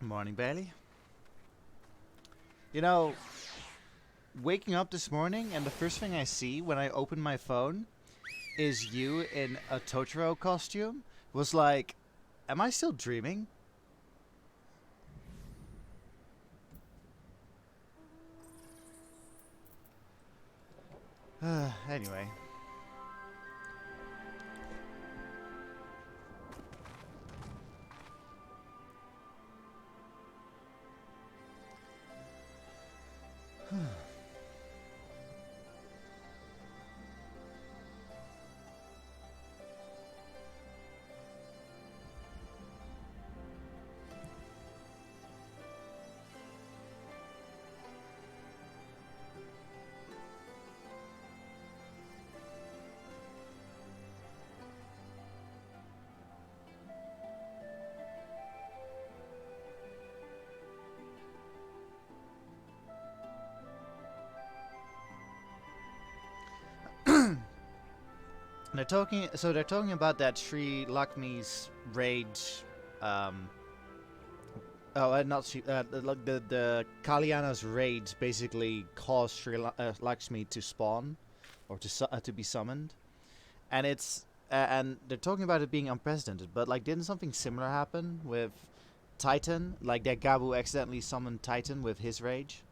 Morning, Bailey. You know, waking up this morning and the first thing I see when I open my phone is you in a Totoro costume was like, am I still dreaming? Anyway. They're talking about that Sri Lakshmi's rage. Um, not Sri, the Kalyana's rage basically caused Lakshmi to spawn, or to be summoned, and and they're talking about it being unprecedented. But like, didn't something similar happen with Titan? Like that Gabu accidentally summoned Titan with his rage.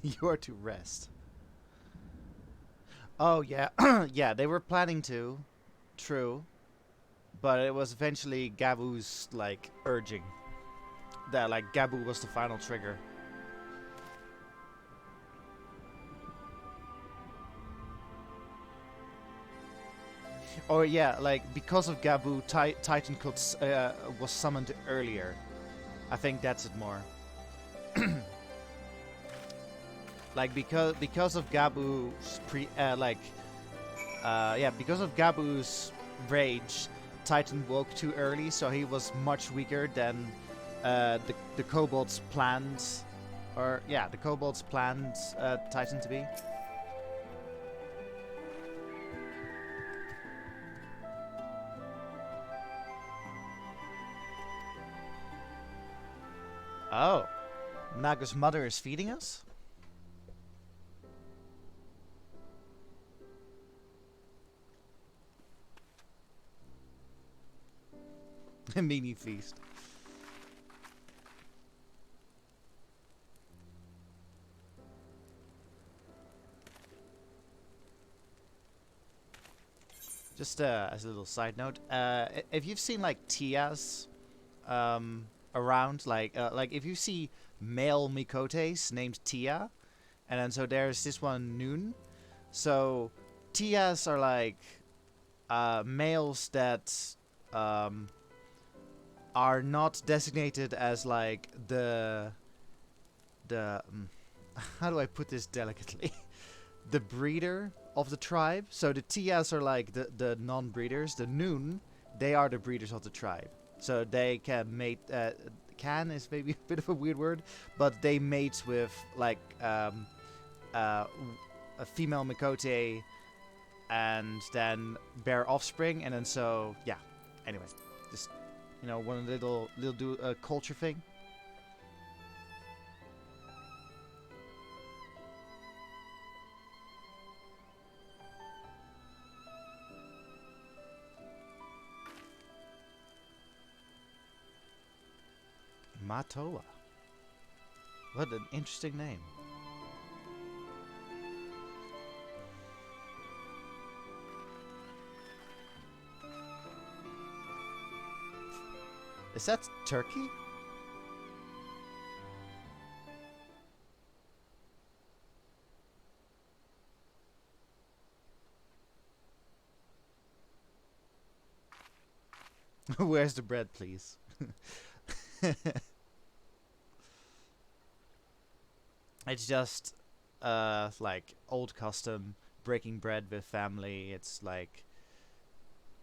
You are to rest. Oh yeah, yeah. They were planning to, true, but it was eventually Gabu's like urging that like Gabu was the final trigger. Or yeah, like because of Gabu, Titan was summoned earlier. I think that's it more. Like because of Gabu's because of Gabu's rage, Titan woke too early, so he was much weaker than the kobolds planned, or yeah, the kobolds planned Titan to be. Oh, Naga's mother is feeding us. A mini feast. Just as a little side note, if you've seen like Tias around, like if you see male Mikotes named Tia, and then so there's this one Noon. So Tias are like males that um, are not designated as like the how do I put this delicately? The breeder of the tribe. So the Tias are like the non-breeders. The Noon, they are the breeders of the tribe. So they can mate. Can is maybe a bit of a weird word, but they mate with like uh, a female Mikote, and then bear offspring, and then so yeah. Anyway, just one little do a culture thing. Matoa. What an interesting name. Is that Turkey? Where's the bread, please? It's just like old custom, breaking bread with family. It's like,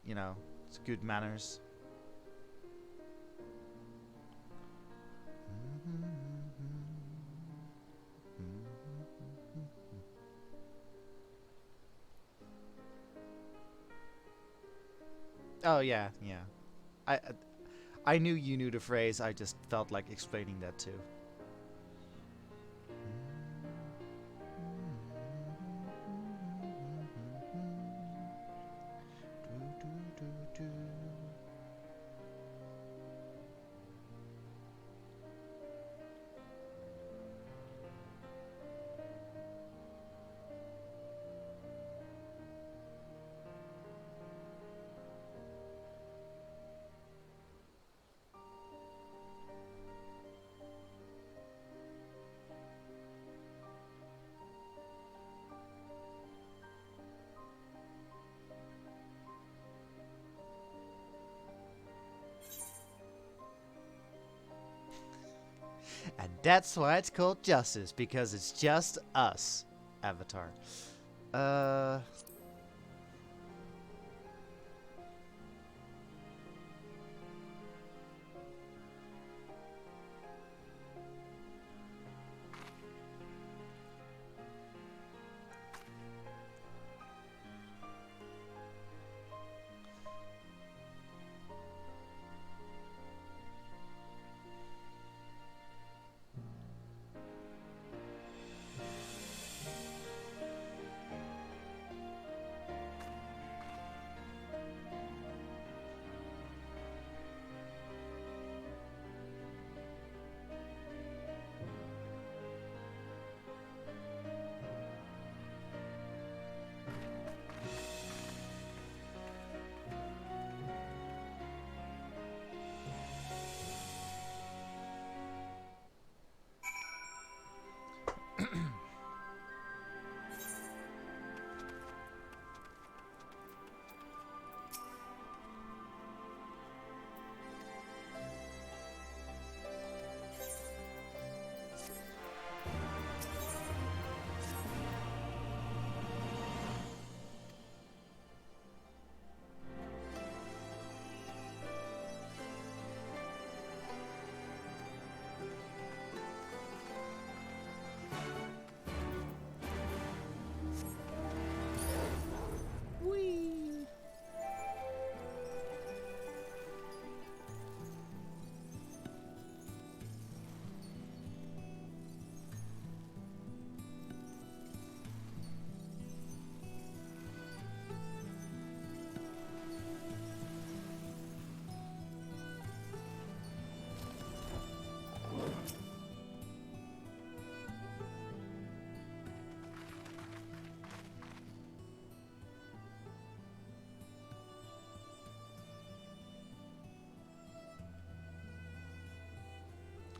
you know, it's good manners. Oh yeah, yeah. I I knew you knew the phrase. I just felt like explaining that too. And that's why it's called Justice, because it's just us, Avatar. Uh.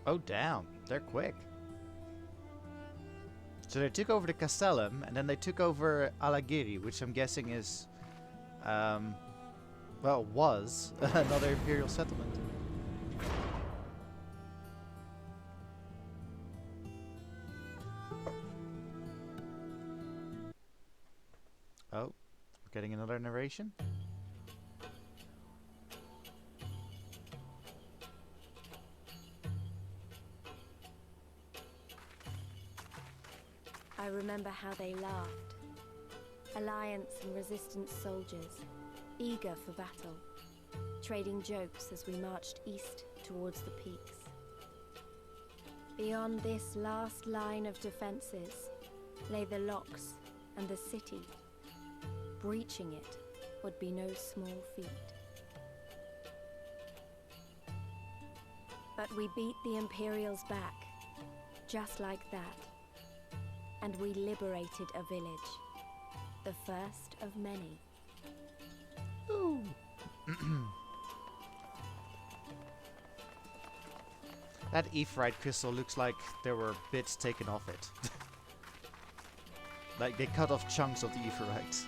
Oh damn, they're quick. So they took over the Castellum, and then they took over Alagiri, which I'm guessing is, well, was another imperial settlement. Oh, we're getting another narration. I remember how they laughed. Alliance and resistance soldiers, eager for battle, trading jokes as we marched east towards the peaks. Beyond this last line of defenses lay the locks and the city. Breaching it would be no small feat. But we beat the Imperials back, just like that. And we liberated a village, the first of many. Ooh. That Aephorite crystal looks like there were bits taken off it. Like they cut off chunks of the Aephorite.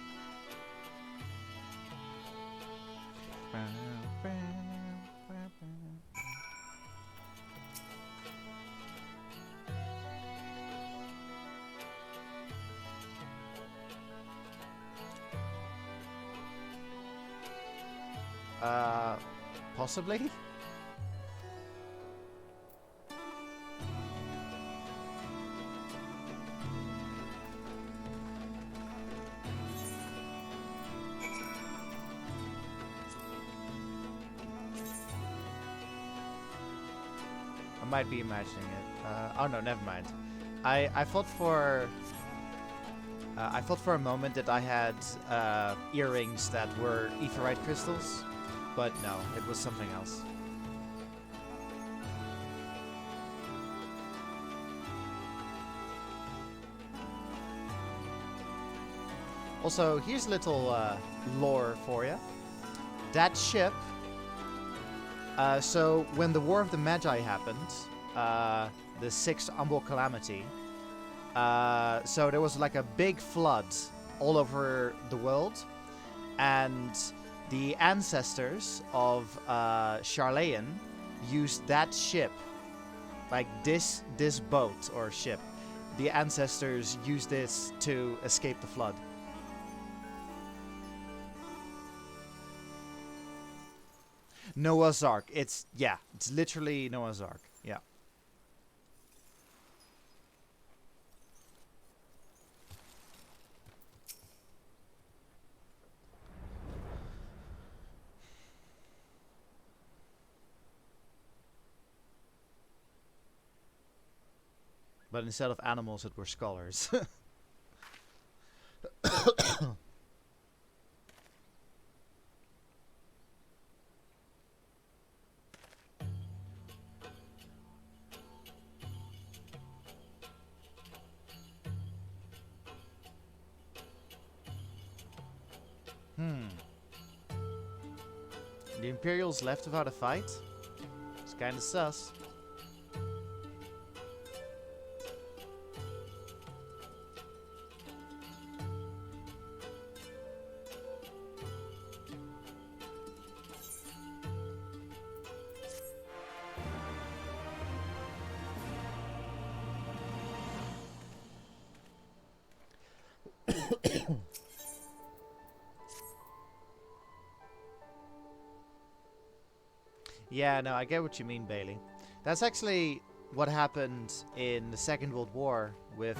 Possibly? I might be imagining it. Oh no, never mind. I thought for a moment that I had earrings that were aetheryte crystals, but no, it was something else. Also, here's a little lore for you. That ship. So when the War of the Magi happened, the sixth Umbral Calamity. So there was like a big flood all over the world, and the ancestors of Charlayan used that ship, like this boat or ship. The ancestors used this to escape the flood. Noah's Ark. It's literally Noah's Ark. Yeah. But instead of animals, it were scholars. The Imperials left without a fight? It's kinda sus. Yeah, no, I get what you mean, Bailey. That's actually what happened in the Second World War with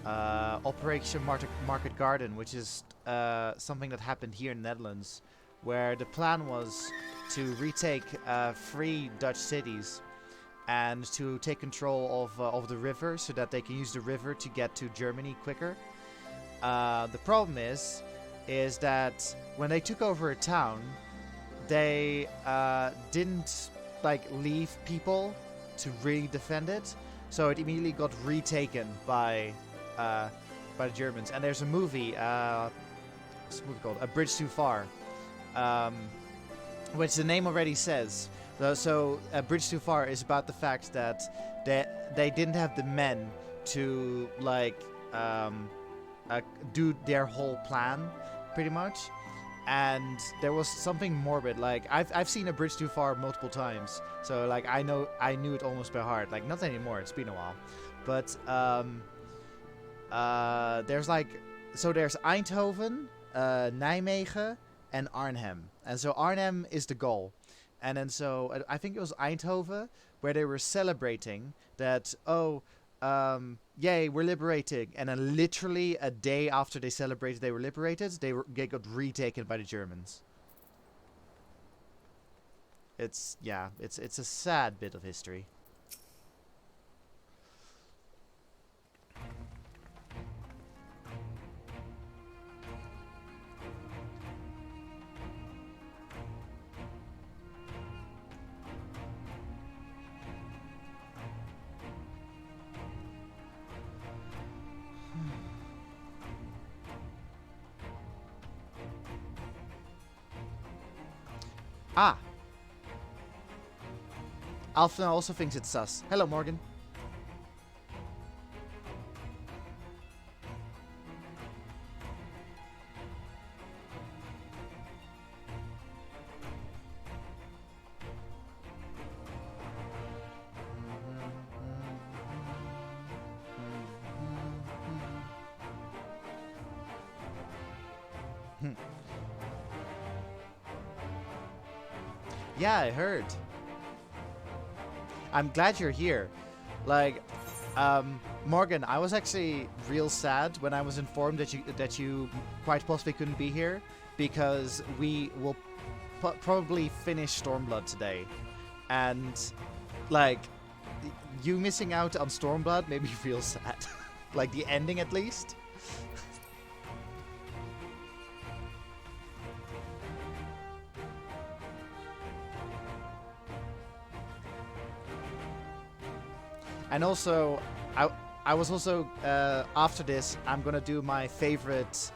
Operation Market Garden, which is something that happened here in the Netherlands, where the plan was to retake 3 Dutch cities and to take control of the river so that they can use the river to get to Germany quicker. The problem is that when they took over a town, they didn't leave people to really defend it, so it immediately got retaken by the Germans. And there's a movie, what's the movie called? A Bridge Too Far, which the name already says. So A Bridge Too Far is about the fact that they didn't have the men to do their whole plan, pretty much. And there was something morbid. Like I've seen A Bridge Too Far multiple times, so I knew it almost by heart. Not anymore. It's been a while, but there's there's Eindhoven, Nijmegen, and Arnhem, and so Arnhem is the goal, and then so I think it was Eindhoven where they were celebrating that yay, we're liberating. And then literally a day after they celebrated they were liberated, they got retaken by the Germans. It's a sad bit of history. Ah! Alpha also thinks it's sus. Hello, Morgan. Yeah, I heard. I'm glad you're here. Like, Morgan, I was actually real sad when I was informed that you quite possibly couldn't be here, because we will probably finish Stormblood today, and like you missing out on Stormblood made me feel sad. Like the ending, at least. And also, I was also, after this, I'm gonna do my favorite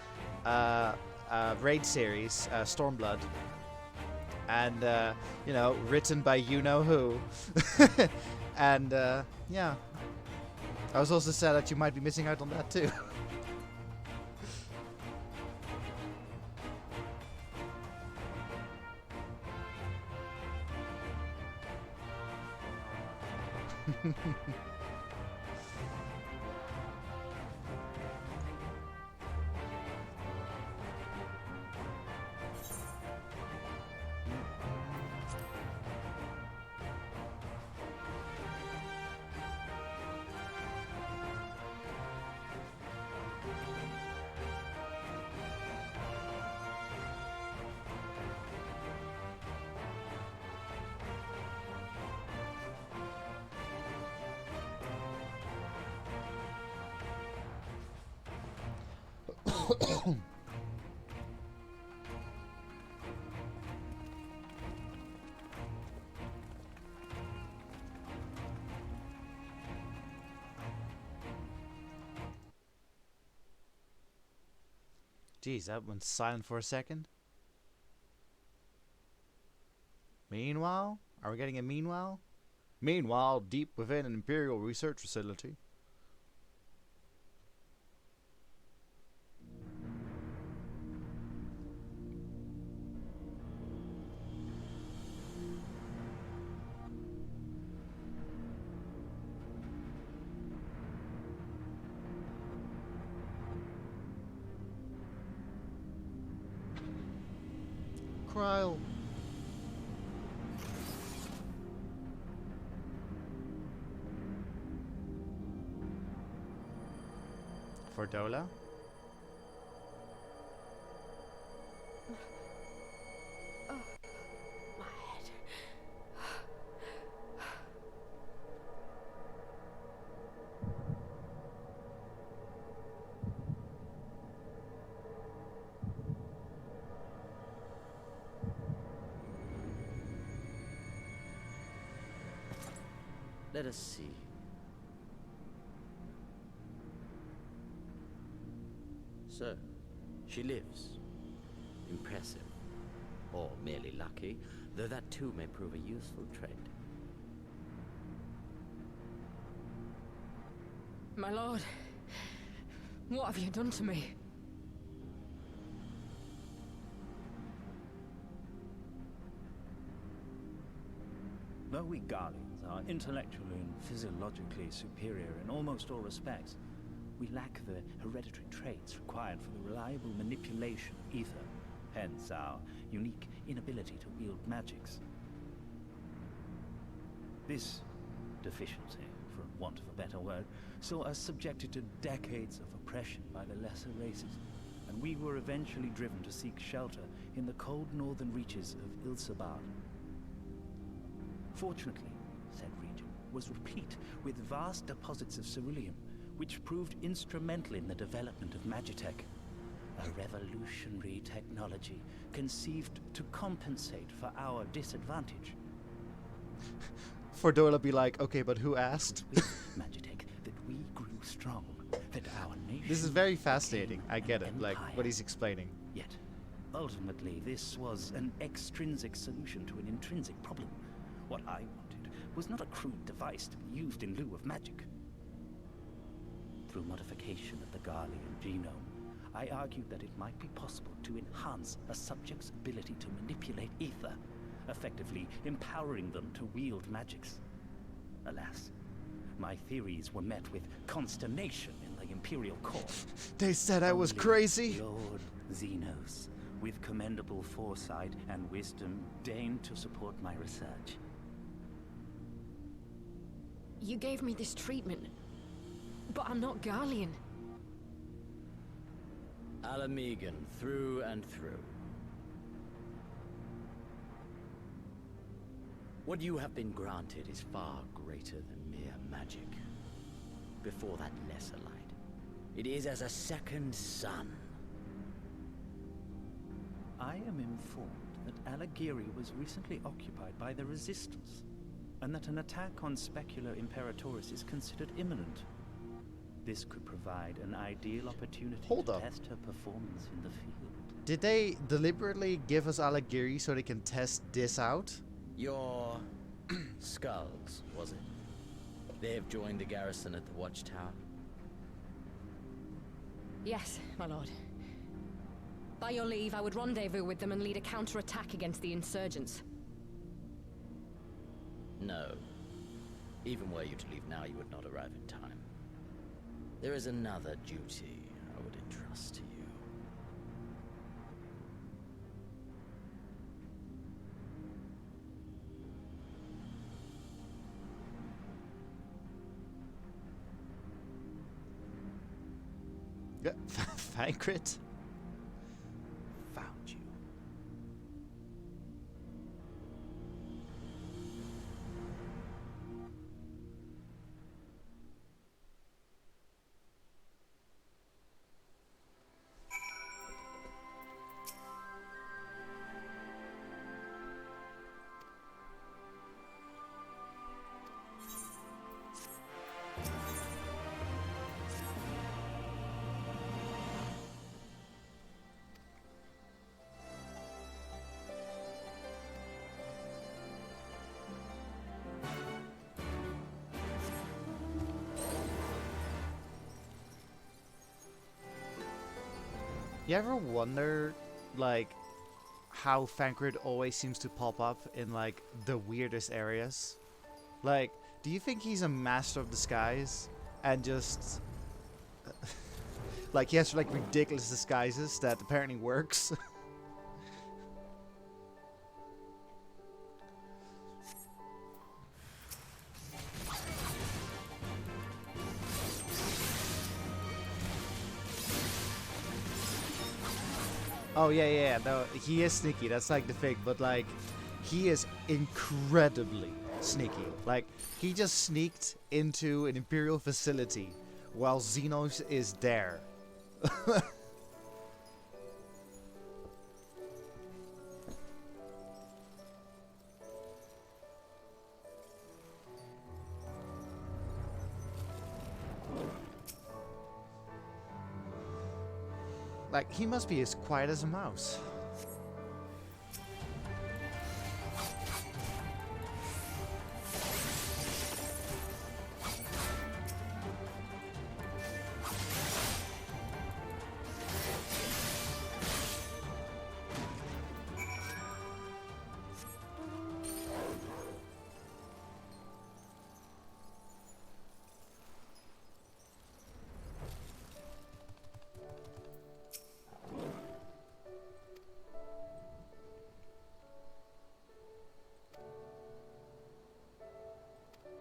raid series, Stormblood. And, you know, written by you-know-who. And, yeah. I was also sad that you might be missing out on that, too. Jeez, that went silent for a second. Meanwhile? Are we getting a meanwhile? Meanwhile, deep within an Imperial research facility. Kryl. For Dola? Oh, my head. Let us see. So, she lives. Impressive. Or merely lucky, though that too may prove a useful trait. My lord, what have you done to me? Though we Guardians are intellectually and physiologically superior in almost all respects, we lack the hereditary traits required for the reliable manipulation of ether, hence our unique inability to wield magics. This deficiency, for want of a better word, saw us subjected to decades of oppression by the lesser races, and we were eventually driven to seek shelter in the cold northern reaches of Ilsabard. Fortunately, said region was replete with vast deposits of ceruleum, which proved instrumental in the development of Magitech, a revolutionary technology conceived to compensate for our disadvantage. For Dola be like, okay, but who asked? With Magitech that we grew strong, that our nation... This is very fascinating, I get it, like, empire. what he's explaining. Yet, ultimately, this was an extrinsic solution to an intrinsic problem. What I wanted was not a crude device to be used in lieu of magic. Through modification of the Garlean genome, I argued that it might be possible to enhance a subject's ability to manipulate ether, effectively empowering them to wield magics. Alas, my theories were met with consternation in the Imperial Court. They said I was Only crazy. Lord Xenos with commendable foresight and wisdom, deigned to support my research. You gave me this treatment, but I'm not Garlean. Alamegan, through and through. What you have been granted is far greater than mere magic. Before that lesser light, it is as a second sun. I am informed that Alagiri was recently occupied by the Resistance, and that an attack on Specular Imperatoris is considered imminent. This could provide an ideal opportunity Hold to up. test her performance in the field. Did they deliberately give us Alagiri so they can test this out? Your skulls, was it? They have joined the garrison at the watchtower. Yes, my lord. By your leave, I would rendezvous with them and lead a counterattack against the insurgents. No. Even were you to leave now, you would not arrive in time. There is another duty I would entrust to you. Fancrit? Found you. You ever wonder, like, how Fancrit always seems to pop up in, like, the weirdest areas? Like, do you think he's a master of disguise and just... like, he has, like, ridiculous disguises that apparently works? Oh, yeah, no, he is sneaky, that's like the thing, but like, he is incredibly sneaky. Like, he just sneaked into an Imperial facility while Xenos is there. Like, he must be as quiet as a mouse.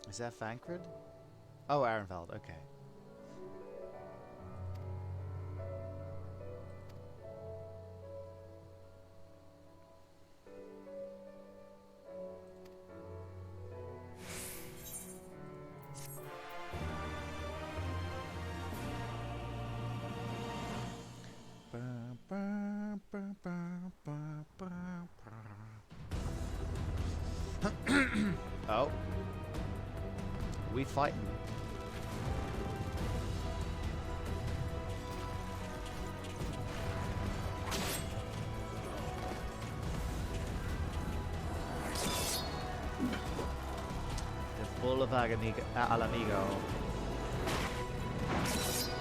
Is that Fancrid? Oh, Arenveld, okay. Oh. We fighting. The Bull of Alamigo.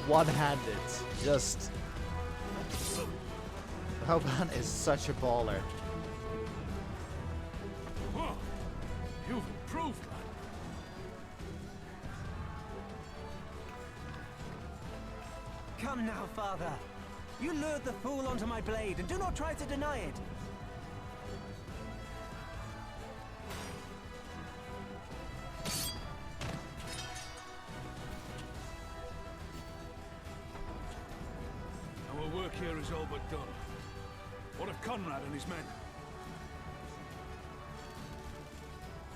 One-handed. Just... Hoban is such a baller. Whoa. You've improved, lad. Come now, father. You lured the fool onto my blade, and do not try to deny it. Our work here is all but done. What of Conrad and his men?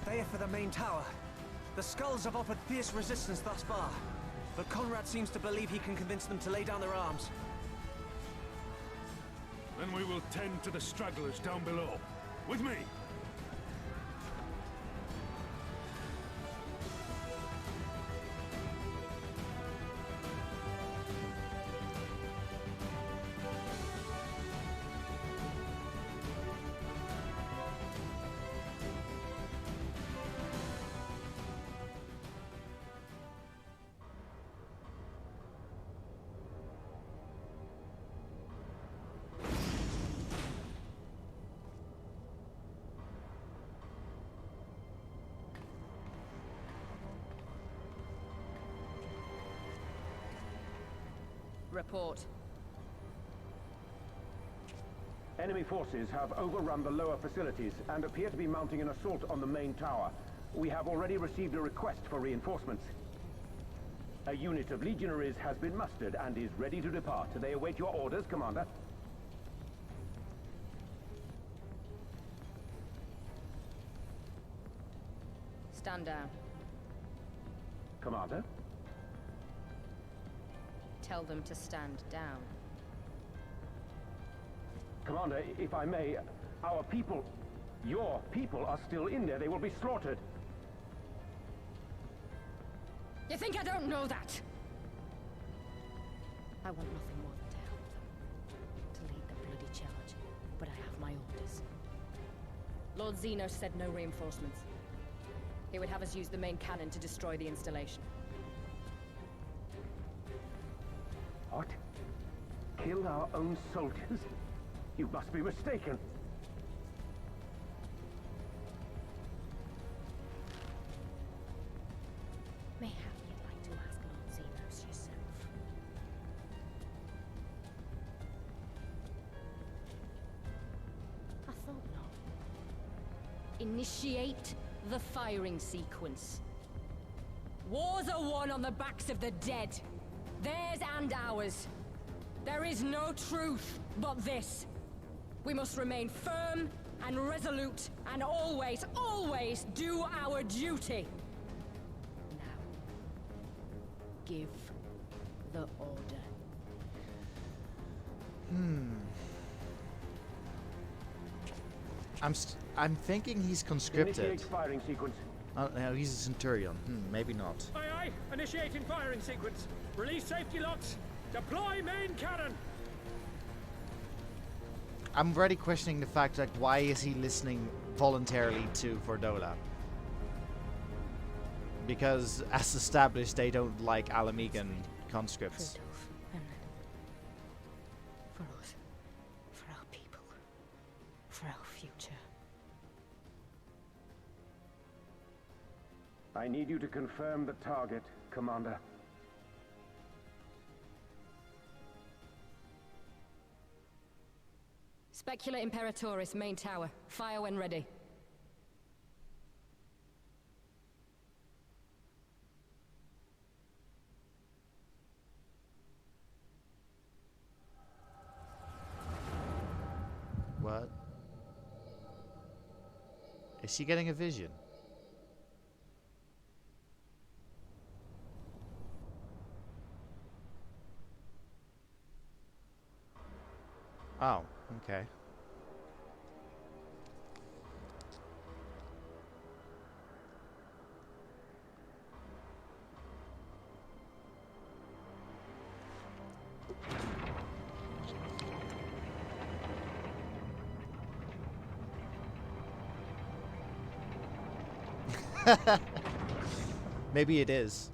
They are for the main tower. The skulls have offered fierce resistance thus far, but Conrad seems to believe he can convince them to lay down their arms. Then we will tend to the stragglers down below. With me! Report. Enemy forces have overrun the lower facilities and appear to be mounting an assault on the main tower. We have already received a request for reinforcements. A unit of legionaries has been mustered and is ready to depart. They await your orders, Commander. Stand down. Commander? Tell them to stand down. Commander, if I may, our people, your people are still in there. They will be slaughtered. You think I don't know that? I want nothing more than to help them. To lead the bloody charge. But I have my orders. Lord Xenos said no reinforcements. He would have us use the main cannon to destroy the installation. What? Kill our own soldiers? You must be mistaken. Mayhap you'd like to ask Lord Xenos yourself. I thought not. Initiate the firing sequence. Wars are won on the backs of the dead. Theirs and ours. There is no truth but this. We must remain firm and resolute and always, always do our duty. Now, give the order. I'm thinking he's conscripted. Initiate firing sequence. No, he's a centurion. Maybe not. Aye, aye. Initiating firing sequence. Release safety locks. Deploy main cannon. I'm already questioning the fact, like, why is he listening voluntarily to Fordola? Because, as established, they don't like Alamegan conscripts. For us. For our people. For our future. I need you to confirm the target, Commander. Specula Imperatoris, main tower. Fire when ready. What? Is she getting a vision? Oh, okay. Maybe it is.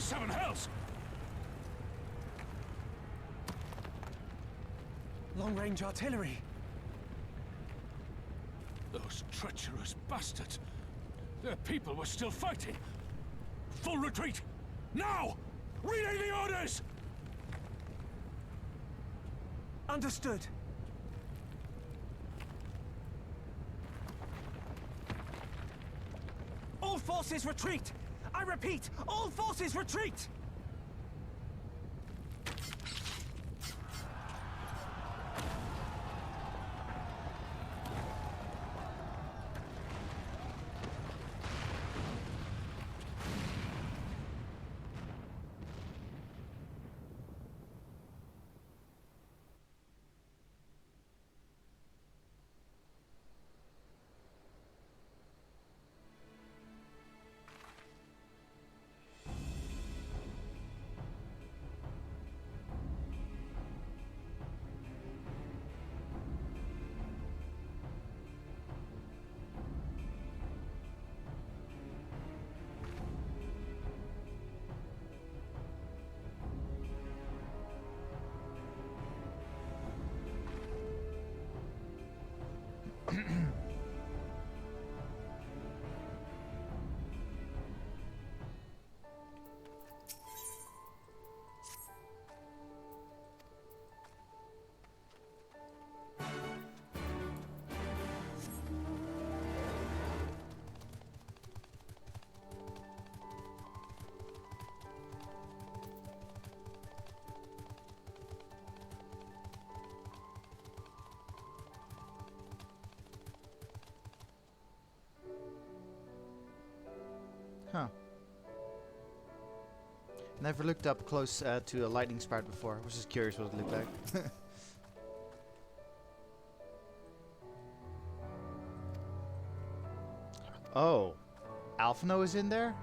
seven hells! Long-range artillery. Those treacherous bastards! Their people were still fighting! Full retreat! Now! Relay the orders! Understood. All forces retreat! I repeat, all forces retreat! Huh. Never looked up close to a lightning spout before. I was just curious what it looked like. Oh. Alphino is in there?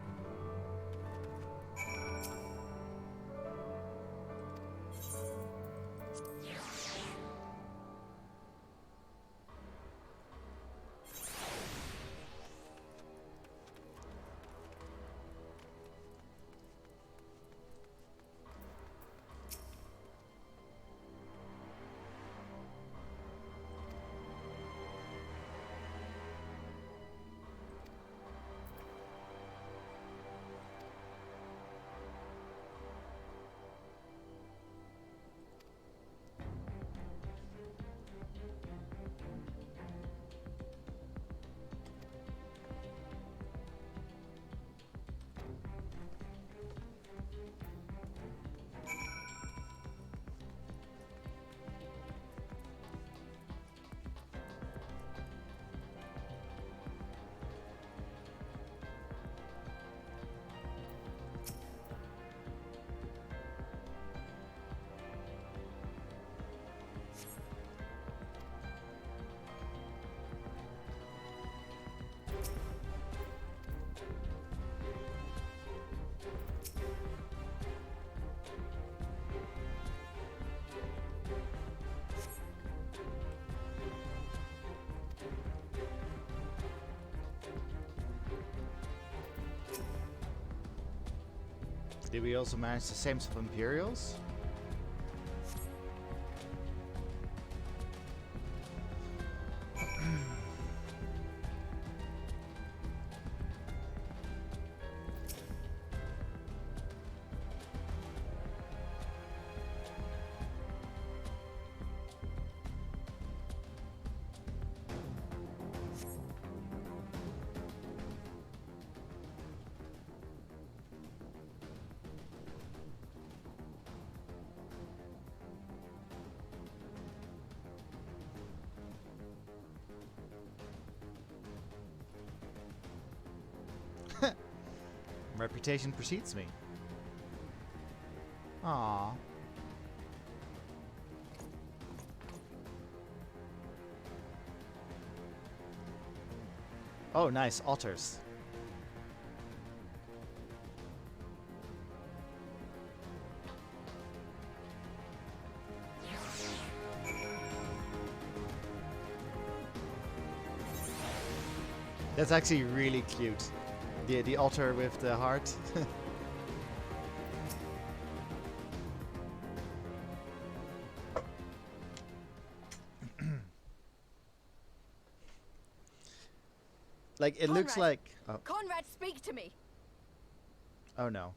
Did we also manage the same of Imperials? Reputation precedes me. Aww. Oh, nice. Otters. That's actually really cute. The otter with the heart. Like, it looks Conrad! like... Oh, Conrad, speak to me! oh no.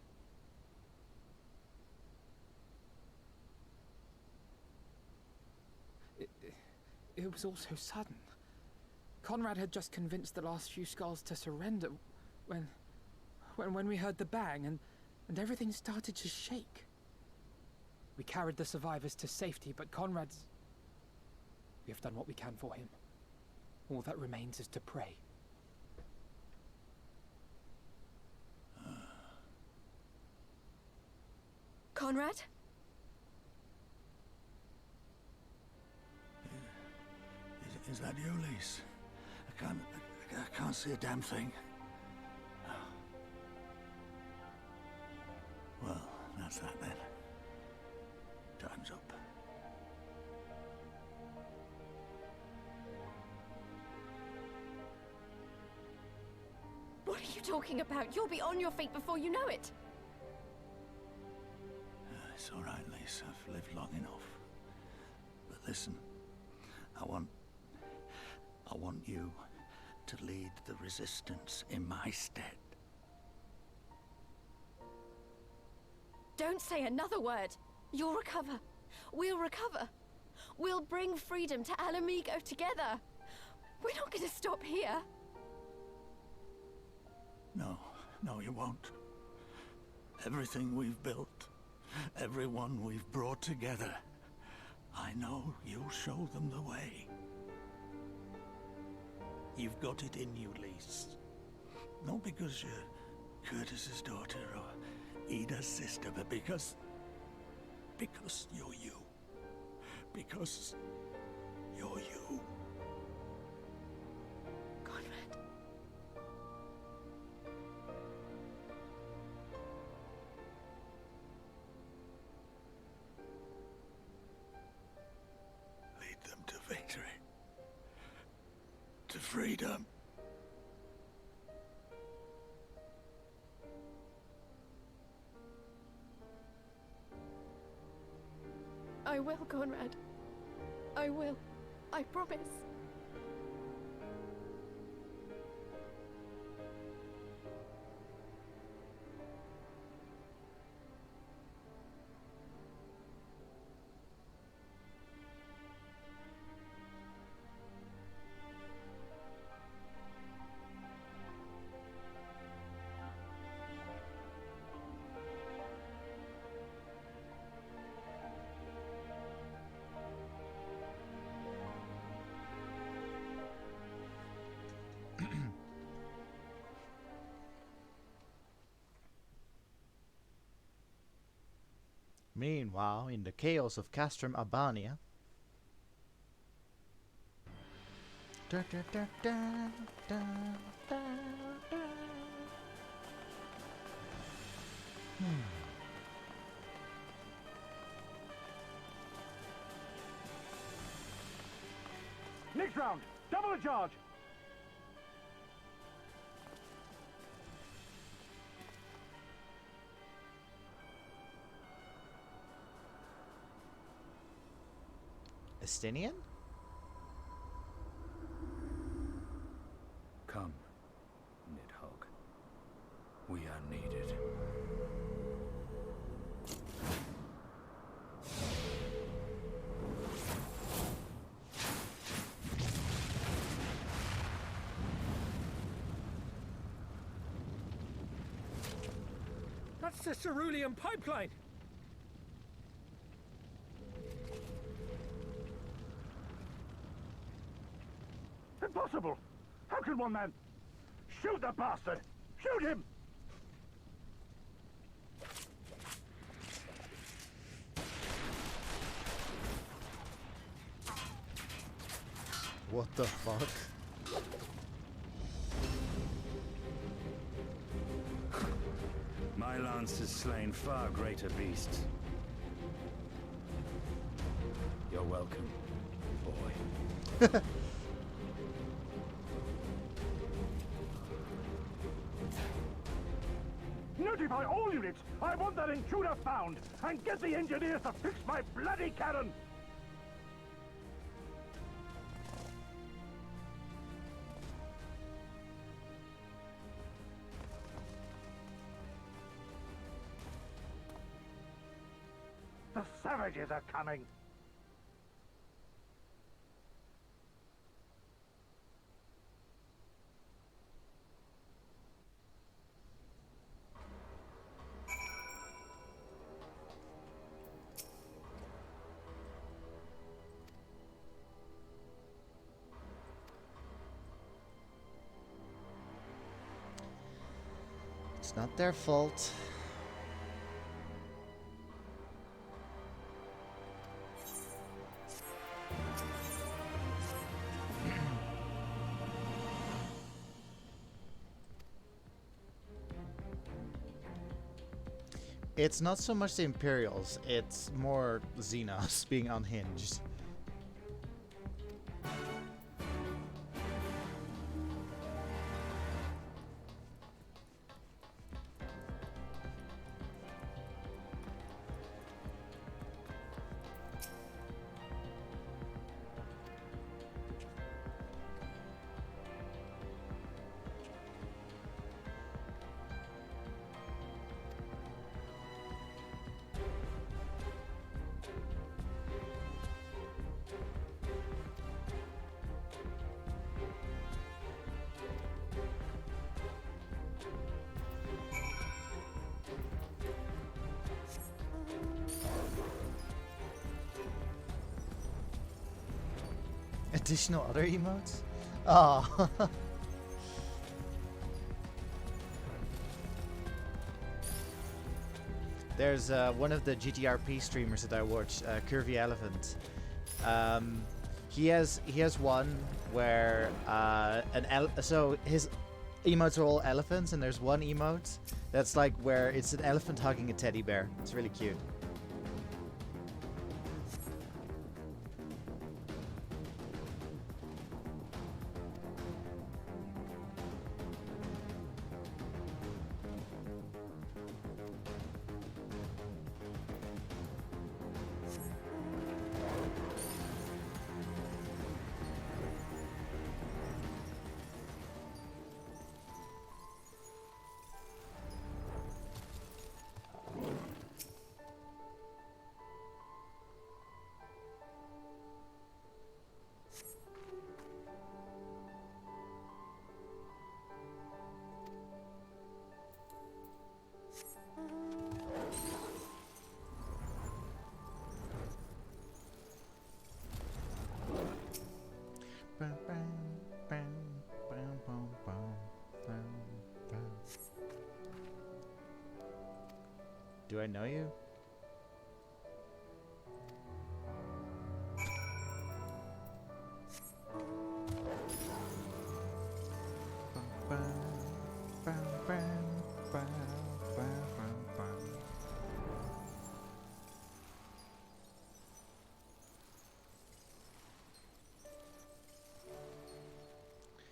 It was all so sudden. Conrad had just convinced the last few skulls to surrender when we heard the bang and everything started to shake. We carried the survivors to safety, but Conrad's... We have done what we can for him. All that remains is to pray. Conrad? Is that you, Lise? I can't see a damn thing. Well, that's that then. Time's up. What are you talking about? You'll be on your feet before you know it. It's all right, Lise. I've lived long enough. But listen, I want you to lead the resistance in my stead. Don't say another word. You'll recover. We'll recover. We'll bring freedom to Alamigo together. We're not going to stop here. No, you won't. Everything we've built, everyone we've brought together, I know you'll show them the way. You've got it in you, Lise. Not because you're Curtis's daughter or Ida's sister, but because you're you. Because you're you. Conrad. Lead them to victory. To freedom. I will, Conrad. I will. I promise. Meanwhile, in the chaos of Castrum Albania... Next round, double the charge. Estinian? Come, Nidhogg. We are needed. That's the cerulean pipeline! Impossible! How can one man... Shoot the bastard! Shoot him! What the fuck? My lance has slain far greater beasts. You're welcome, boy. Notify all units! I want that intruder found! And get the engineers to fix my bloody cannon! The savages are coming! It's not their fault. It's not so much the Imperials, it's more Xenos being unhinged. Additional other emotes? Oh. There's one of the GTRP streamers that I watch, Curvy Elephant. He has one where so his emotes are all elephants, and there's one emote that's like where it's an elephant hugging a teddy bear. It's really cute. Do I know you?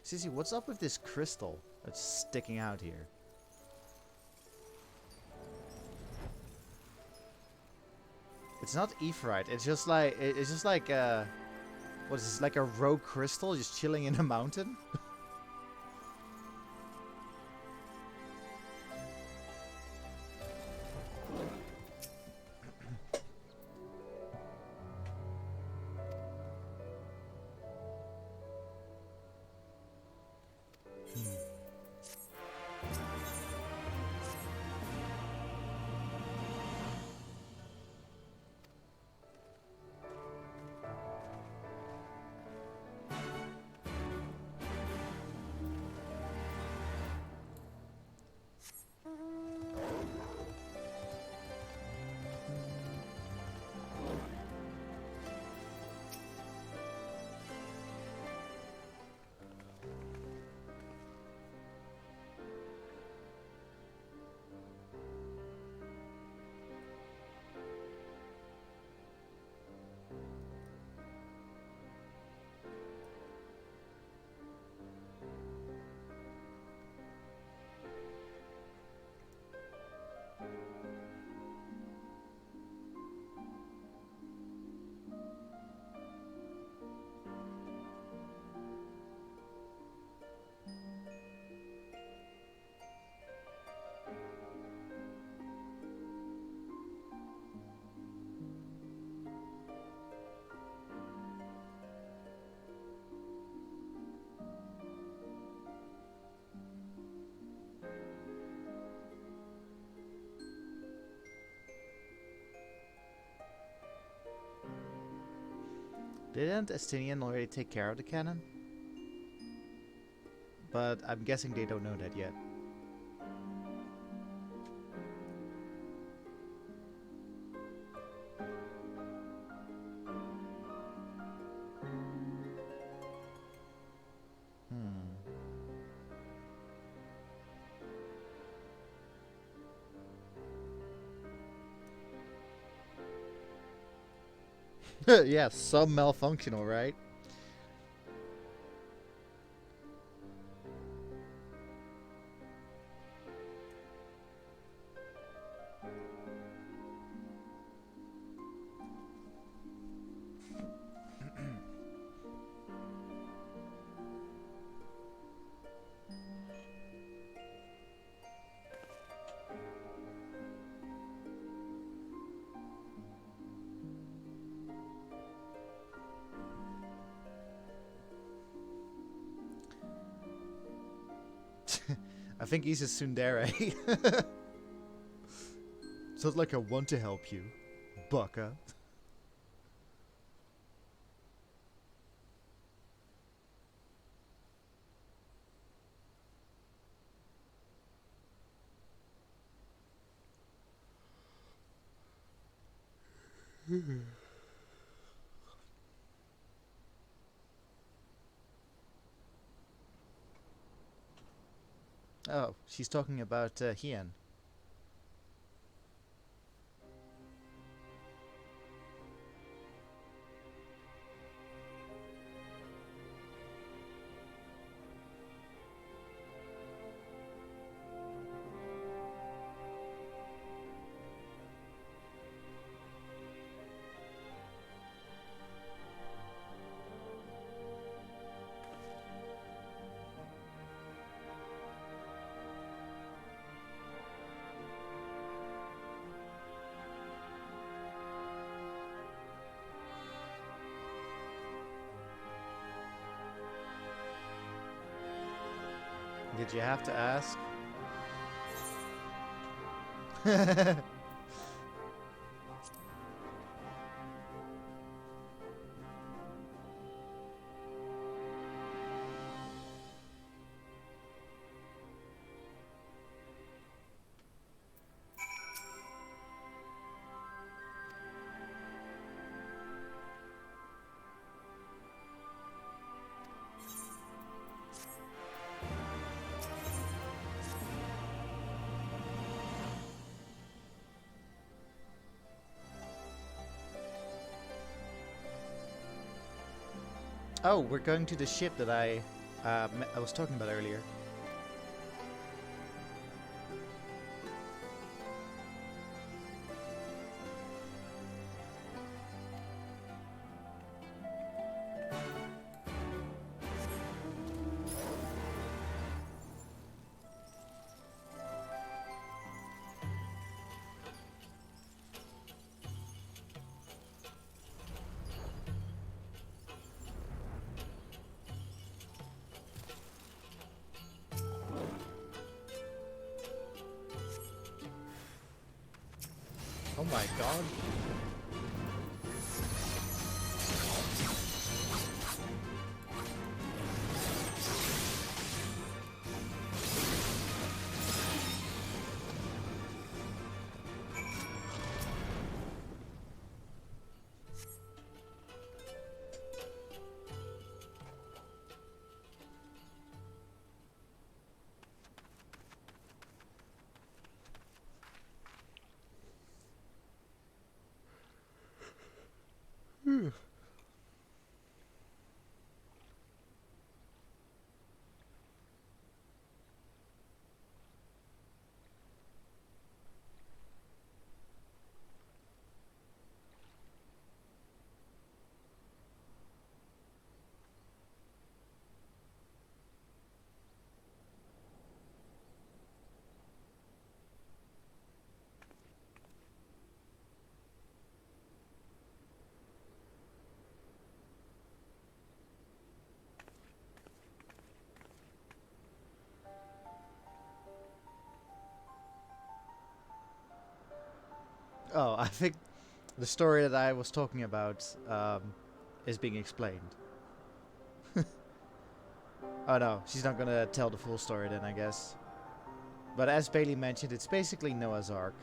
Sissy, what's up with this crystal that's sticking out here? It's not Aephorite. It's just like what is this? Like a rogue crystal just chilling in a mountain? Didn't Estinian already take care of the cannon? But I'm guessing they don't know that yet. Yeah, some malfunctional, right? I think he's a tsundere. Sounds like I want to help you, Baka. Oh, she's talking about Hien. Did you have to ask? Oh, we're going to the ship that I was talking about earlier. Oh my god. Oh, I think the story that I was talking about is being explained. Oh no, she's not gonna tell the full story then, I guess. But as Bailey mentioned, it's basically Noah's Ark.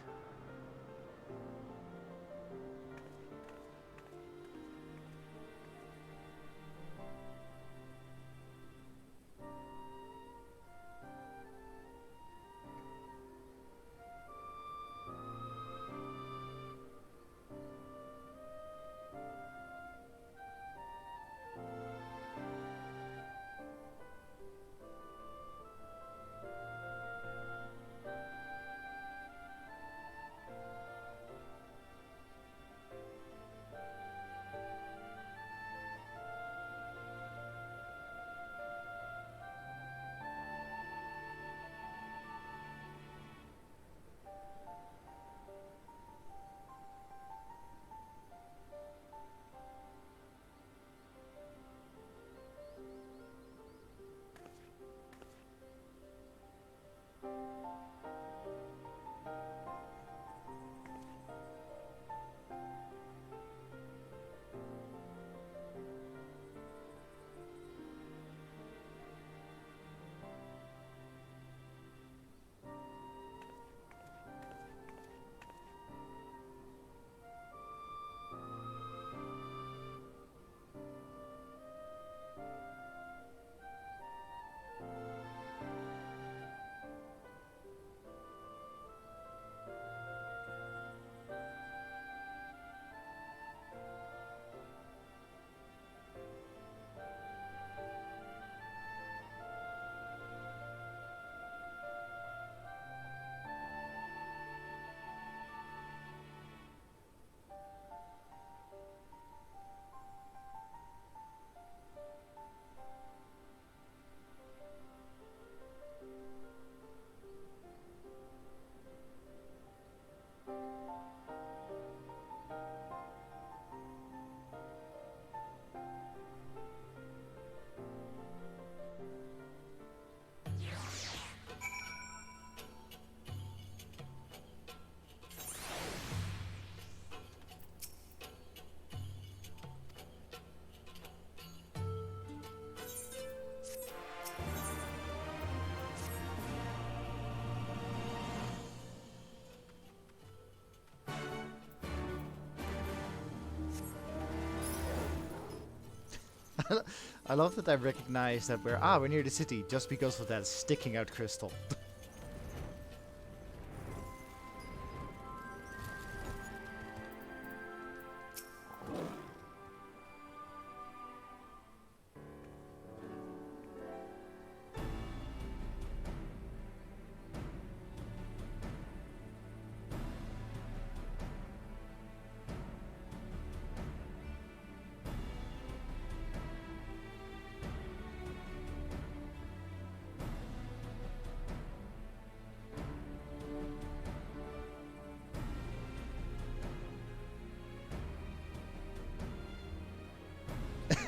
I love that I recognize that we're near the city just because of that sticking out crystal.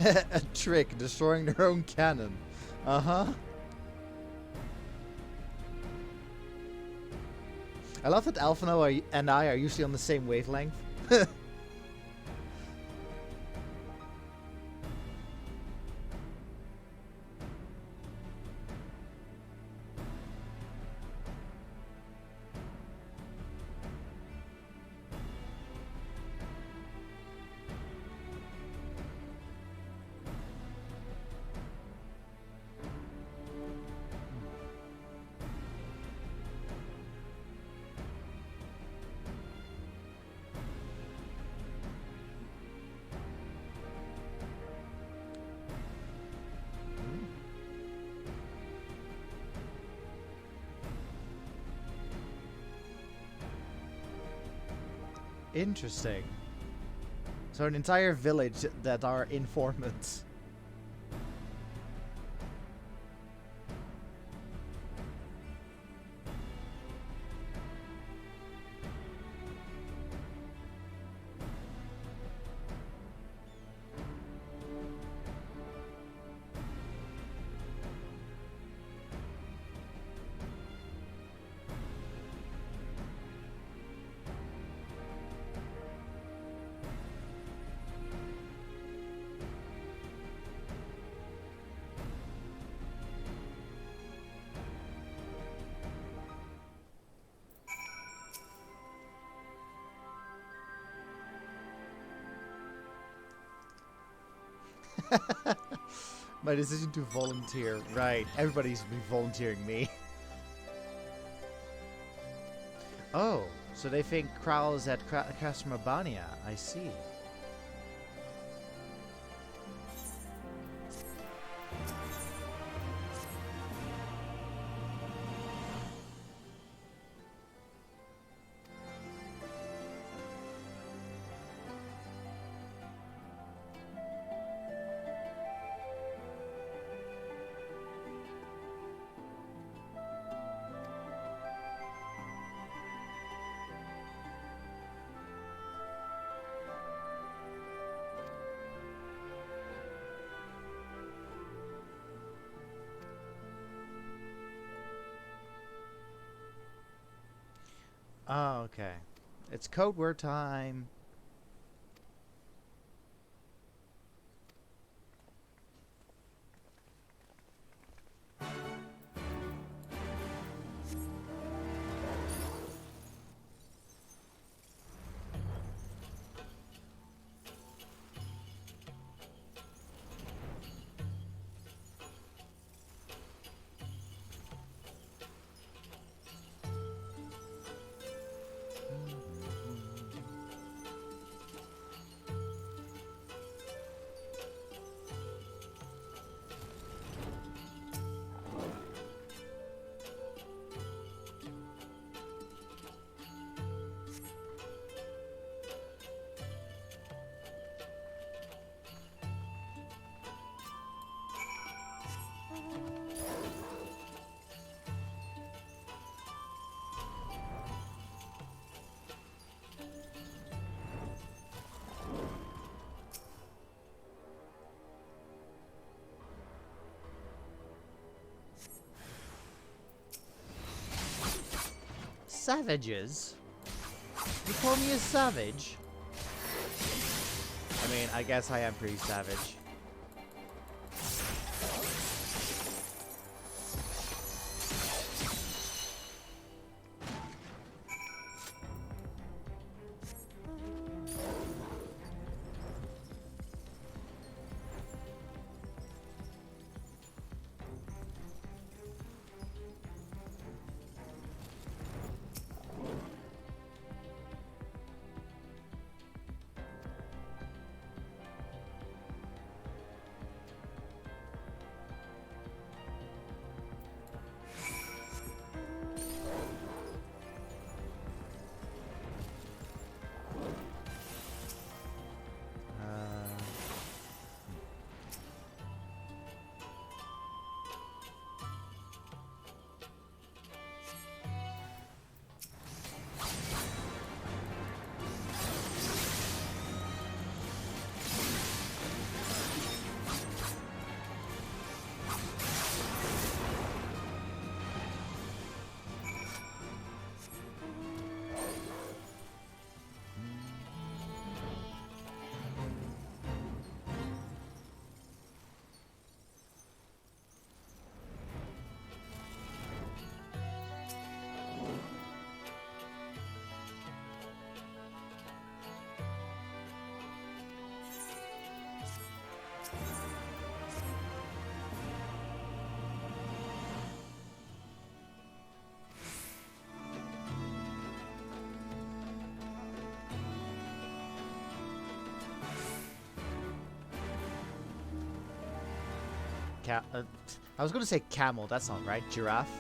A trick, destroying their own cannon. Uh-huh. I love that Alphino and I are usually on the same wavelength. Interesting. So an entire village that are informants. My decision to volunteer. Right, everybody's been volunteering me. Oh, so they think Kral is at Castamabania. I see. Oh, okay. It's code word time. Savages? You call me a savage? I mean, I guess I am pretty savage. I was going to say camel. That's not right. Giraffe.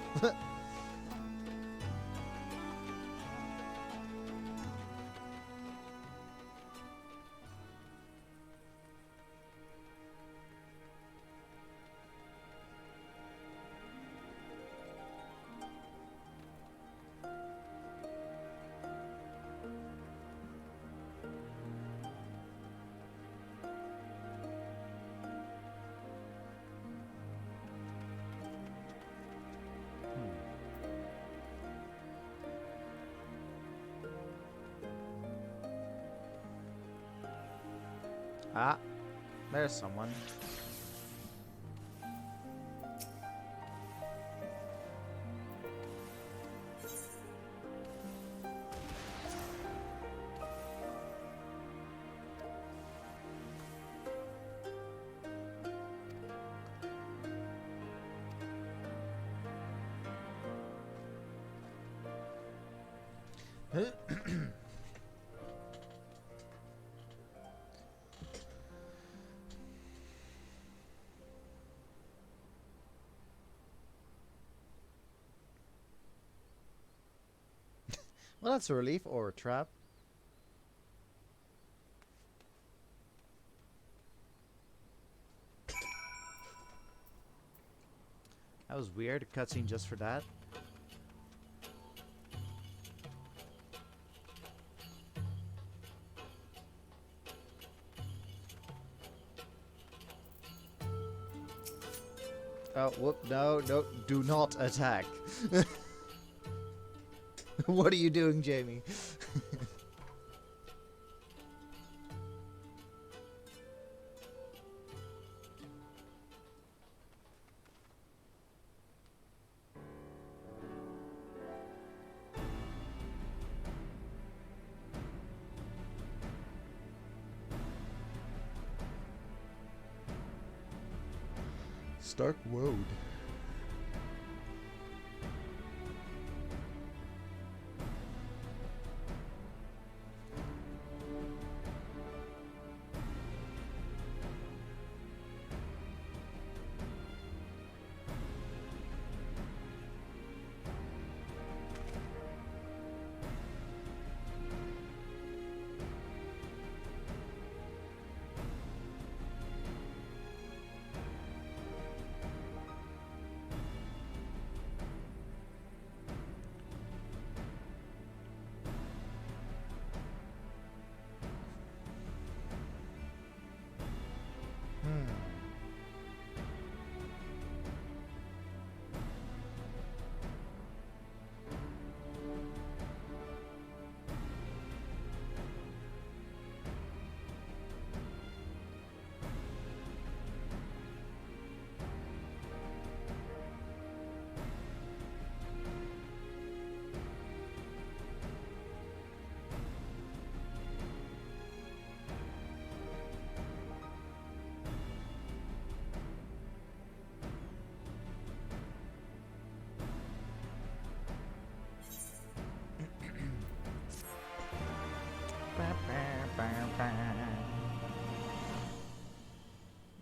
Ah, there's someone. Well, that's a relief or a trap. That was weird, a cutscene just for that. Oh, whoop, no, no, do not attack. What are you doing, Jamie? Stark Road.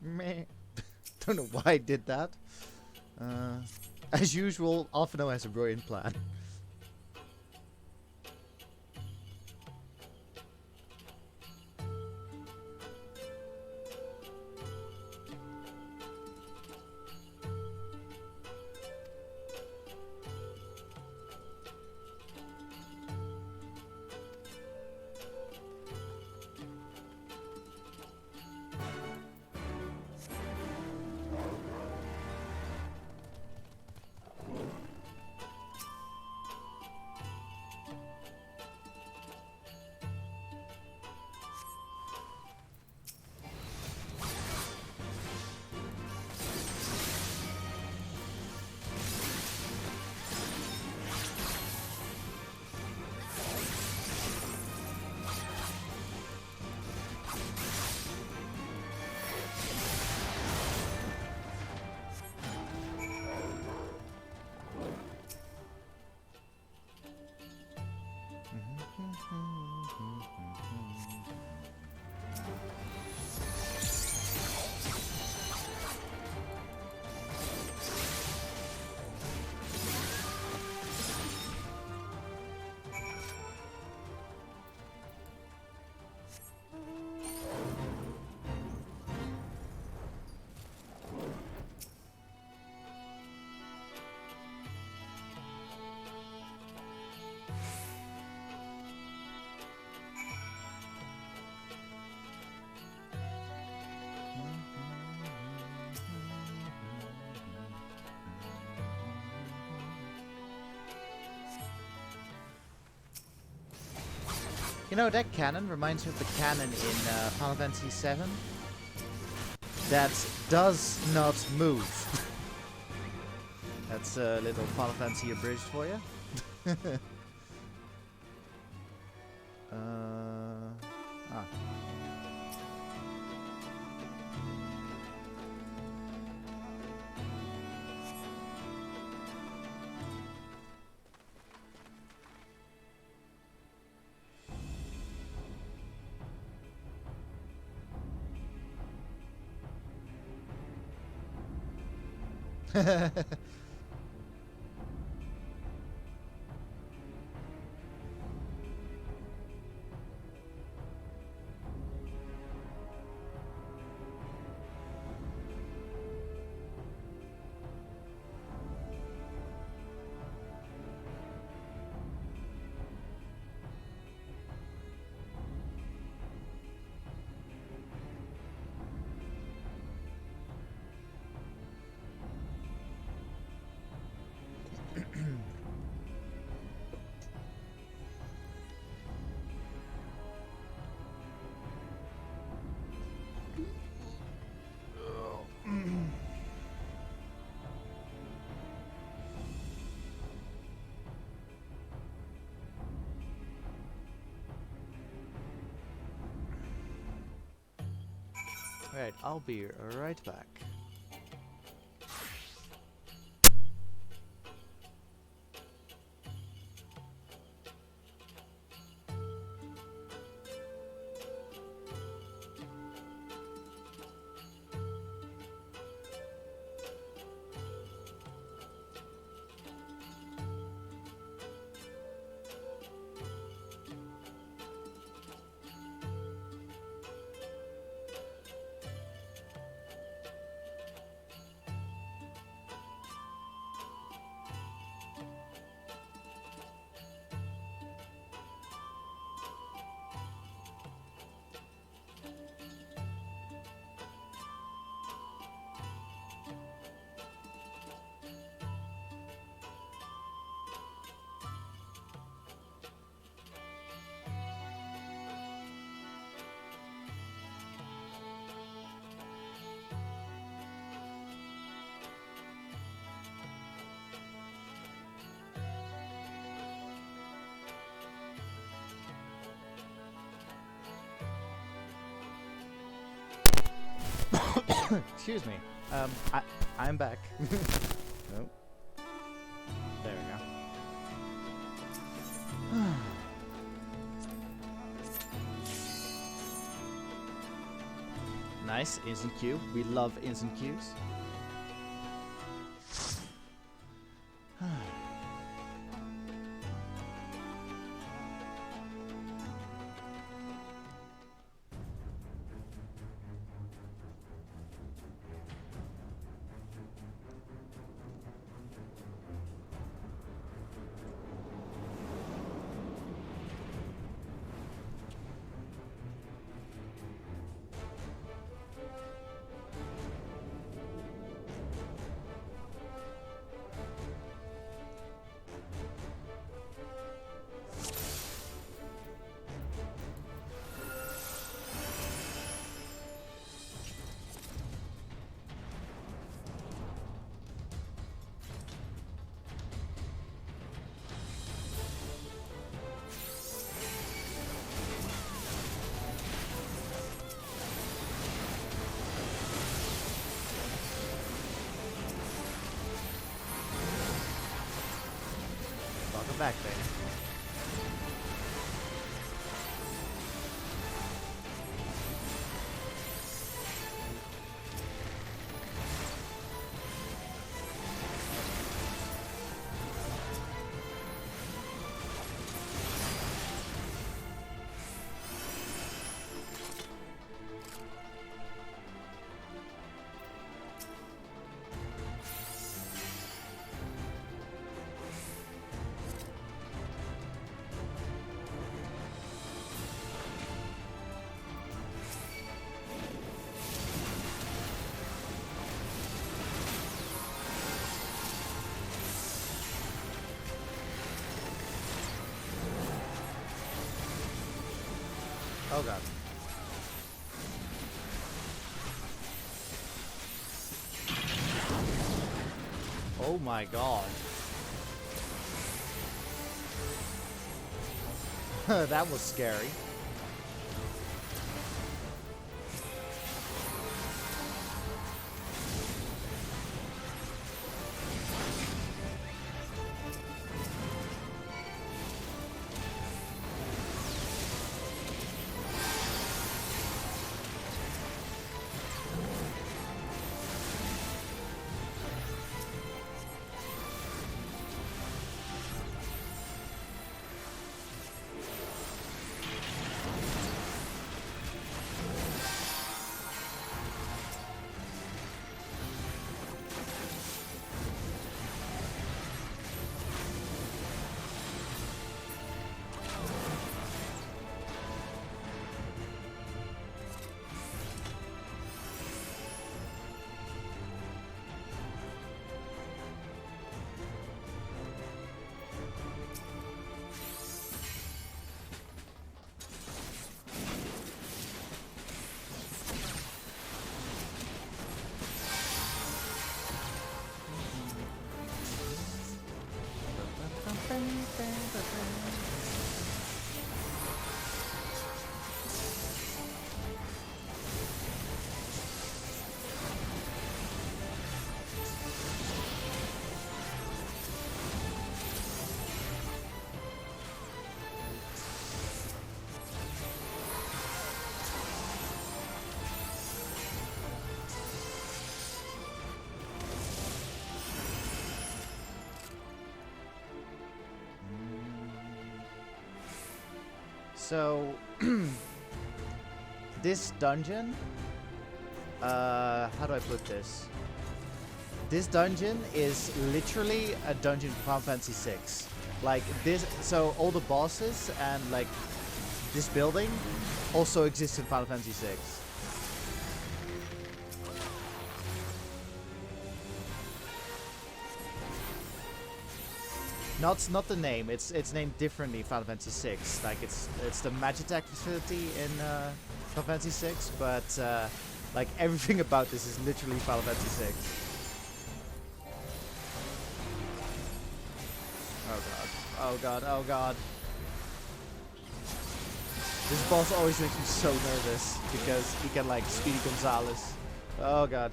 Meh. Don't know why I did that. As usual, Alphino has a brilliant plan. You know, that cannon reminds me of the cannon in Final Fantasy VII. That does not move. That's a little Final Fantasy abridged for you. Ah. Right, I'll be right back. Excuse me. I'm back. Nope. There we go. Nice instant queue. We love instant queues. Welcome back, baby. Oh god. Oh my god. That was scary. So this dungeon, how do I put this? This dungeon is literally a dungeon from Final Fantasy VI. Like this, so all the bosses and like this building also exists in Final Fantasy VI. Not the name. It's named differently in Final Fantasy VI. Like it's the Magitech facility in Final Fantasy VI, but like everything about this is literally Final Fantasy VI. Oh god! Oh god! Oh god! This boss always makes me so nervous because he can like Speedy Gonzales. Oh god!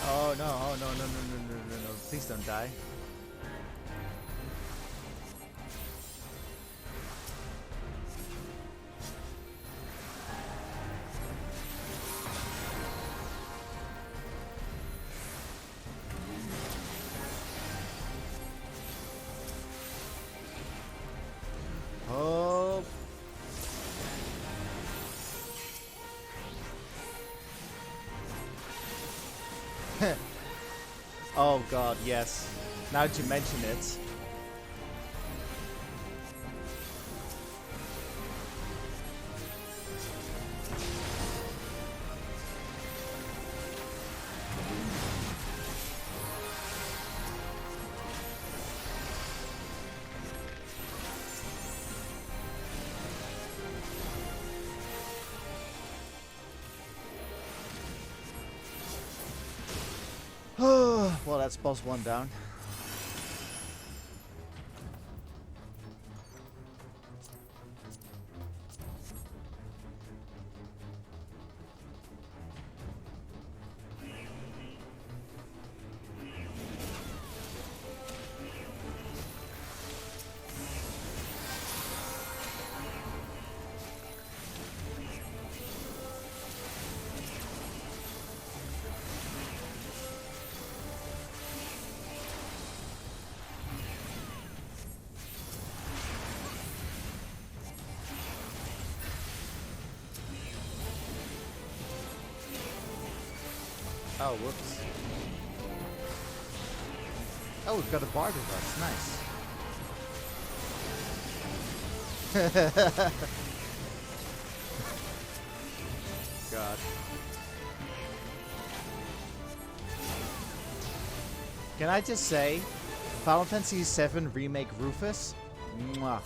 Oh no, oh no, no, no, no, no, no, no, please don't die. Oh. Oh god, yes. Now that you mention it. Well, that's boss 1 down. Oh, whoops. Oh, we've got a bard with us. Nice. God. Can I just say, Final Fantasy VII Remake Rufus? Mwah.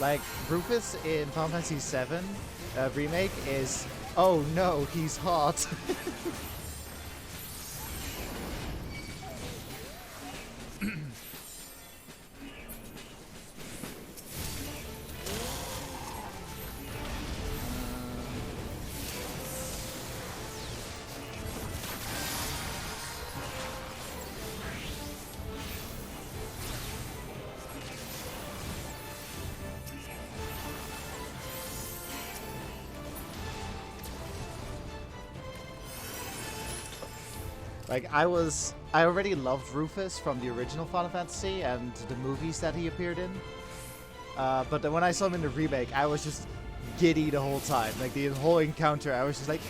Like, Rufus in Final Fantasy VII Remake is, oh no, he's hot. Like, I already loved Rufus from the original Final Fantasy and the movies that he appeared in. But then when I saw him in the remake, I was just giddy the whole time. Like, the whole encounter, I was just like,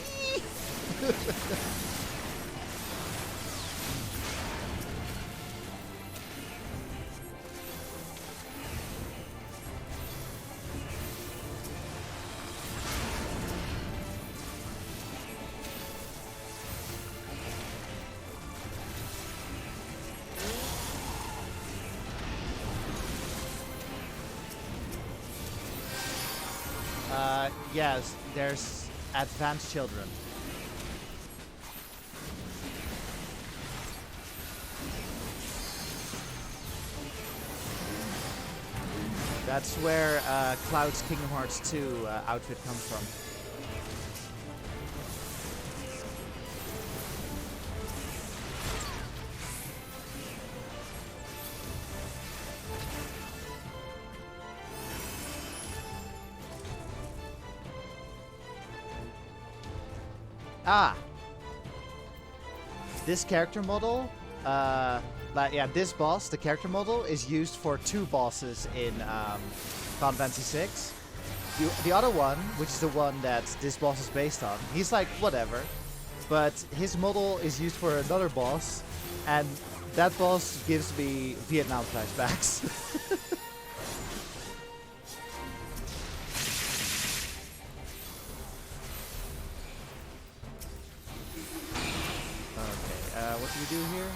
Yes, there's advanced children. That's where Cloud's Kingdom Hearts 2 outfit comes from. Ah! This character model, this boss, the character model, is used for 2 bosses in Final Fantasy VI. The other one, which is the one that this boss is based on, he's like, whatever. But his model is used for another boss, and that boss gives me Vietnam flashbacks. What do we do here?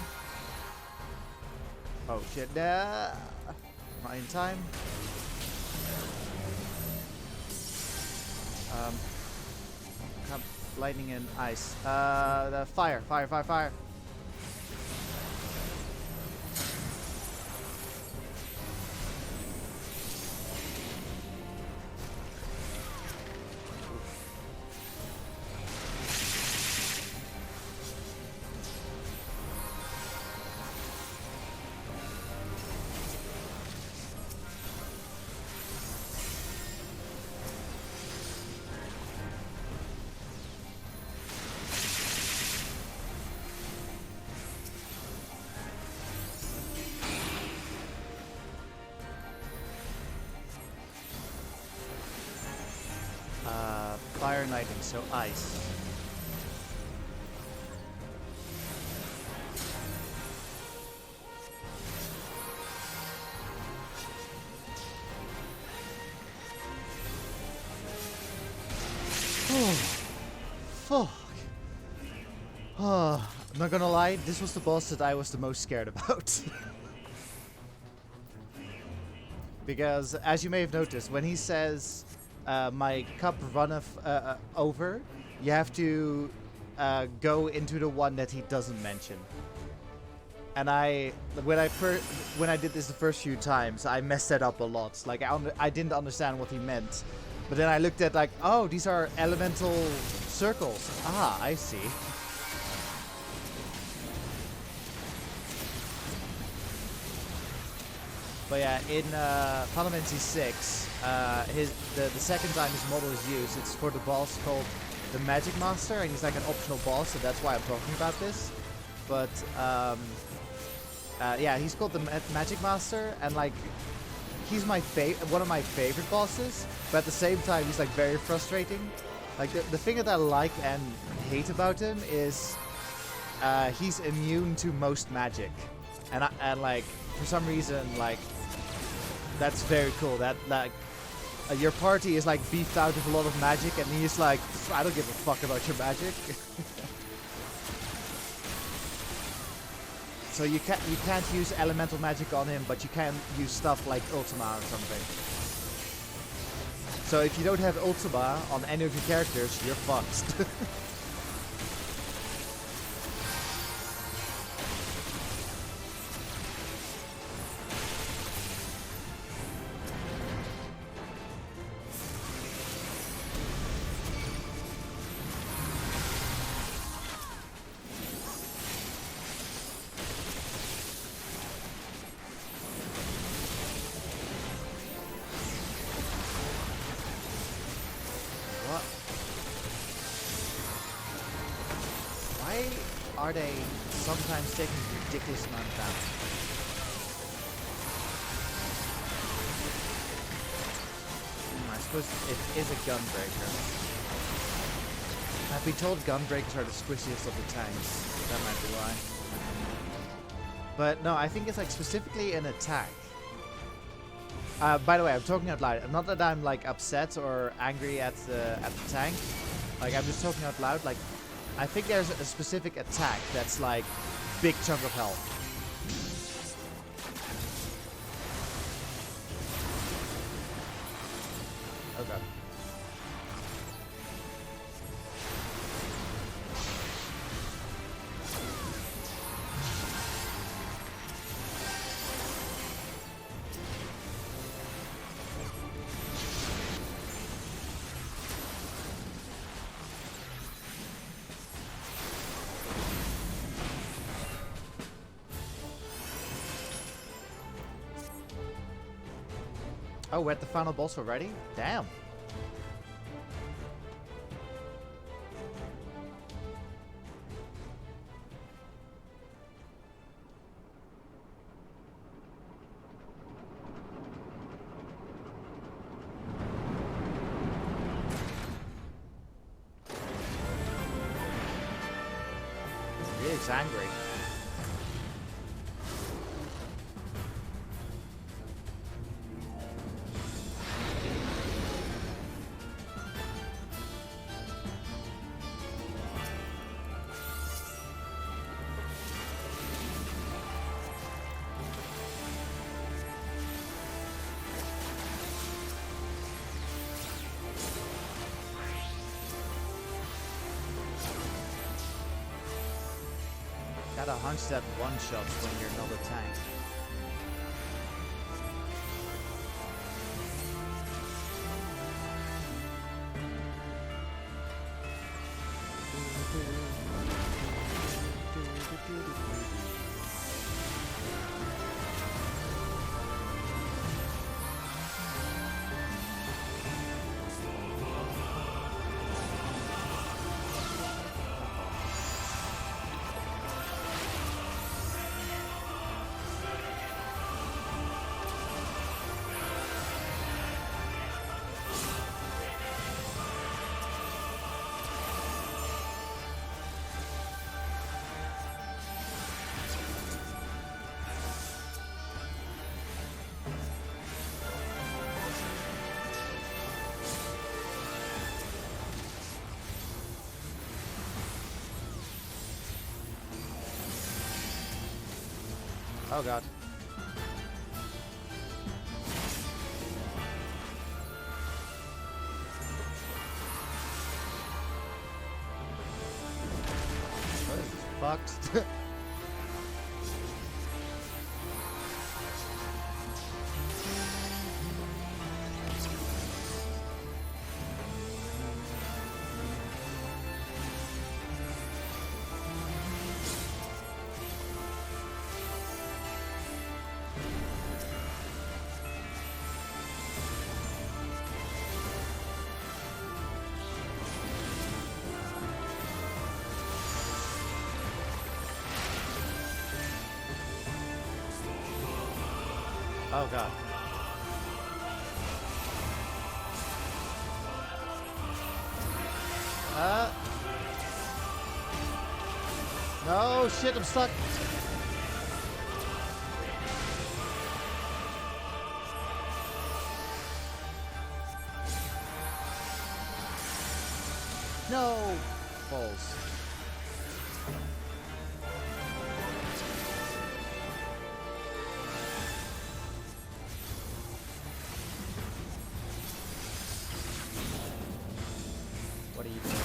Oh shit, not in time. Lightning and ice. The fire. Fire and lightning, so ice. Fuck. I'm not gonna lie, this was the boss that I was the most scared about. Because, as you may have noticed, when he says, my cup runneth over, you have to go into the one that he doesn't mention. And when I did this the first few times, I messed that up a lot. Like, I didn't understand what he meant. But then I looked at, like, oh, these are elemental circles. Ah, I see. But yeah, in Final Fantasy VI, the second time his model is used, it's for the boss called the Magic Master, and he's like an optional boss, so that's why I'm talking about this. But yeah, he's called the Magic Master, and like he's one of my favorite bosses. But at the same time, he's like very frustrating. Like the thing that I like and hate about him is he's immune to most magic, and like for some reason like. That's very cool. That like your party is like beefed out with a lot of magic, and he's like, I don't give a fuck about your magic. So you can't use elemental magic on him, but you can use stuff like Ultima or something. So if you don't have Ultima on any of your characters, you're fucked. Are they sometimes taking a ridiculous amount of damage? I suppose it is a gunbreaker. I've been told gunbreakers are the squishiest of the tanks. That might be why. But no, I think it's like specifically an attack. By the way, I'm talking out loud. Not that I'm like upset or angry at the tank. Like I'm just talking out loud. Like. I think there's a specific attack that's like big chunk of health. Okay. Oh, we're at the final boss already? Damn. He is angry. Got a hunch that one-shots when you're not a tank. Oh god. What is this fucked? Oh god. No shit, I'm stuck. No balls. What are you doing?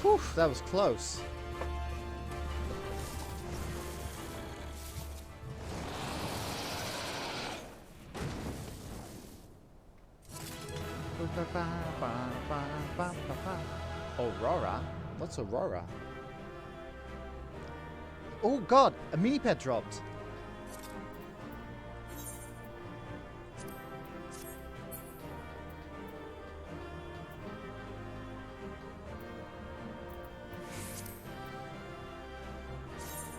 Whew, that was close. Aurora? What's Aurora? Oh god, a mini pet dropped.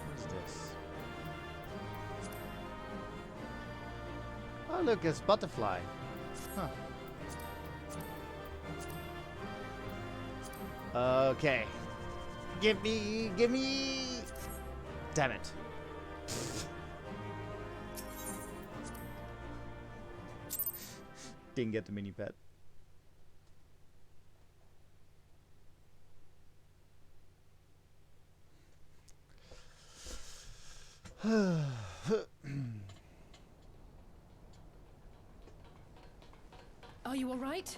What is this? Oh look, it's butterfly. Huh. Okay. Give me. Damn it. Didn't get the mini pet. Are you all right?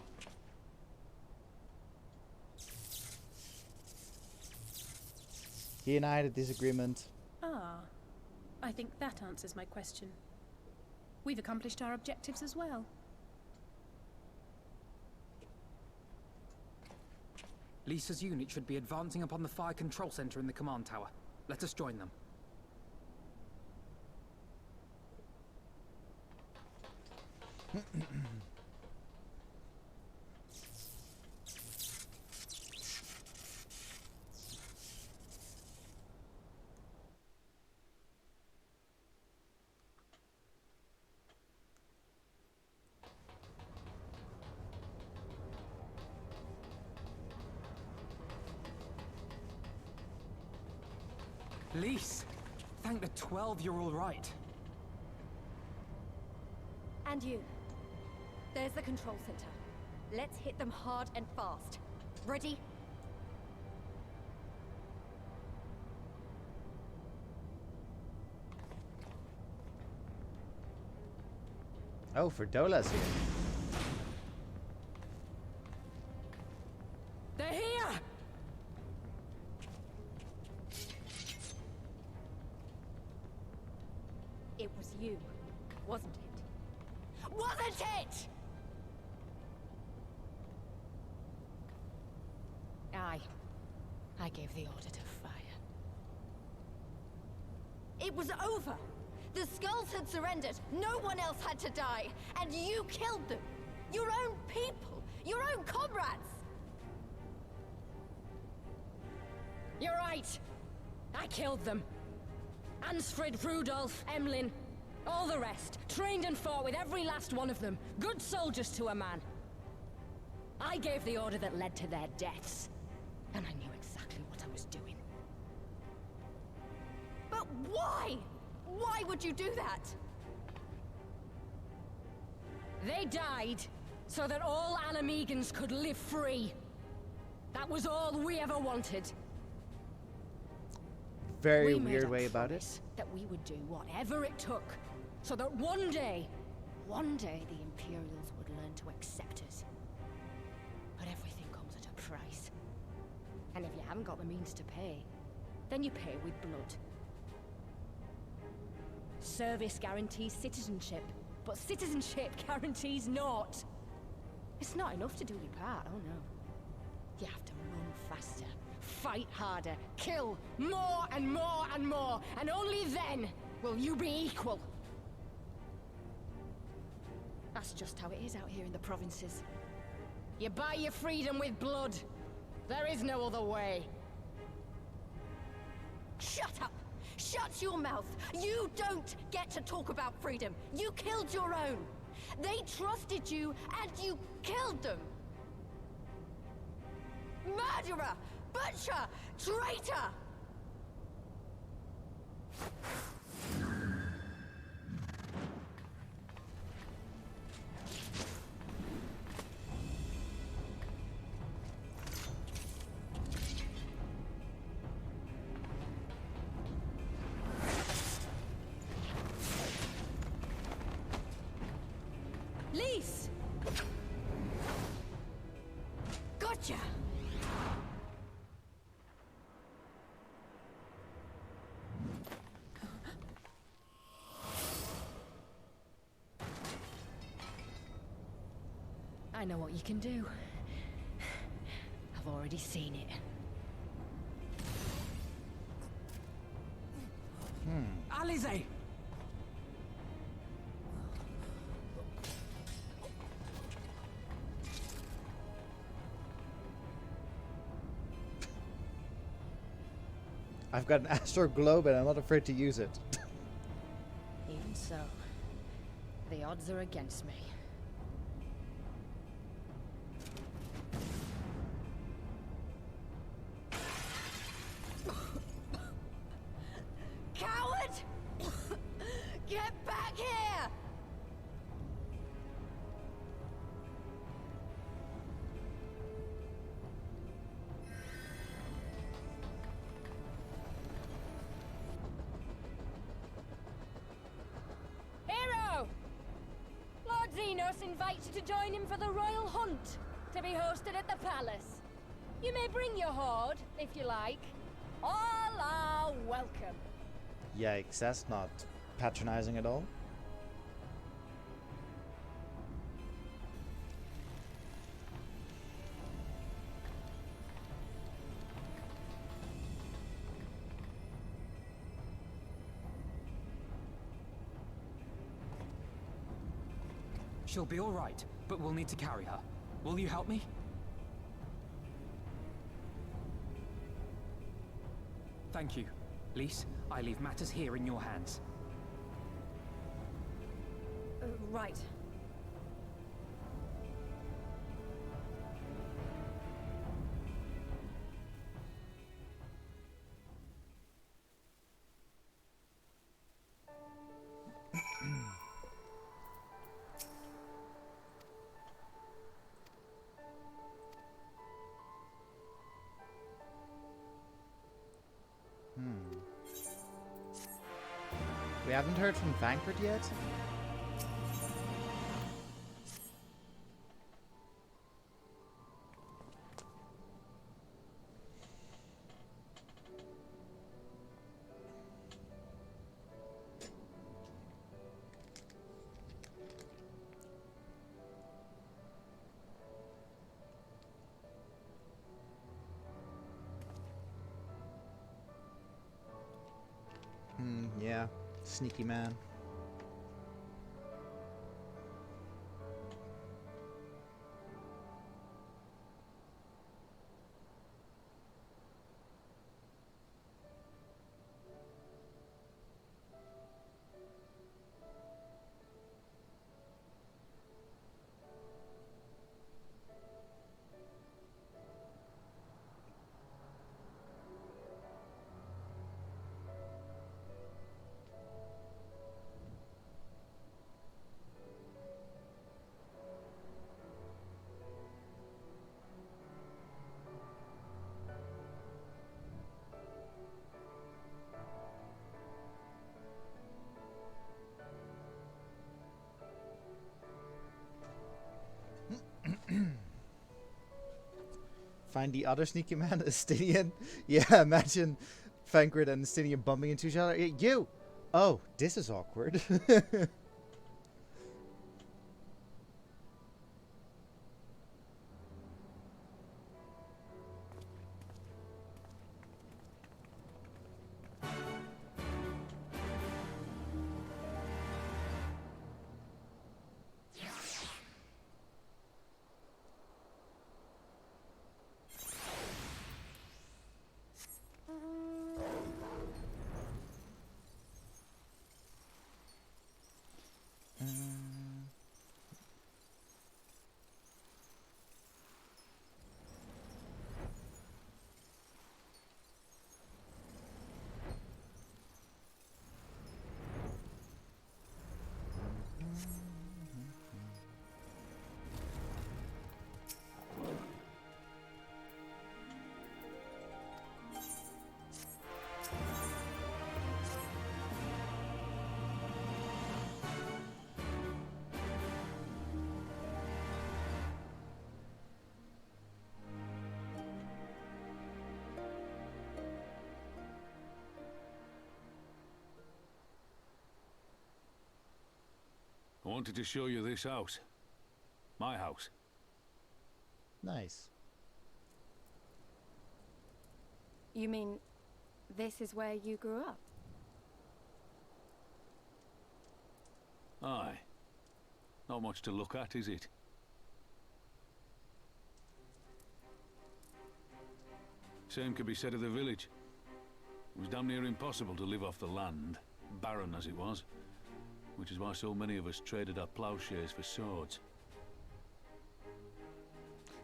He and I had a disagreement. Ah, I think that answers my question. We've accomplished our objectives as well. Lisa's unit should be advancing upon the fire control center in the command tower. Let us join them. Lise, thank the 12 you're all right. And you. There's the control center. Let's hit them hard and fast. Ready? Oh, Ferdola's here. They're here! It was you, wasn't it? Wasn't it? I gave the order to fire. It was over! The Skulls had surrendered, no one else had to die, and you killed them! Your own people! Your own comrades! You're right. I killed them. Ansfrid, Rudolph, Emlyn, all the rest. Trained and fought with every last one of them. Good soldiers to a man. I gave the order that led to their deaths. And I knew exactly what I was doing. But why? Why would you do that? They died so that all Alamegans could live free. That was all we ever wanted. Very We made weird a way about it. promise that we would do whatever it took, so that one day the Imperials would learn to accept us. But everything comes at a price. And if you haven't got the means to pay, then you pay with blood. Service guarantees citizenship, but citizenship guarantees naught. It's not enough to do your part, oh no. You have to run faster, fight harder, kill more and more and more, and only then will you be equal. That's just how it is out here in the provinces. You buy your freedom with blood. There is no other way. Shut up! Shut your mouth! You don't get to talk about freedom! You killed your own! They trusted you, and you killed them! Murderer! Butcher! Traitor! Lise! Gotcha! I know what you can do. I've already seen it. Alize! I've got an astro globe and I'm not afraid to use it. Even so, the odds are against me. Coward! Get back here! Hero! Lord Xenos invites you to join him for the royal hunt, to be hosted at the palace. You may bring your horde, if you like. All are welcome. Yikes, that's not patronizing at all. She'll be all right, but we'll need to carry her. Will you help me? Thank you. Lise, I leave matters here in your hands. Right. We haven't heard from Vanquard yet? Yeah. Sneaky man. Find the other sneaky man, Estinian. Yeah, imagine Vanquard and Estinian bumping into each other. You! Oh, this is awkward. I wanted to show you this house. My house. Nice. You mean this is where you grew up? Aye. Not much to look at, is it? Same could be said of the village. It was damn near impossible to live off the land, barren as it was. Which is why so many of us traded our plowshares for swords.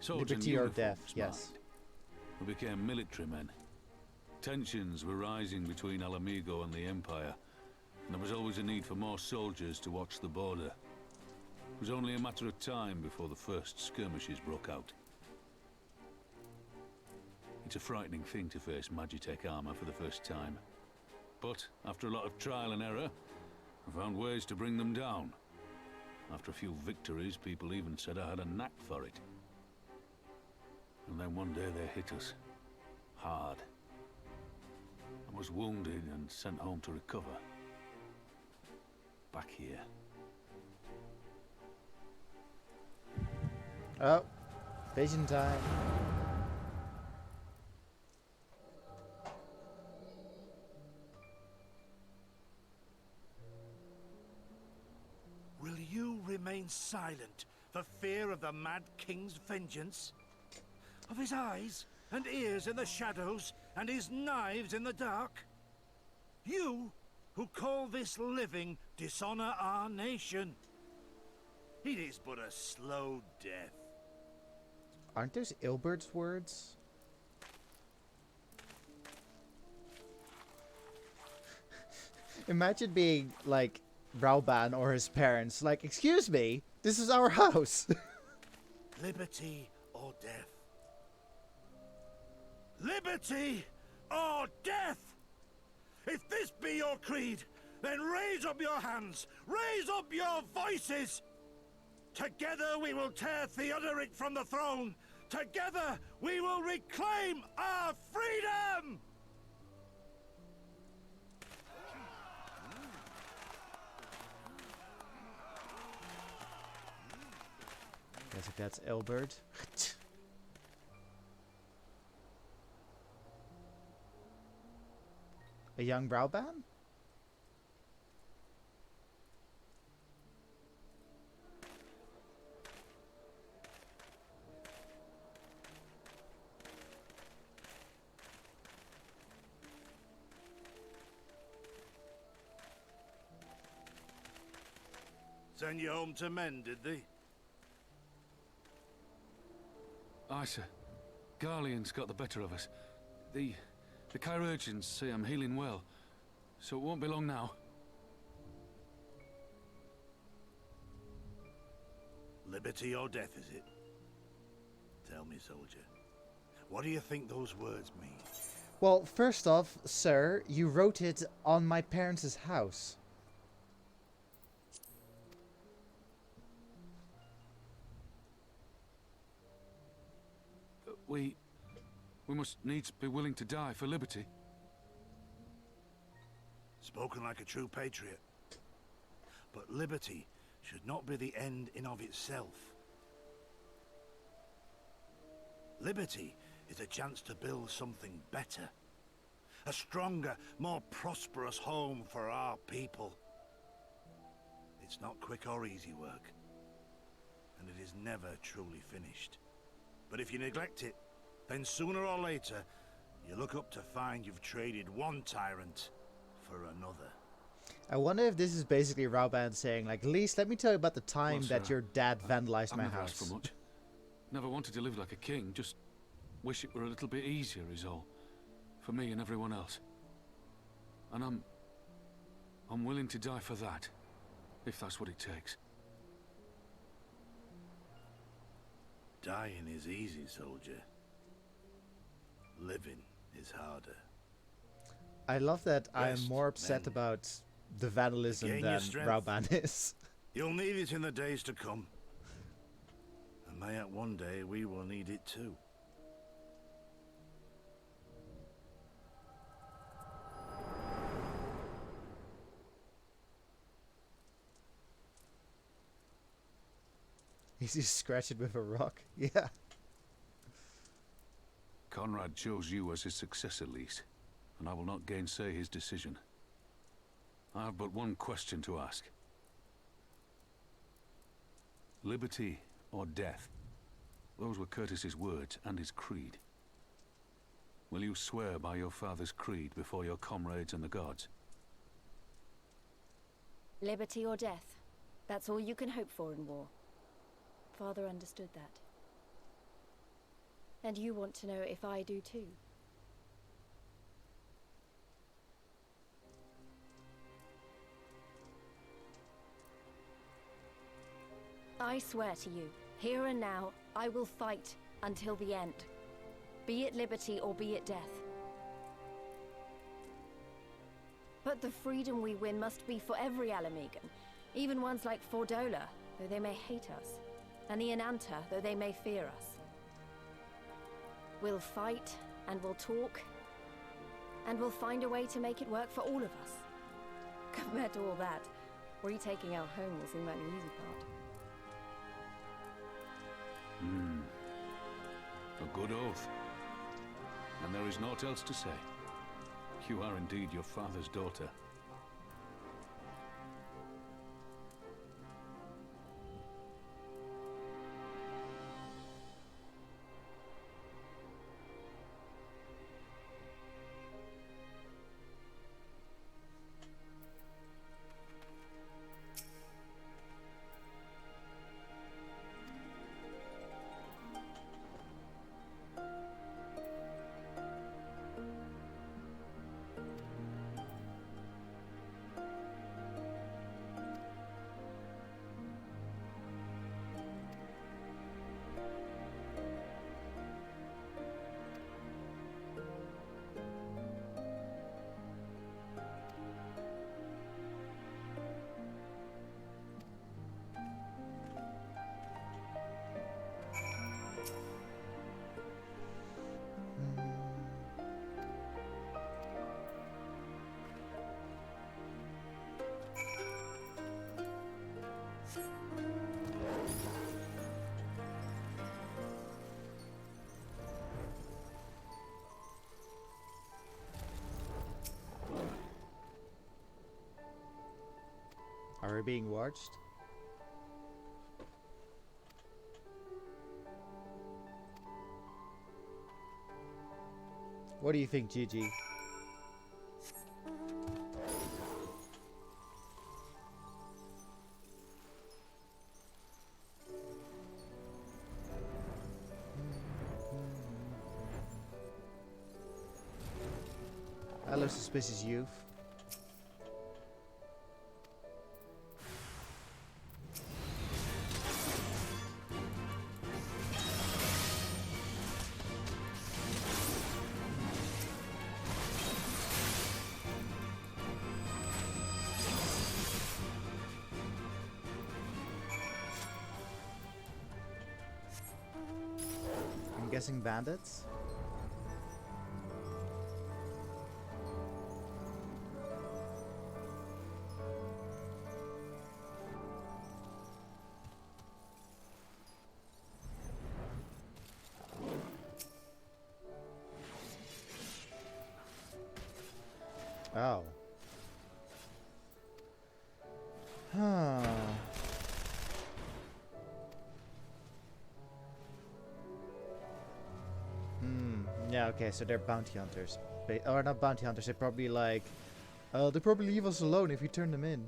Swords Liberty and or death, uniforms, yes. mind. We became military men. Tensions were rising between Alamigo and the Empire, and there was always a need for more soldiers to watch the border. It was only a matter of time before the first skirmishes broke out. It's a frightening thing to face Magitech armor for the first time. But after a lot of trial and error, I found ways to bring them down. After a few victories, people even said I had a knack for it. And then one day they hit us. Hard. I was wounded and sent home to recover. Back here. Oh, vision time. Will you remain silent for fear of the Mad King's vengeance? Of his eyes and ears in the shadows and his knives in the dark? You, who call this living dishonor our nation. It is but a slow death. Aren't those Ilbert's words? Imagine being like Rauban or his parents, like, excuse me, this is our house. Liberty or death? Liberty or death? If this be your creed, then raise up your hands, raise up your voices! Together we will tear Theodoric from the throne! Together we will reclaim our freedom! Guess if that's Ilbert. A young Brauban? Send you home to men, did they? Aye, sir. Garlean's got the better of us. The chirurgeons say I'm healing well, so it won't be long now. Liberty or death, is it? Tell me, soldier. What do you think those words mean? Well, first off, sir, you wrote it on my parents' house. We must needs be willing to die for liberty. Spoken like a true patriot. But liberty should not be the end in of itself. Liberty is a chance to build something better. A stronger, more prosperous home for our people. It's not quick or easy work. And it is never truly finished. But if you neglect it, then sooner or later, you look up to find you've traded one tyrant for another. I wonder if this is basically Rauban saying, like, Lise, let me tell you about the time Well, that sir, your dad vandalized my I've never asked house. for much. Never wanted to live like a king, just wish it were a little bit easier is all. For me and everyone else. And I'm willing to die for that, if that's what it takes. Dying is easy, soldier. Living is harder. I love that I'm Rest, more upset men. about the vandalism Gain than your strength. Rauban is. You'll need it in the days to come. And mayhap one day we will need it too. He's just scratching with a rock. Yeah. Conrad chose you as his successor, Lise, and I will not gainsay his decision. I have but one question to ask. Liberty or death? Those were Curtis's words and his creed. Will you swear by your father's creed before your comrades and the gods? Liberty or death. That's all you can hope for in war. Father understood that. And you want to know if I do too. I swear to you, here and now, I will fight until the end. Be it liberty or be it death. But the freedom we win must be for every Alamegan, even ones like Fordola, though they may hate us, and the Enanta, though they may fear us. We'll fight, and we'll talk, and we'll find a way to make it work for all of us. Compared to all that, retaking our home will seem like the easy part. A good oath. And there is naught else to say. You are indeed your father's daughter. We're being watched. What do you think, Gigi? Hello, suspicious youth. I'm guessing bandits? Oh. Huh. Yeah, okay, so they're bounty hunters. Or not bounty hunters, they're probably like... they'll probably leave us alone if we turn them in.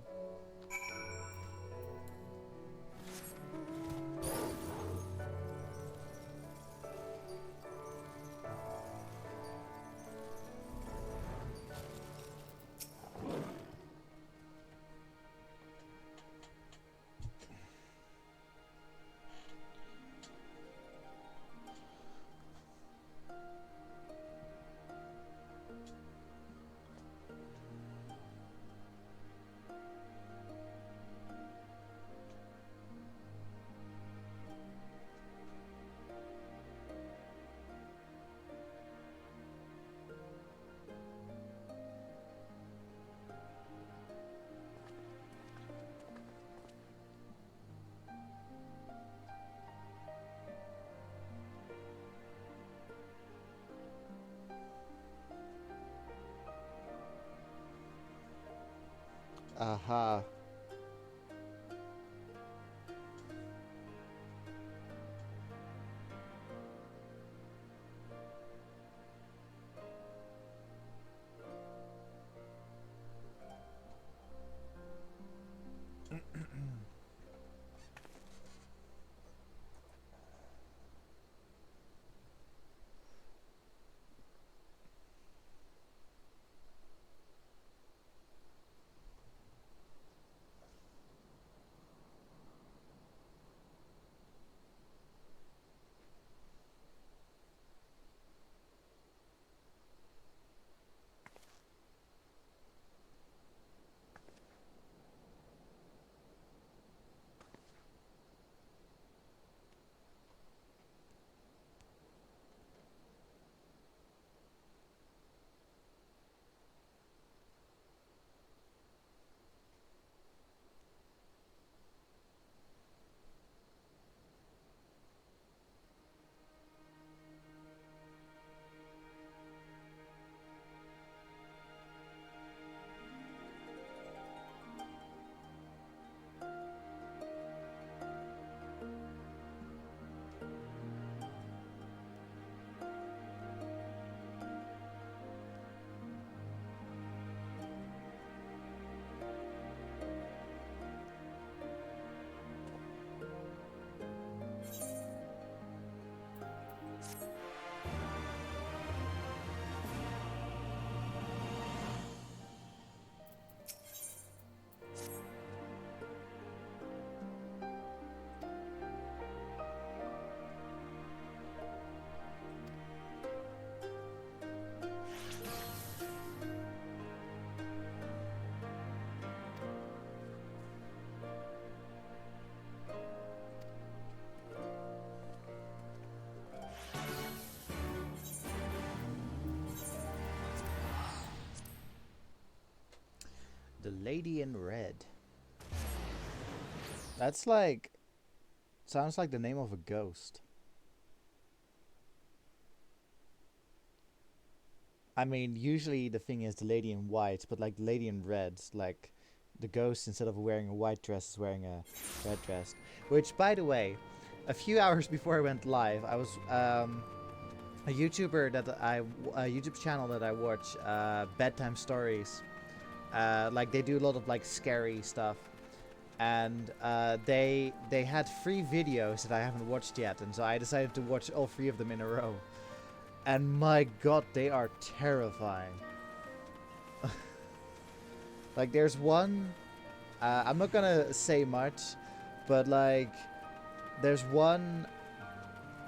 Aha. The Lady in Red. That's like... Sounds like the name of a ghost. I mean, usually the thing is the Lady in White, but like the Lady in Red, like... the ghost, instead of wearing a white dress, is wearing a red dress. Which, by the way, a few hours before I went live, I was a YouTuber a YouTube channel that I watch, bedtime stories. Like they do a lot of like scary stuff, and they had 3 videos that I haven't watched yet, and so I decided to watch all 3 of them in a row. And my god, they are terrifying. Like there's one, I'm not gonna say much, but like there's one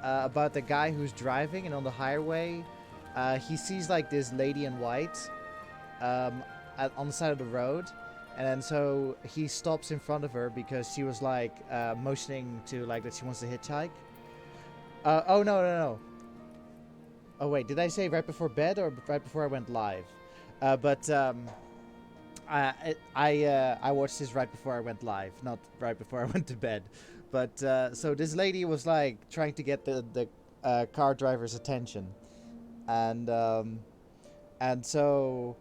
about the guy who's driving, and on the highway he sees like this lady in white on the side of the road, and then so he stops in front of her because she was like motioning to like that she wants to hitchhike. Oh no. Oh wait, did I say right before bed or right before I went live? I watched this right before I went live, not right before I went to bed. But so this lady was like trying to get the car driver's attention, and so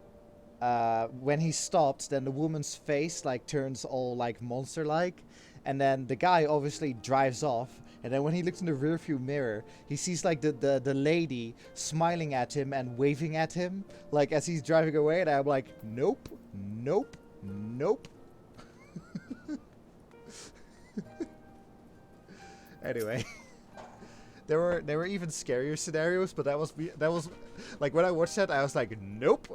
when he stopped, then the woman's face like turns all like monster-like, and then the guy obviously drives off. And then when he looks in the rearview mirror, he sees like the lady smiling at him and waving at him like as he's driving away. And I'm like, nope. Anyway, there were even scarier scenarios, but that was like when I watched that, I was like, nope.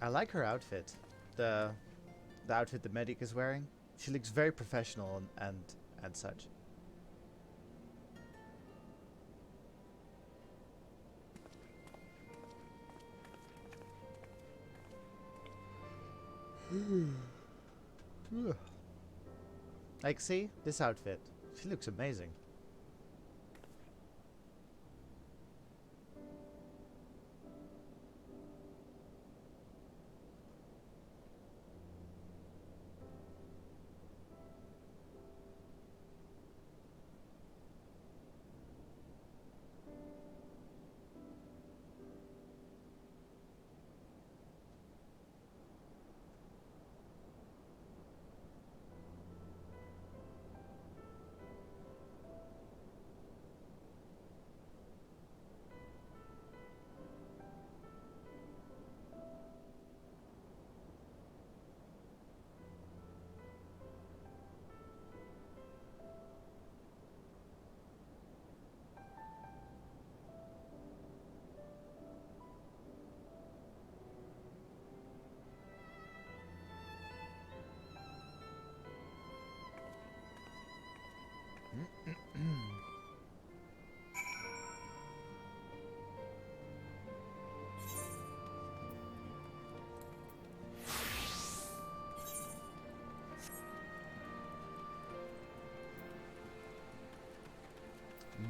I like her outfit, the outfit the medic is wearing. She looks very professional and such. Like, see this outfit. She looks amazing.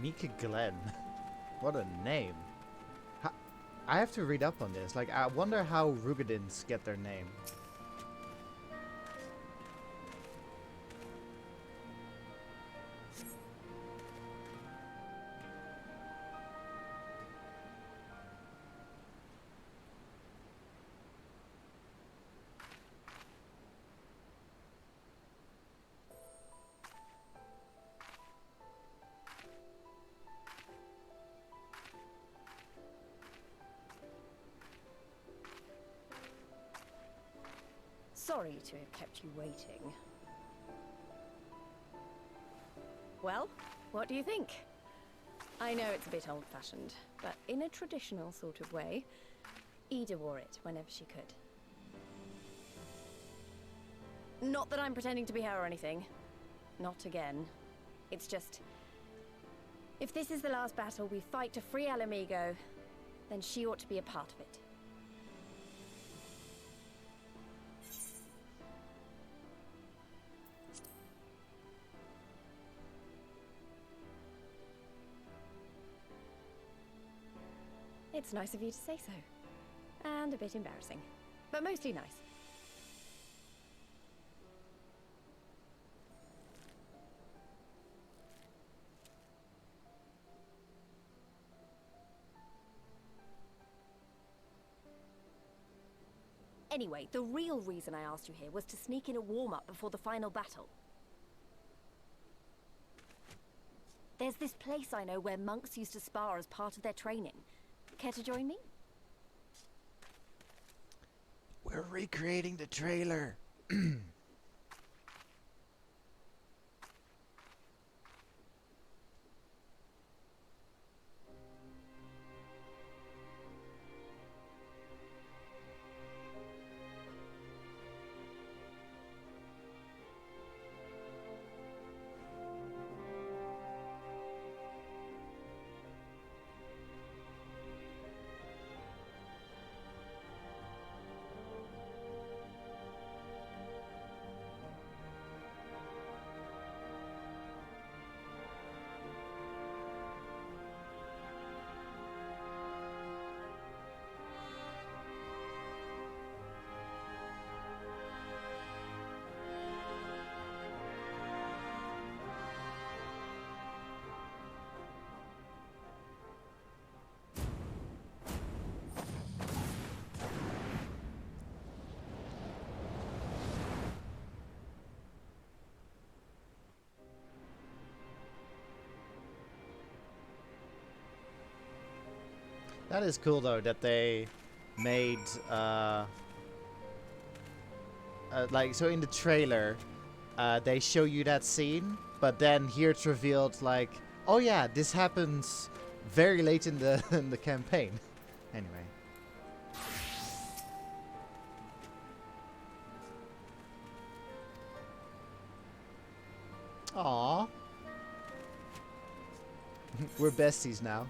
Mika Glenn. What a name. I have to read up on this. Like, I wonder how Rugadins get their name. Sorry to have kept you waiting. Well, what do you think? I know it's a bit old-fashioned, but in a traditional sort of way, Ida wore it whenever she could. Not that I'm pretending to be her or anything. Not again. It's just, if this is the last battle we fight to free Alamigo, then she ought to be a part of it. It's nice of you to say so. And a bit embarrassing. But mostly nice. Anyway, the real reason I asked you here was to sneak in a warm-up before the final battle. There's this place I know where monks used to spar as part of their training. Care to join me? We're recreating the trailer. That is cool though that they made like, so in the trailer they show you that scene, but then here it's revealed like, oh yeah, this happens very late in the in the campaign. Anyway. Aww. We're besties now.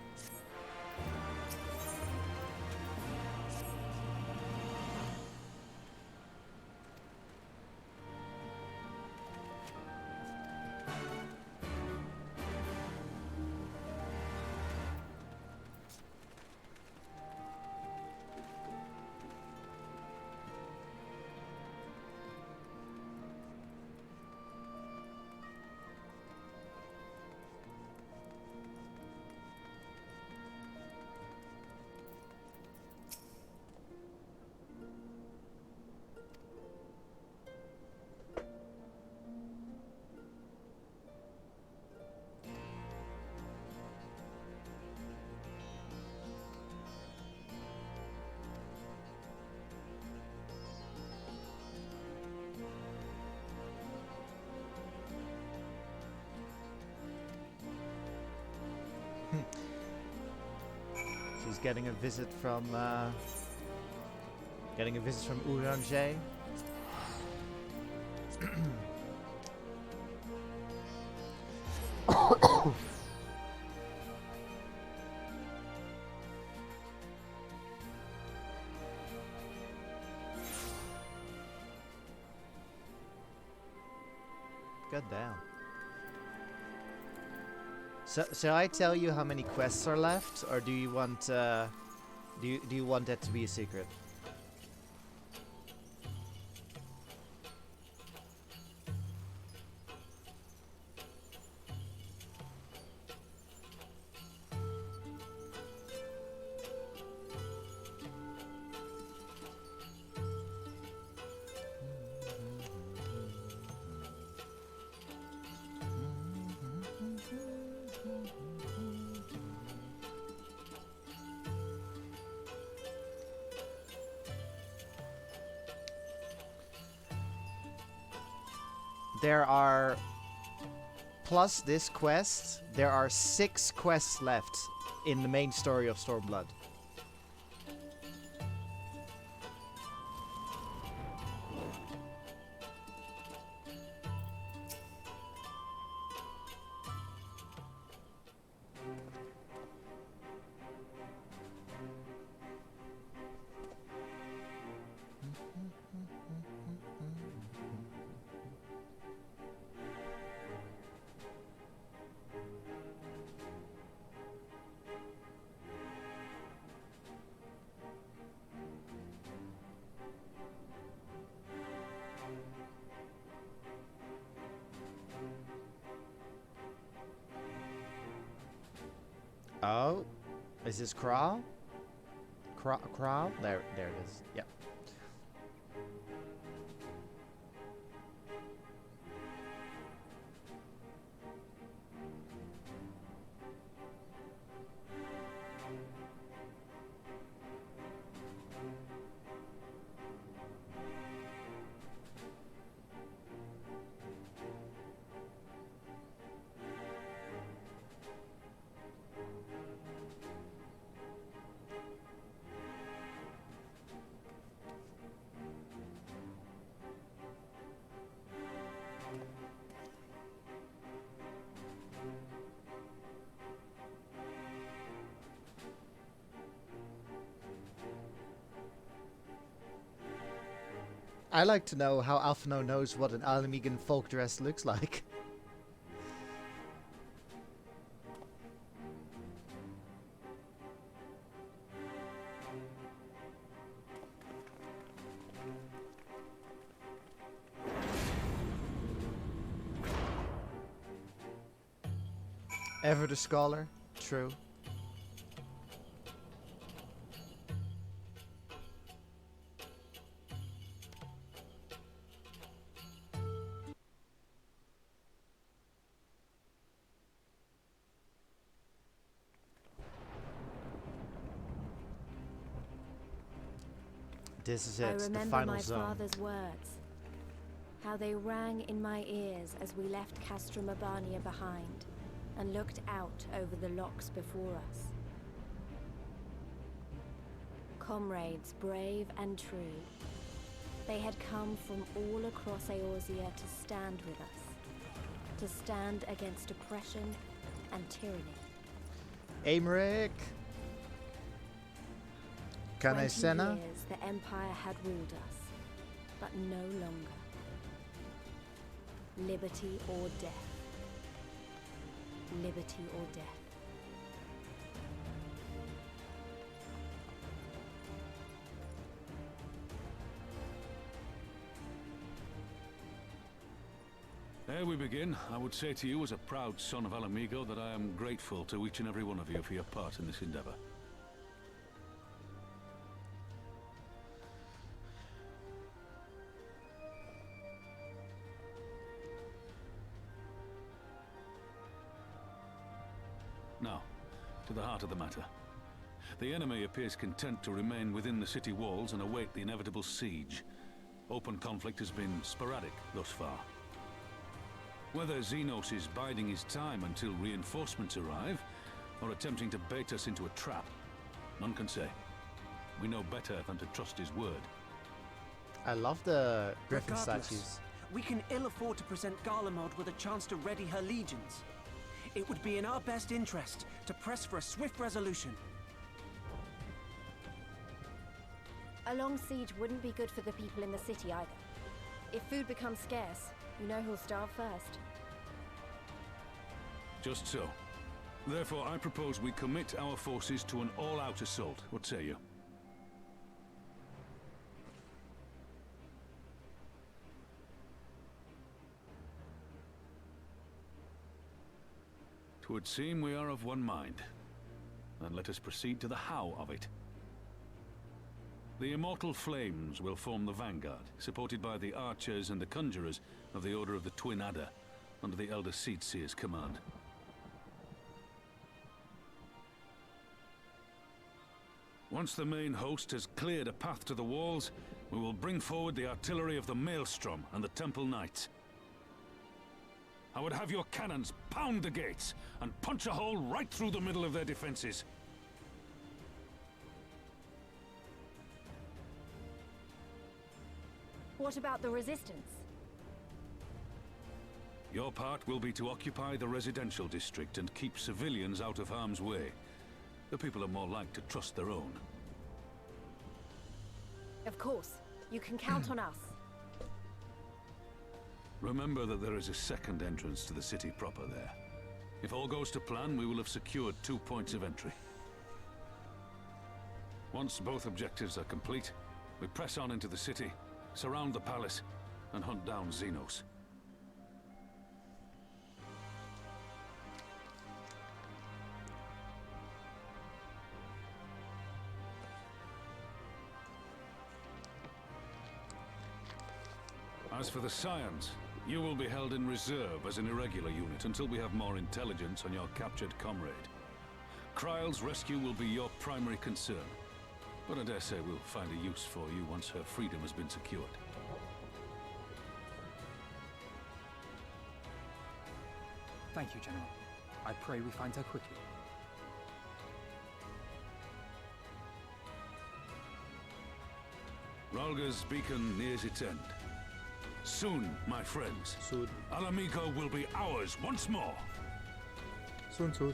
She's getting a visit from Uranger. God damn. So, shall I tell you how many quests are left, or do you want do you want that to be a secret? There are, plus this quest, there are 6 quests left in the main story of Stormblood. Oh, is this Crawl? Crawl? There it is. Yep. I like to know how Alphino knows what an Alamegan folk dress looks like. Ever the scholar? True. This is it, the final zone. I remember my father's words. How they rang in my ears as we left Castra Mabania behind and looked out over the locks before us. Comrades brave and true, they had come from all across Eorzea to stand with us, to stand against oppression and tyranny. Aymeric! 20 years the Empire had ruled us, but no longer. Liberty or death. Liberty or death. Ere we begin, I would say to you as a proud son of Alamigo that I am grateful to each and every one of you for your part in this endeavor. Now, to the heart of the matter. The enemy appears content to remain within the city walls and await the inevitable siege. Open conflict has been sporadic thus far. Whether Xenos is biding his time until reinforcements arrive, or attempting to bait us into a trap, none can say. We know better than to trust his word. I love the griffin Regardless, statues. we can ill afford to present Garlemald with a chance to ready her legions. It would be in our best interest to press for a swift resolution. A long siege wouldn't be good for the people in the city either. If food becomes scarce, you know who'll starve first. Just so. Therefore, I propose we commit our forces to an all-out assault. What say you? Twould seem we are of one mind. Then let us proceed to the how of it. The Immortal Flames will form the vanguard, supported by the archers and the conjurers of the Order of the Twin Adder, under the Elder Seedseer's command. Once the main host has cleared a path to the walls, we will bring forward the artillery of the Maelstrom and the Temple Knights. I would have your cannons pound the gates and punch a hole right through the middle of their defenses. What about the resistance? Your part will be to occupy the residential district and keep civilians out of harm's way. The people are more like to trust their own. Of course. You can count on us. Remember that there is a second entrance to the city proper there. If all goes to plan, we will have secured 2 points of entry. Once both objectives are complete, we press on into the city, surround the palace, and hunt down Xenos. for the Scions, you will be held in reserve as an irregular unit until we have more intelligence on your captured comrade. Kryle's rescue will be your primary concern, but I dare say we'll find a use for you once her freedom has been secured. Thank you, General. I pray we find her quickly. Ralga's beacon nears its end. Soon, my friends. Soon. Alamigo will be ours once more. Soon, soon.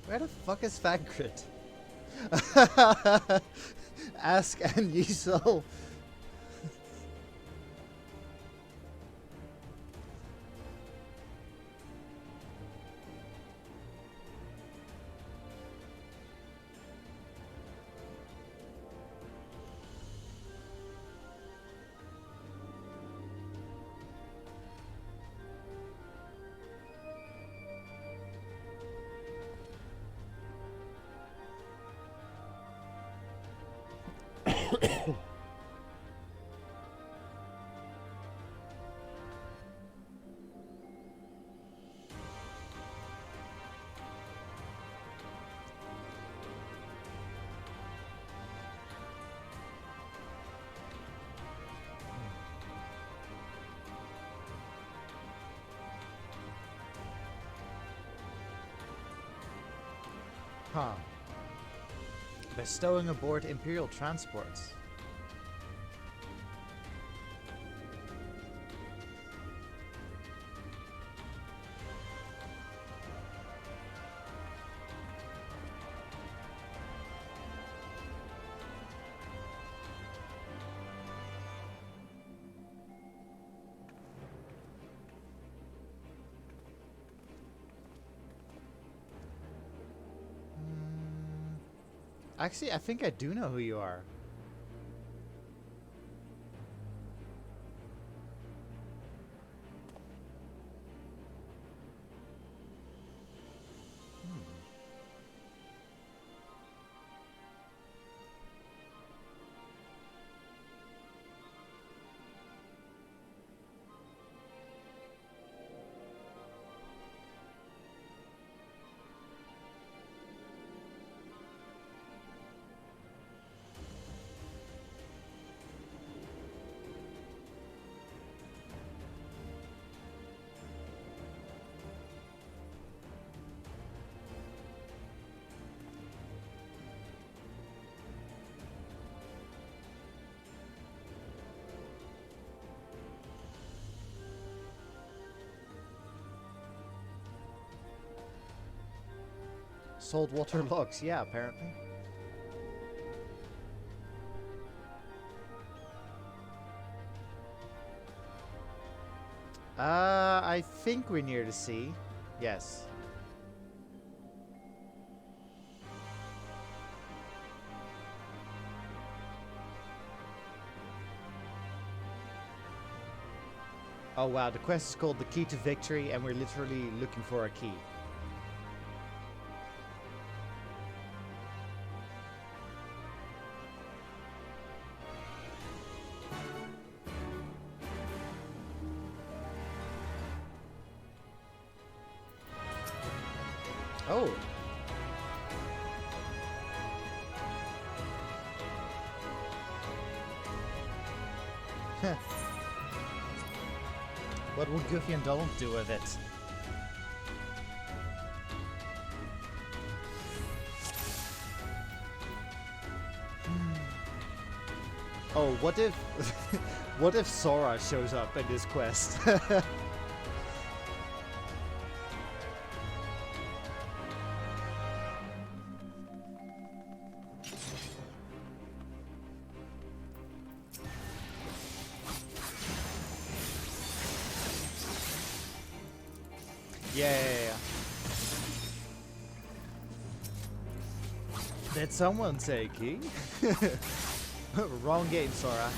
Where the fuck is Fagrid? Ask and ye shall. Huh. Bestowing aboard Imperial transports. Actually, I think I do know who you are. Saltwater logs, yeah, apparently. I think we're near the sea. Yes. Oh wow, the quest is called The Key to Victory, and we're literally looking for a key. Oh. What will Goofy and Donald do with it? Oh, what if what if Sora shows up in this quest? Yeah. Did someone say key? Wrong game, Sora.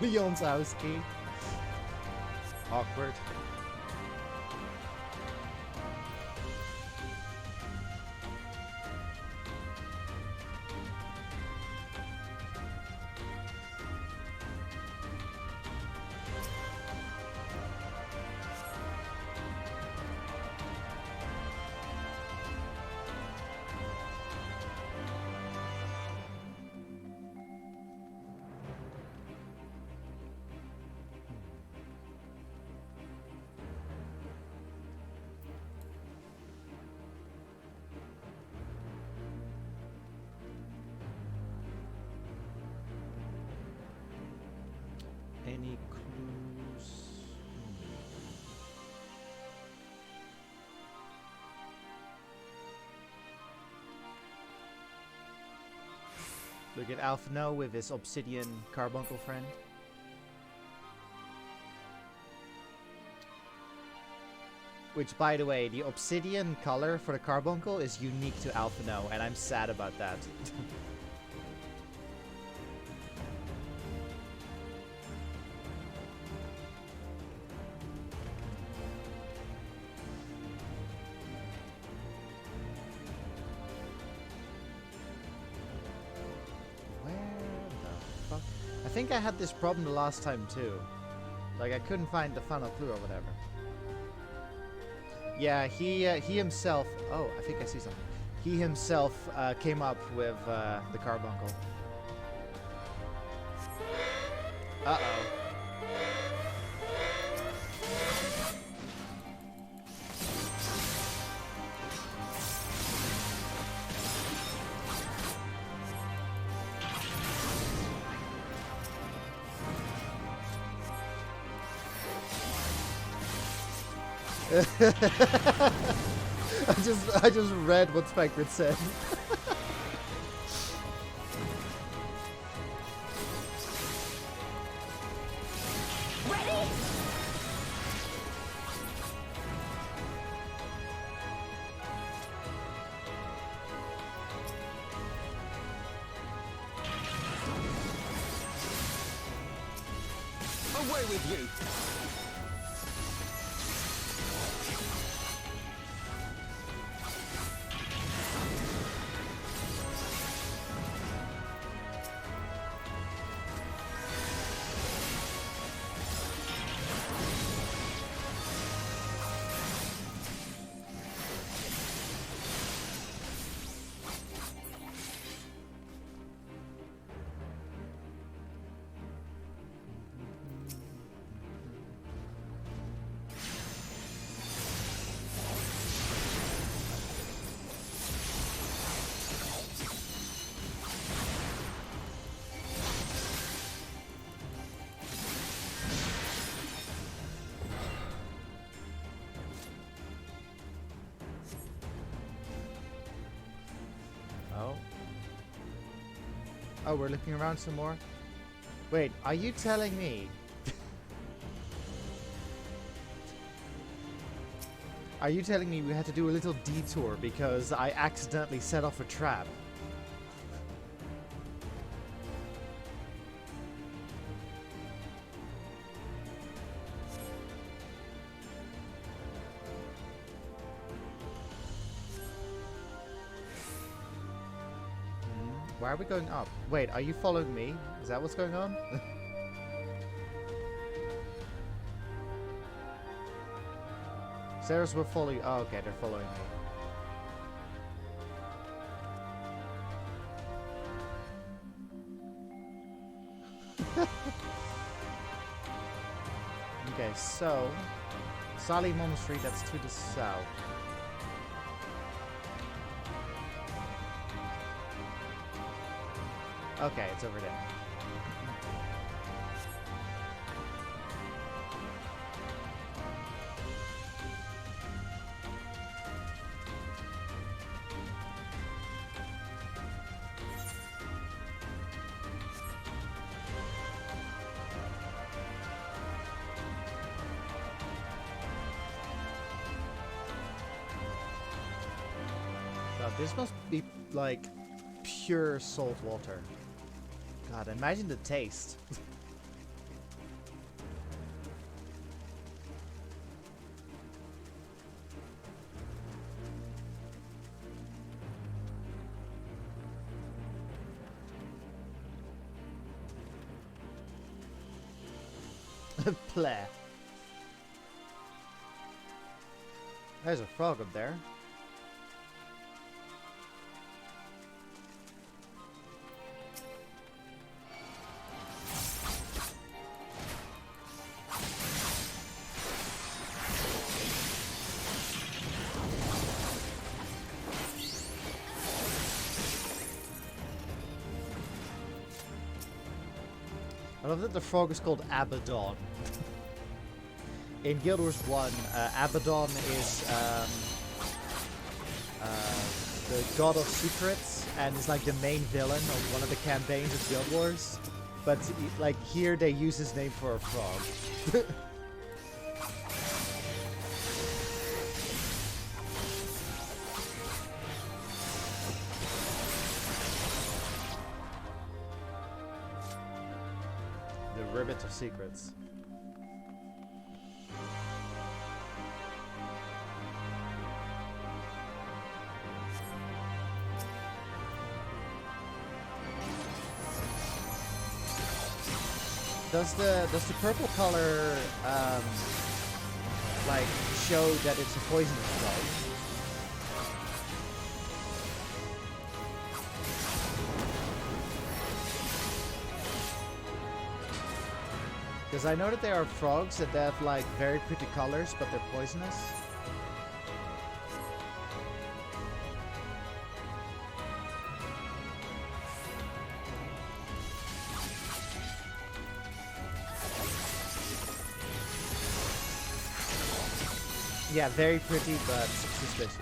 Leon's house key. Awkward. Any clues? Look at Alphino with his obsidian carbuncle friend. Which, by the way, the obsidian color for the carbuncle is unique to Alphino, and I'm sad about that. I think I had this problem the last time too. Like I couldn't find the final clue or whatever. Yeah, he himself. Oh, I think I see something. He himself came up with the carbuncle. Uh oh. I just read what Spectred said. Ready? Away with you! Oh. Oh, we're looking around some more? Wait, are you telling me? Are you telling me we had to do a little detour because I accidentally set off a trap? Why are we going up? Wait, are you following me? Is that what's going on? Sarah's will follow you. Oh, okay, they're following me. Okay, so Sally Monastery, that's to the south. Okay, it's over there. God, this must be like pure salt water. God, imagine the taste. Pleh. There's a frog up there. I love that the frog is called Abaddon. In Guild Wars 1, Abaddon is the god of secrets and is like the main villain of one of the campaigns of Guild Wars. But like here they use his name for a frog. The Ribbit of Secrets. Does the purple color like show that it's a poisonous frog? Because I know that there are frogs that have like very pretty colors, but they're poisonous. Yeah, very pretty, but suspicious.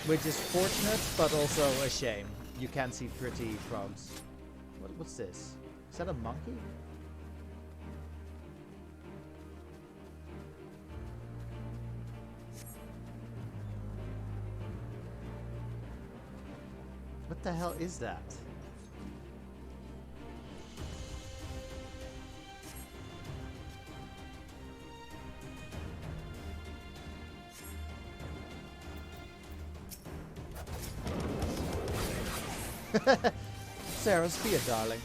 which is fortunate, but also a shame. You can't see pretty frogs. What's this? Is that a monkey? What the hell is that? Sarah, be a darling.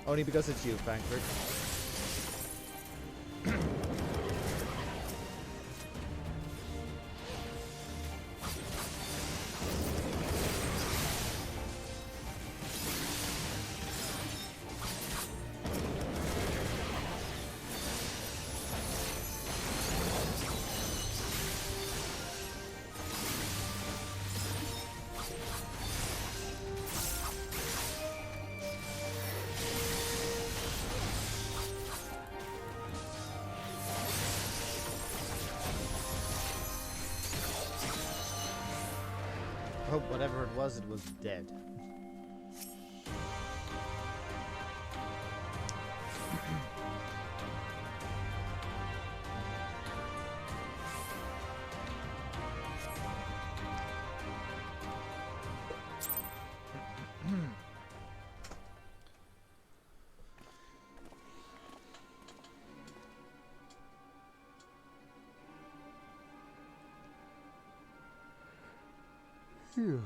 Only because it's you, Frankfurt. hope whatever it was dead. Phew.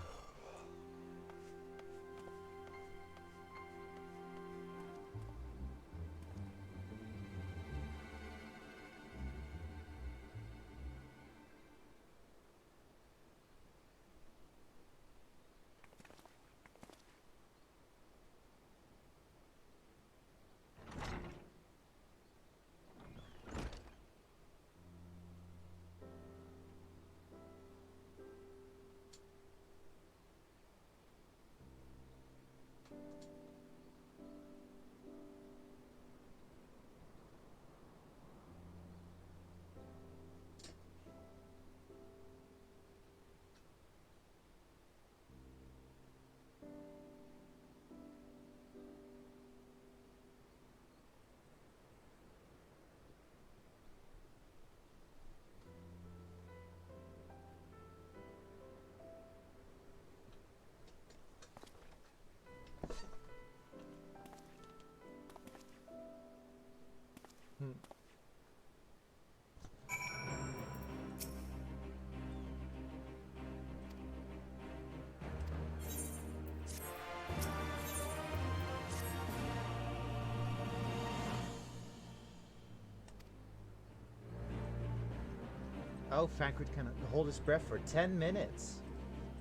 Oh, Fankred can hold his breath for 10 minutes.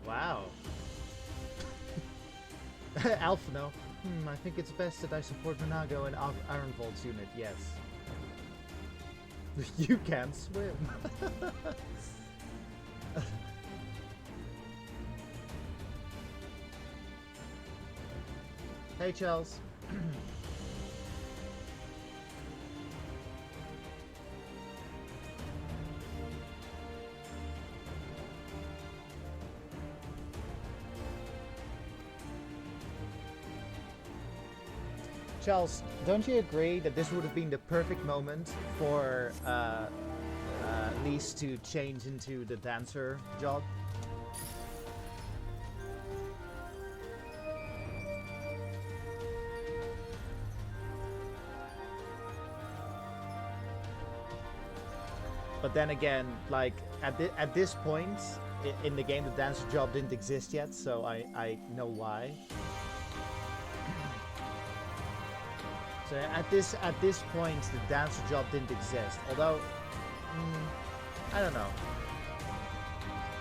Wow. Alphino. I think it's best that I support Monago and Ironvold's unit, yes. You can't swim. Hey, Charles. Charles, don't you agree that this would have been the perfect moment for Lise to change into the dancer job? But then again, like at this point in the game, the dancer job didn't exist yet, so I know why. So at this point, the dancer job didn't exist. Although, I don't know.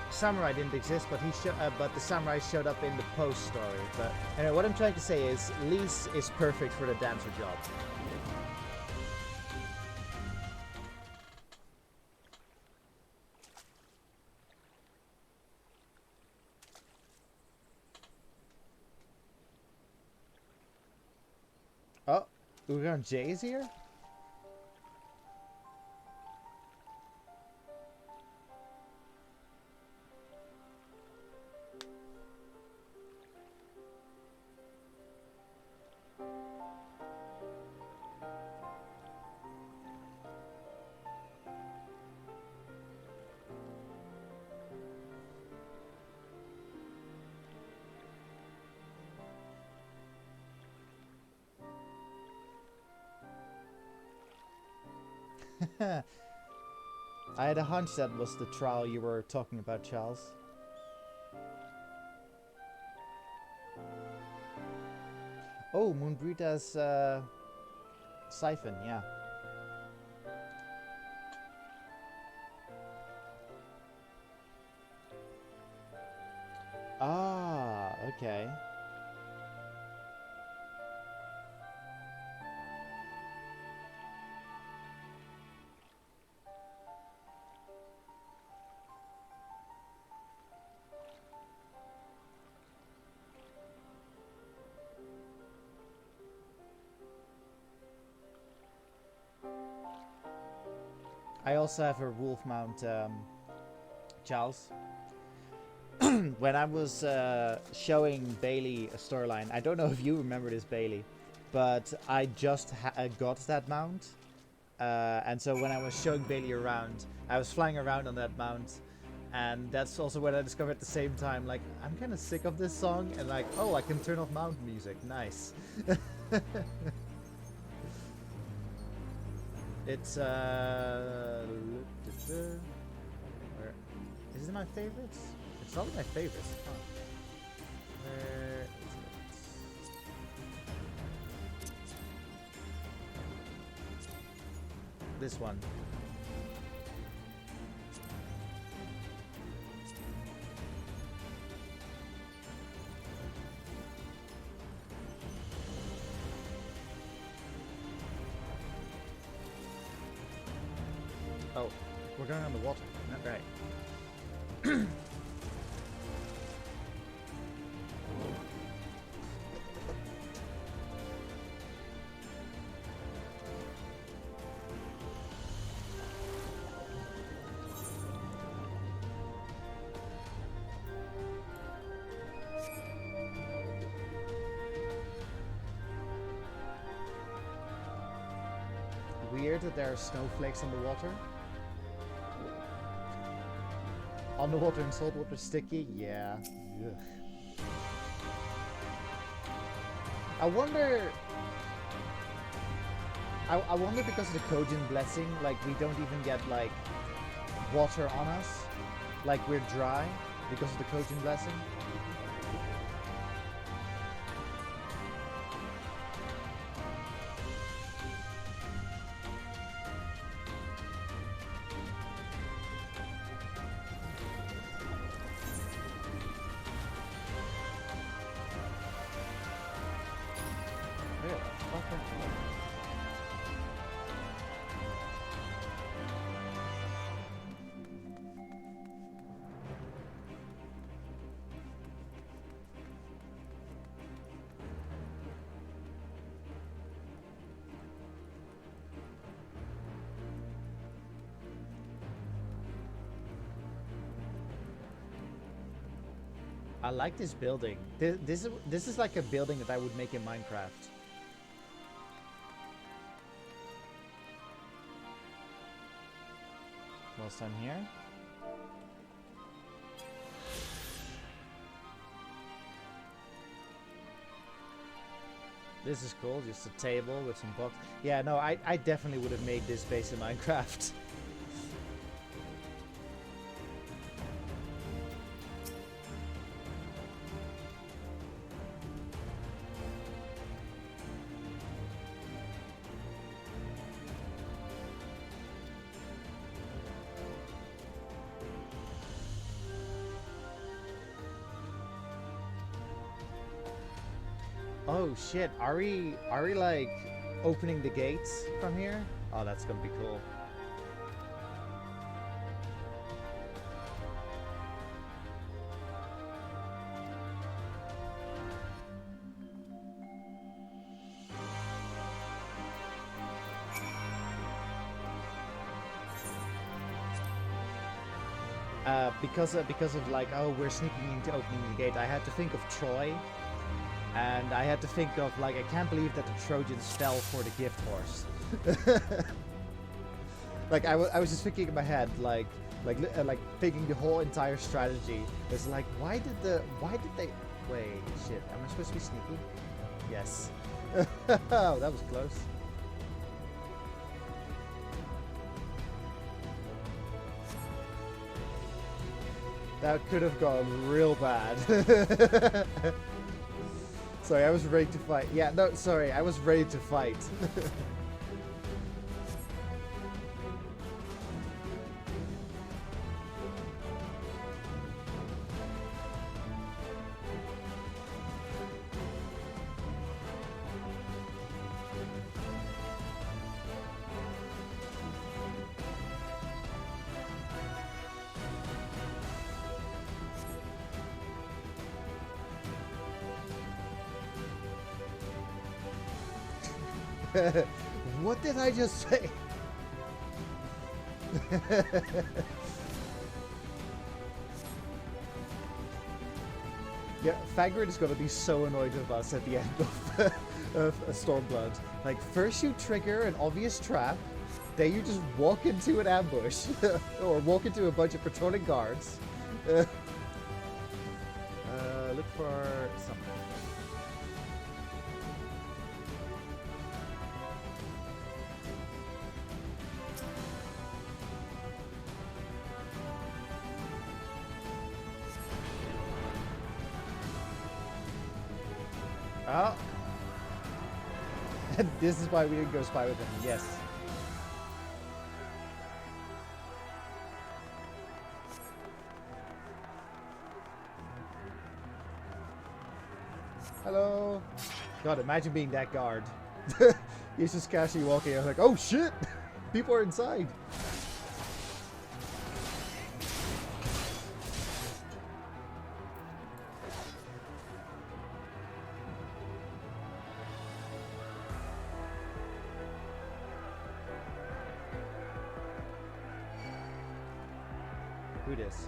Samurai didn't exist, but but the samurai showed up in the post story. But anyway, what I'm trying to say is, Lise is perfect for the dancer job. Oh, Uran J is here? I had a hunch that was the trial you were talking about, Charles. Oh, Moonbrita's siphon, yeah. Ah, okay. I also have a wolf mount, Charles. when I was showing Bailey a storyline, I don't know if you remember this, Bailey, but I just got that mount. And so when I was showing Bailey around, I was flying around on that mount. And that's also what I discovered at the same time. Like, I'm kind of sick of this song. And like, oh, I can turn off mount music. Nice. It's, where, is it my favorites? It's not my favorites. Huh. Where is it? This one. Oh, we're going on the water. Not right. Weird that there are snowflakes on the water. Underwater and saltwater sticky? Yeah. Ugh. I wonder because of the Kojin blessing, like we don't even get like water on us. Like we're dry because of the Kojin blessing. I like this building. This is like a building that I would make in Minecraft. Whilst I'm here. This is cool, just a table with some blocks. Yeah, no, I definitely would have made this base in Minecraft. Oh shit, are we like opening the gates from here? Oh, that's gonna be cool. Because of like, oh, we're sneaking into opening the gate, I had to think of Troy. And I had to think of, like, I can't believe that the Trojans fell for the gift horse. Like, I was just thinking in my head, like thinking the whole entire strategy. It's like, why did they, wait, shit, am I supposed to be sneaky? Yes. Oh, that was close. That could have gone real bad. Sorry, I was ready to fight. Yeah, no, sorry, I was ready to fight. What did I just say? Yeah, Fagrid is gonna be so annoyed with us at the end of Stormblood. Like, first you trigger an obvious trap, then you just walk into an ambush, or walk into a bunch of patrolling guards. Look for something. Oh. And this is why we didn't go spy with him. Yes. Hello. God, imagine being that guard. He's just casually walking. I was like, oh shit! People are inside. Who dis?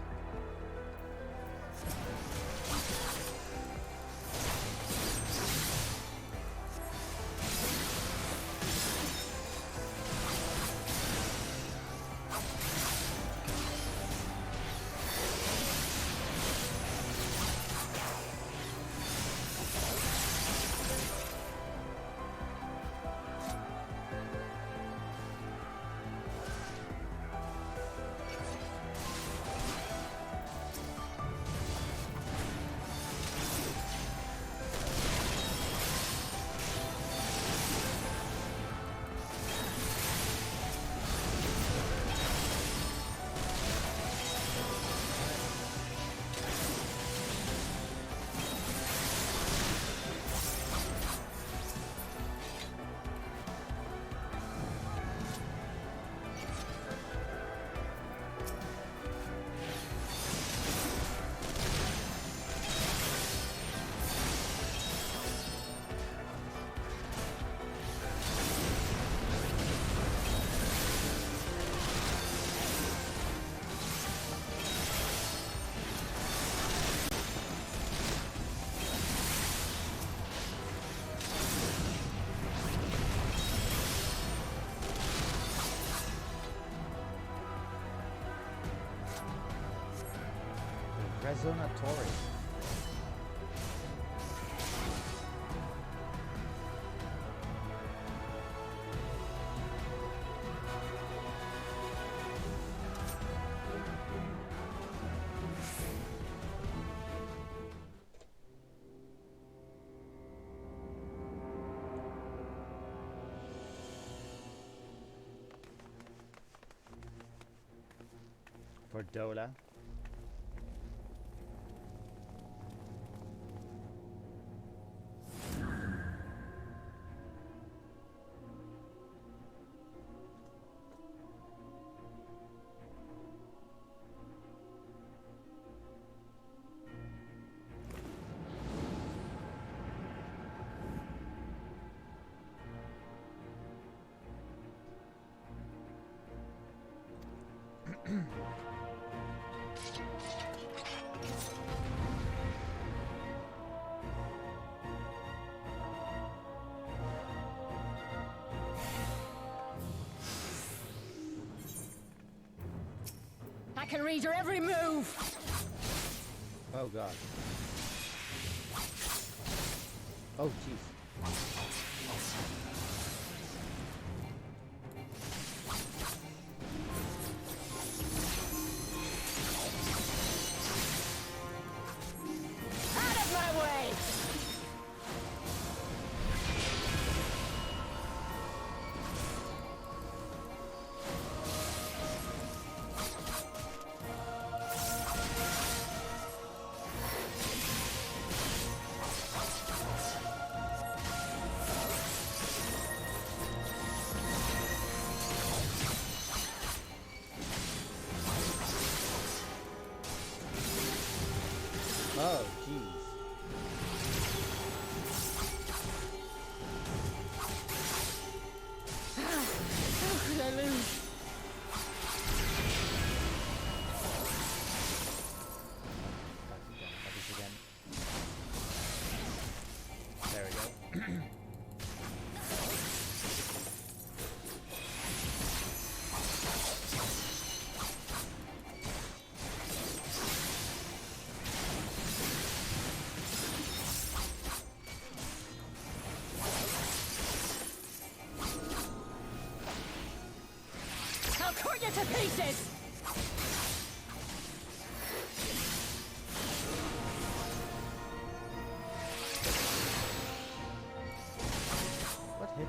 Resonatori. For Dola. I can read your every move! Oh god. Oh jeez. Out of my way! Oh jeez. How could I lose? Again. pieces! What hit me?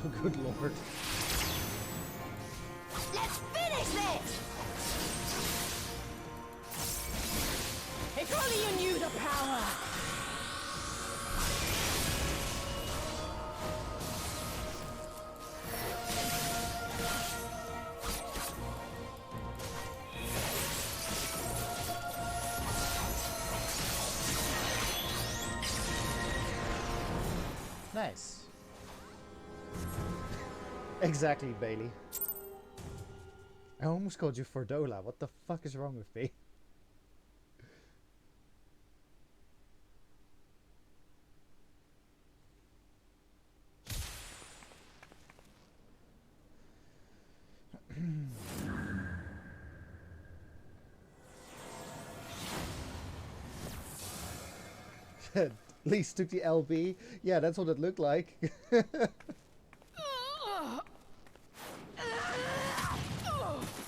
Oh, good lord. Let's finish this! If only you knew the power! Nice. Exactly, Bailey. I almost called you Fordola. What the fuck is wrong with me? At least took the LB. Yeah, that's what it looked like.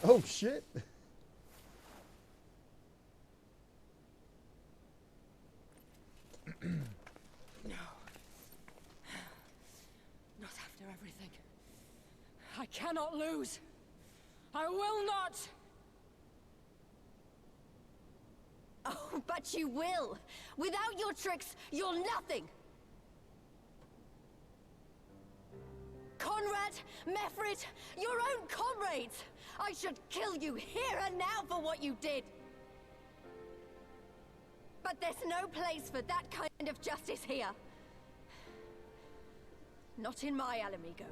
Oh shit. No. Not after everything. I cannot lose. I will not! Oh, but you will! Without your tricks, you're nothing! Conrad, Mefrit, your own comrades! I should kill you here and now for what you did! But there's no place for that kind of justice here. Not in my Alamigo.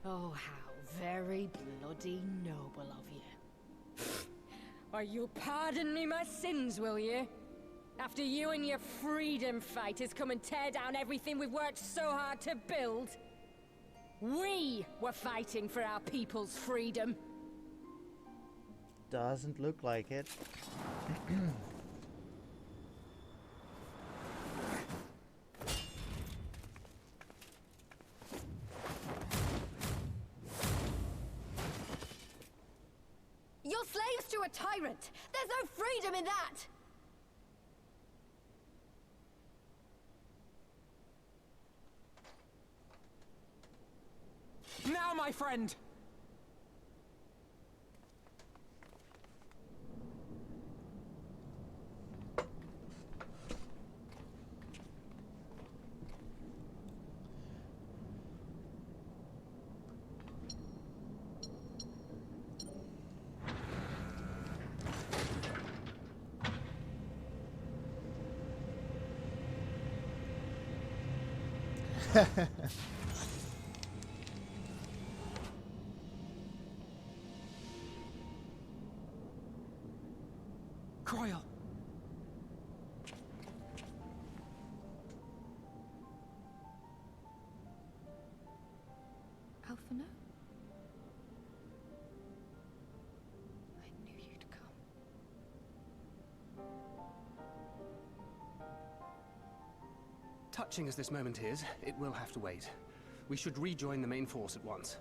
Oh, how very bloody noble of you. Why, you'll pardon me my sins, will you? After you and your freedom fighters come and tear down everything we've worked so hard to build? We were fighting for our people's freedom. Doesn't look like it. You're slaves to a tyrant! There's no freedom in that! Now, my friend! Croyle. Alphino? I knew you'd come. Touching as this moment is, it will have to wait. We should rejoin the main force at once.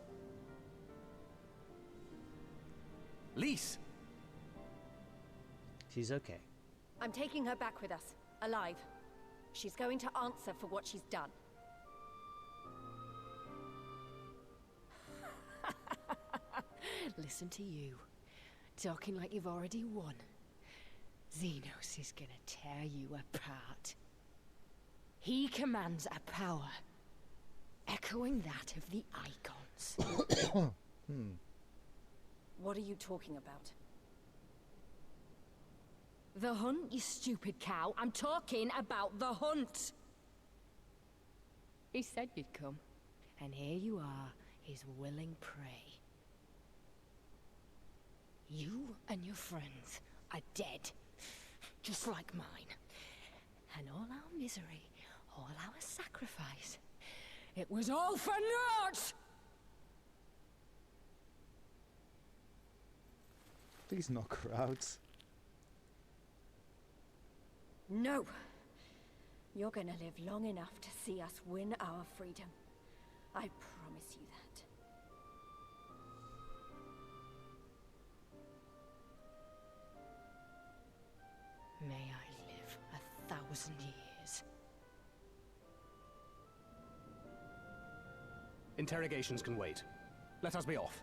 Lise! She's okay. I'm taking her back with us, alive. She's going to answer for what she's done. Listen to you, talking like you've already won. Xenos is gonna tear you apart. He commands a power, echoing that of the Icons. What are you talking about? The hunt, you stupid cow. I'm talking about the hunt. He said you'd come, and here you are, his willing prey. You and your friends are dead. just like mine. And all our misery, all our sacrifice, it was all for naught! Please not crowds. No! You're gonna live long enough to see us win our freedom. I promise you that. May I live 1,000 years. Interrogations can wait. Let us be off.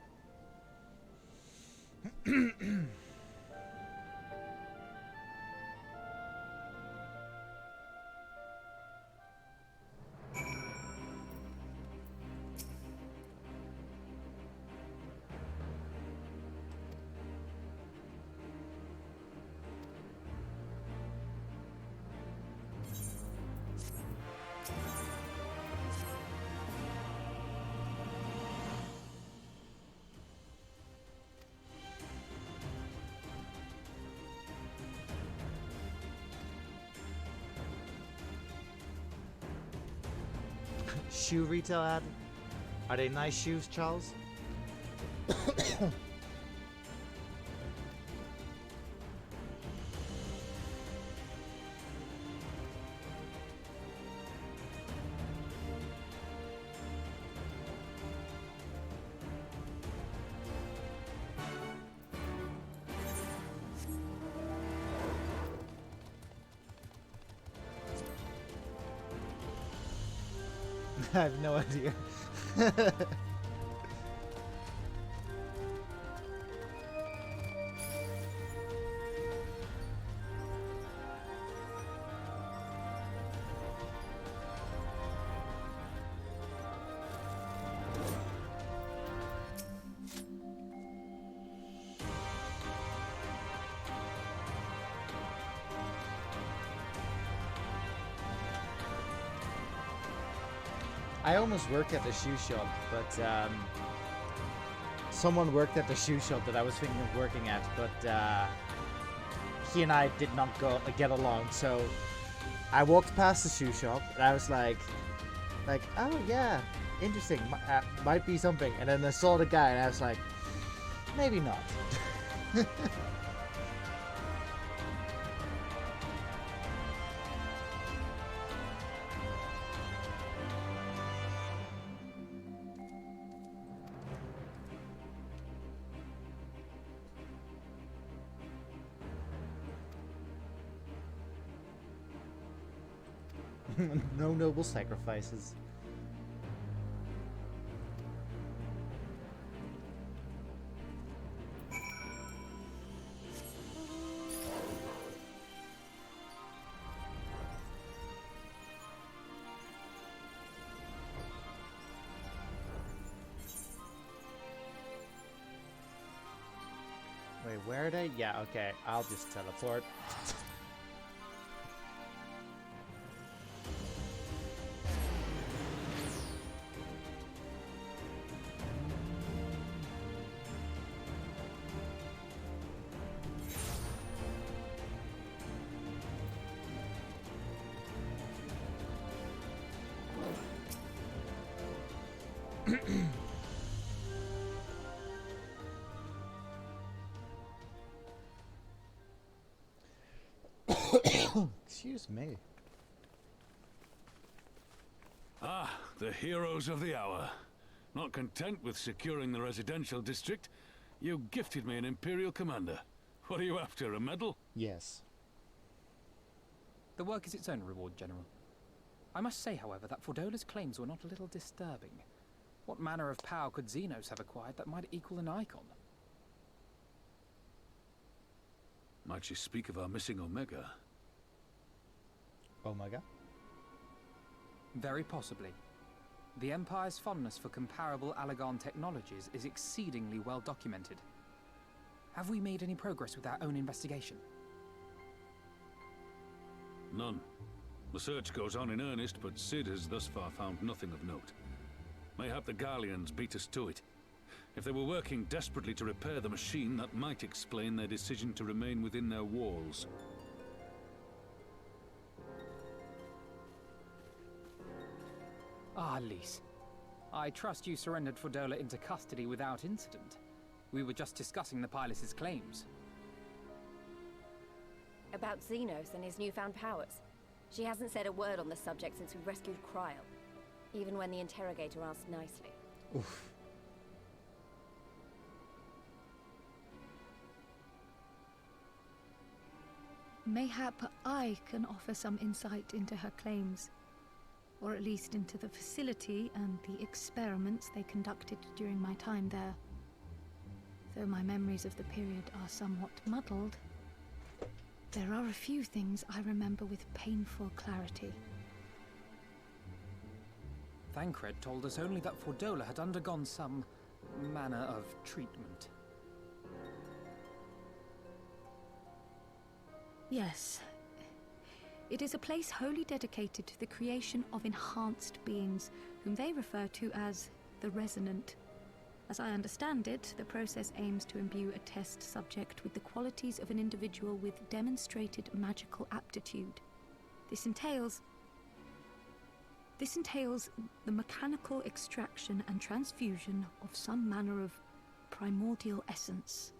Shoe retail ad? Are they nice shoes, Charles? I have no idea. I almost worked at the shoe shop, but someone worked at the shoe shop that I was thinking of working at, but he and I did not get along. So I walked past the shoe shop and I was like, oh yeah, interesting, might be something. And then I saw the guy and I was like, maybe not. No noble sacrifices. Wait, where are they? Yeah, okay, I'll just teleport. Excuse me. Ah, the heroes of the hour. Not content with securing the residential district, you gifted me an Imperial commander. What are you after, a medal? Yes. The work is its own reward, General. I must say, however, that Fordola's claims were not a little disturbing. What manner of power could Xenos have acquired that might equal an icon? Might she speak of our missing Omega? Omega? Very possibly. The Empire's fondness for comparable Allagan technologies is exceedingly well documented. Have we made any progress with our own investigation? None. The search goes on in earnest, but Sid has thus far found nothing of note. Mayhap the Garleans beat us to it. If they were working desperately to repair the machine, that might explain their decision to remain within their walls. Ah, Lise. I trust you surrendered Fordola into custody without incident. We were just discussing the pilot's claims. About Xenos and his newfound powers. She hasn't said a word on the subject since we rescued Cryle. Even when the interrogator asked nicely. Oof. Mayhap I can offer some insight into her claims, or at least into the facility and the experiments they conducted during my time there. Though my memories of the period are somewhat muddled, there are a few things I remember with painful clarity. Thancred told us only that Fordola had undergone some manner of treatment. Yes. It is a place wholly dedicated to the creation of enhanced beings, whom they refer to as the Resonant. As I understand it, the process aims to imbue a test subject with the qualities of an individual with demonstrated magical aptitude. This entails the mechanical extraction and transfusion of some manner of primordial essence.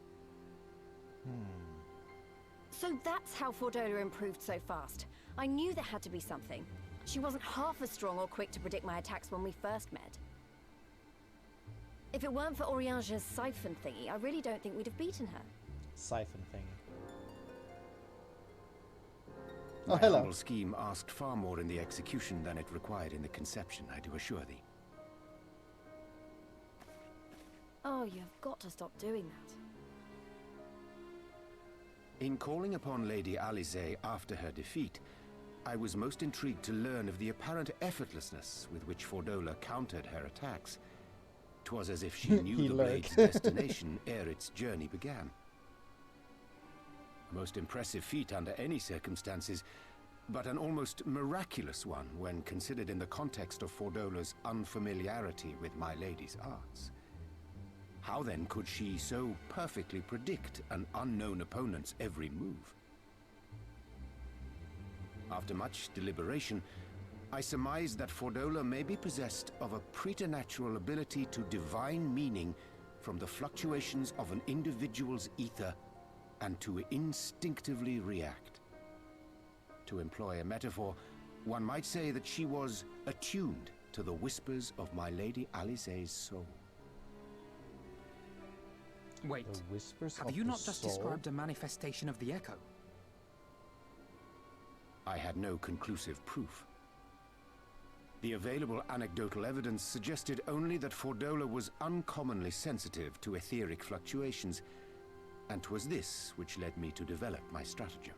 So that's how Fordola improved so fast. I knew there had to be something. She wasn't half as strong or quick to predict my attacks when we first met. If it weren't for Oriange's siphon thingy, I really don't think we'd have beaten her. Siphon thing. My hello. humble scheme asked far more in the execution than it required in the conception, I do assure thee. Oh, you've got to stop doing that. In calling upon Lady Alisaie after her defeat, I was most intrigued to learn of the apparent effortlessness with which Fordola countered her attacks. 'Twas as if she knew the blade's destination ere its journey began. A most impressive feat under any circumstances, but an almost miraculous one when considered in the context of Fordola's unfamiliarity with my lady's arts. How then could she so perfectly predict an unknown opponent's every move? After much deliberation, I surmised that Fordola may be possessed of a preternatural ability to divine meaning from the fluctuations of an individual's ether and to instinctively react. To employ a metaphor, one might say that she was attuned to the whispers of my Lady Alisaie's soul. Wait, The whispers have of you the not just soul? described a manifestation of the Echo? I had no conclusive proof. The available anecdotal evidence suggested only that Fordola was uncommonly sensitive to etheric fluctuations, and 'twas this which led me to develop my stratagem.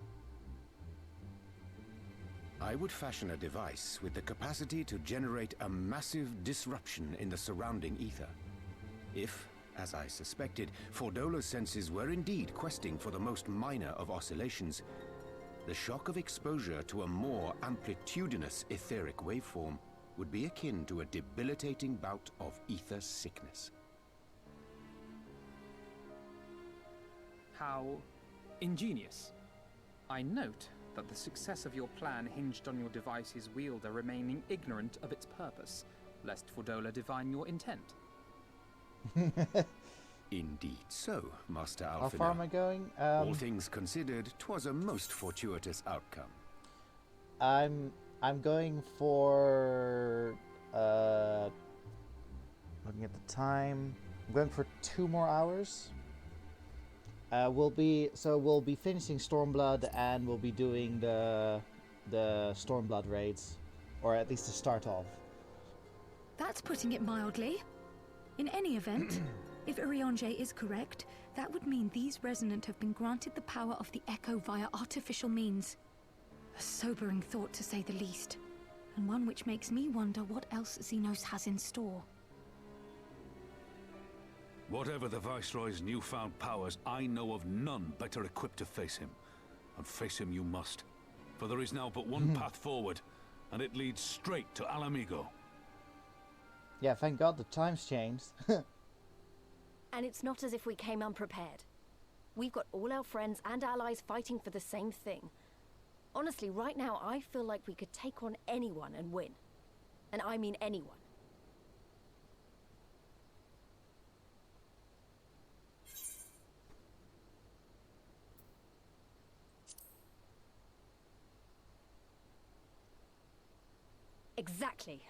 I would fashion a device with the capacity to generate a massive disruption in the surrounding ether. If, as I suspected, Fordola's senses were indeed questing for the most minor of oscillations, the shock of exposure to a more amplitudinous etheric waveform would be akin to a debilitating bout of ether sickness. How ingenious. I note that the success of your plan hinged on your device's wielder remaining ignorant of its purpose, lest Fordola divine your intent. Indeed so, Master Alphinaud. How far am I going? All things considered, 'twas a most fortuitous outcome. I'm going for looking at the time. I'm going for 2 more hours. We'll be finishing Stormblood and we'll be doing the Stormblood raids, or at least the start of. That's putting it mildly. In any event, if Urianger is correct, that would mean these Resonant have been granted the power of the Echo via artificial means. A sobering thought, to say the least, and one which makes me wonder what else Xenos has in store. Whatever the Viceroy's newfound powers, I know of none better equipped to face him. And face him you must. For there is now but one path forward, and it leads straight to Alamigo. Yeah, thank God the time's changed. And it's not as if we came unprepared. We've got all our friends and allies fighting for the same thing. Honestly, right now I feel like we could take on anyone and win. And I mean anyone. Exactly.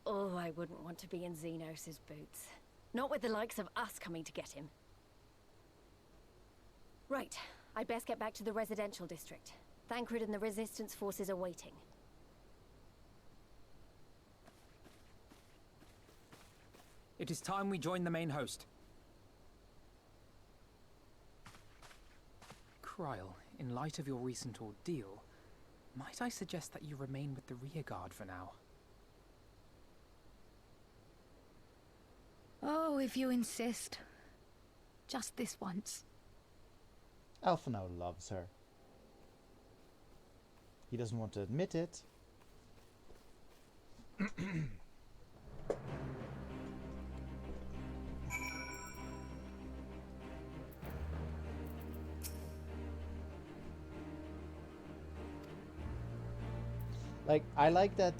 Oh, I wouldn't want to be in Xenos' boots. Not with the likes of us coming to get him. Right. I'd best get back to the residential district. Thancred and the Resistance forces are waiting. It is time we join the main host. Kryle, in light of your recent ordeal, might I suggest that you remain with the rearguard for now? Oh, if you insist. Just this once. Alphino loves her. He doesn't want to admit it. Like, I like that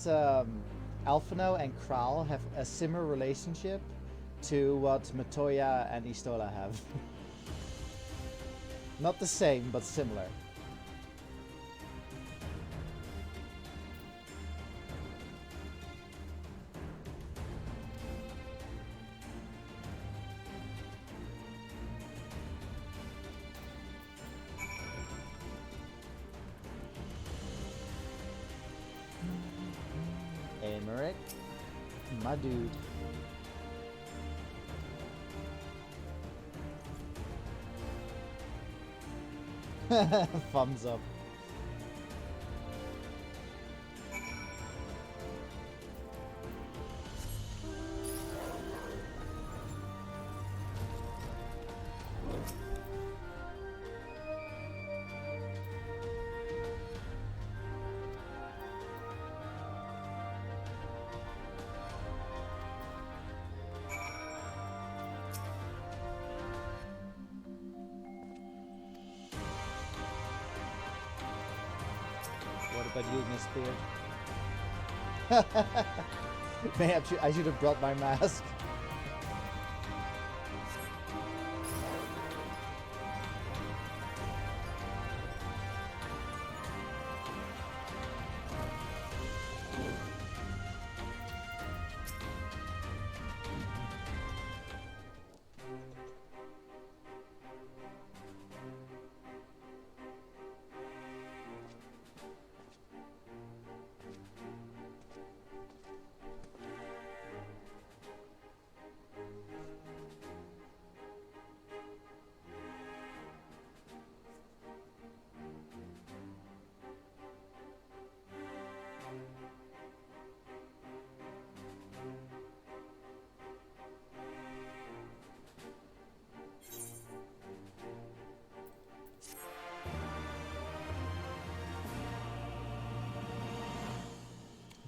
Alphino and Král have a similar relationship to what Matoya and Istola have. Not the same, but similar. Emmerich, my dude. Thumbs up. What about you, Miss Beard? Maybe I should have brought my mask.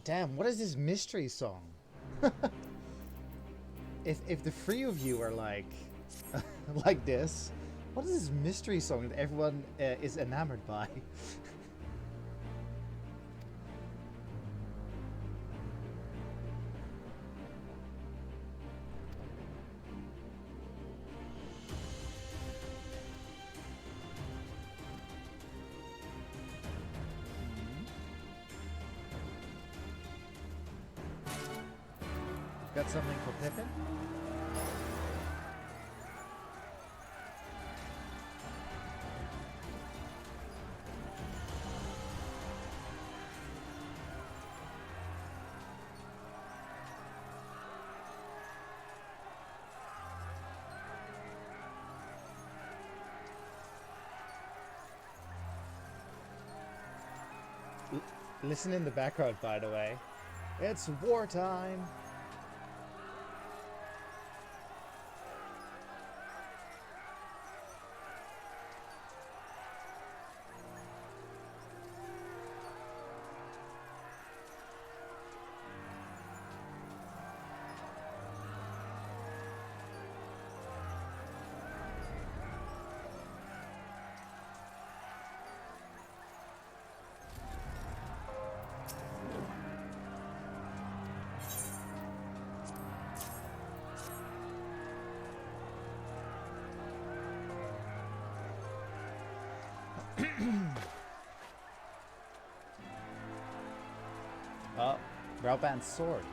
Damn, what is this mystery song? if the three of you are like like this, what is this mystery song that everyone is enamored by? Got something for Pippin? Listen in the background, by the way. It's wartime! Grauban's sword.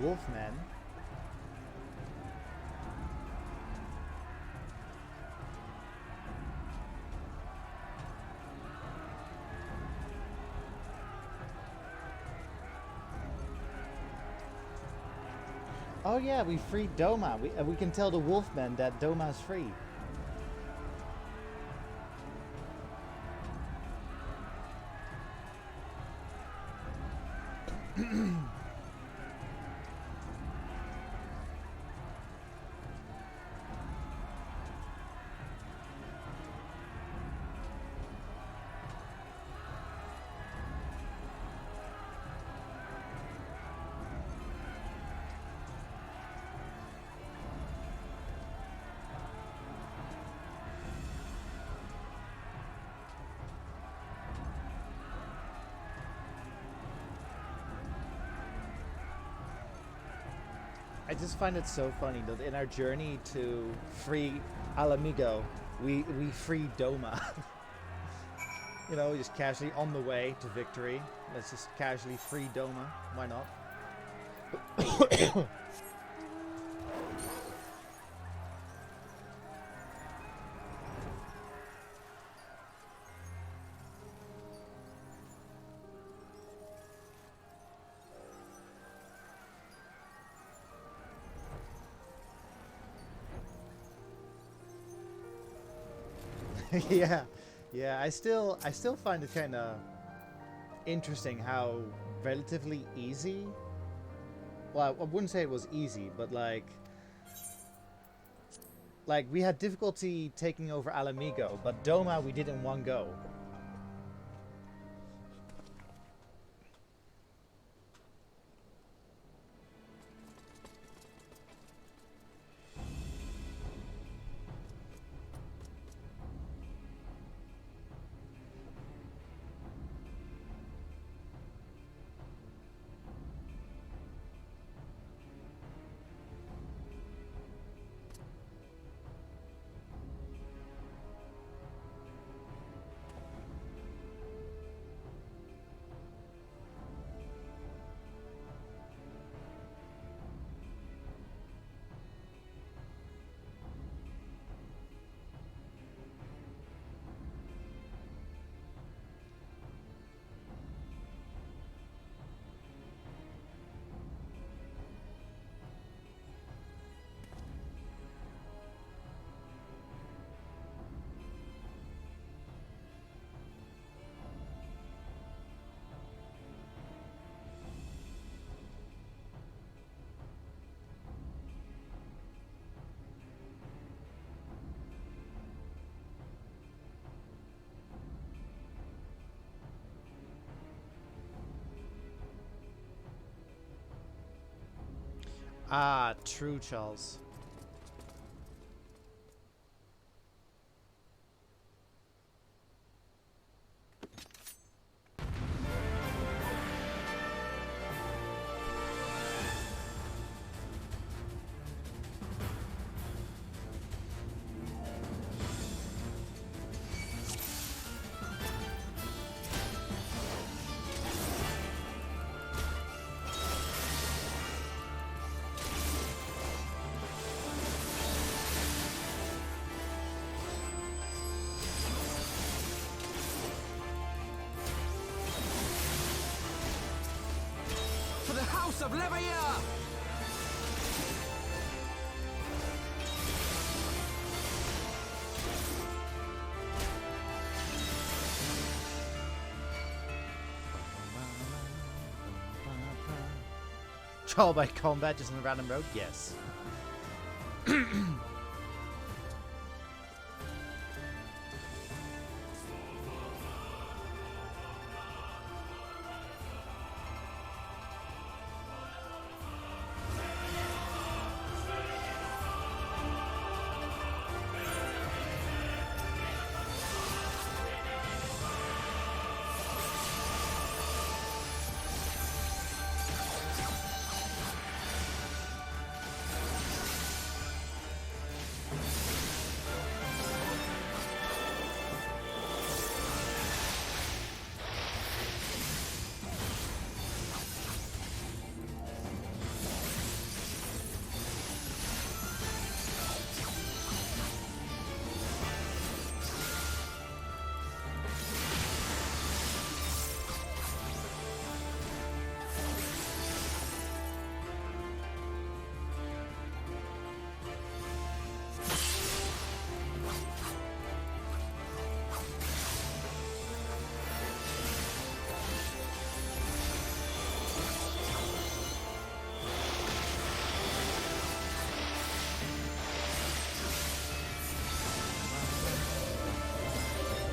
Wolfman. Oh yeah, we freed Doma. We can tell the Wolfman that Doma's free. I just find it so funny that in our journey to free Alamigo, we free Doma. You know, just casually on the way to victory. Let's just casually free Doma. Why not? yeah. I still find it kind of interesting how relatively easy. Well, I wouldn't say it was easy, but like we had difficulty taking over Alamigo, but Doma we did in one go. Ah, true, Charles. Of Leveilleur! Trial by combat just in a random mode? Yes.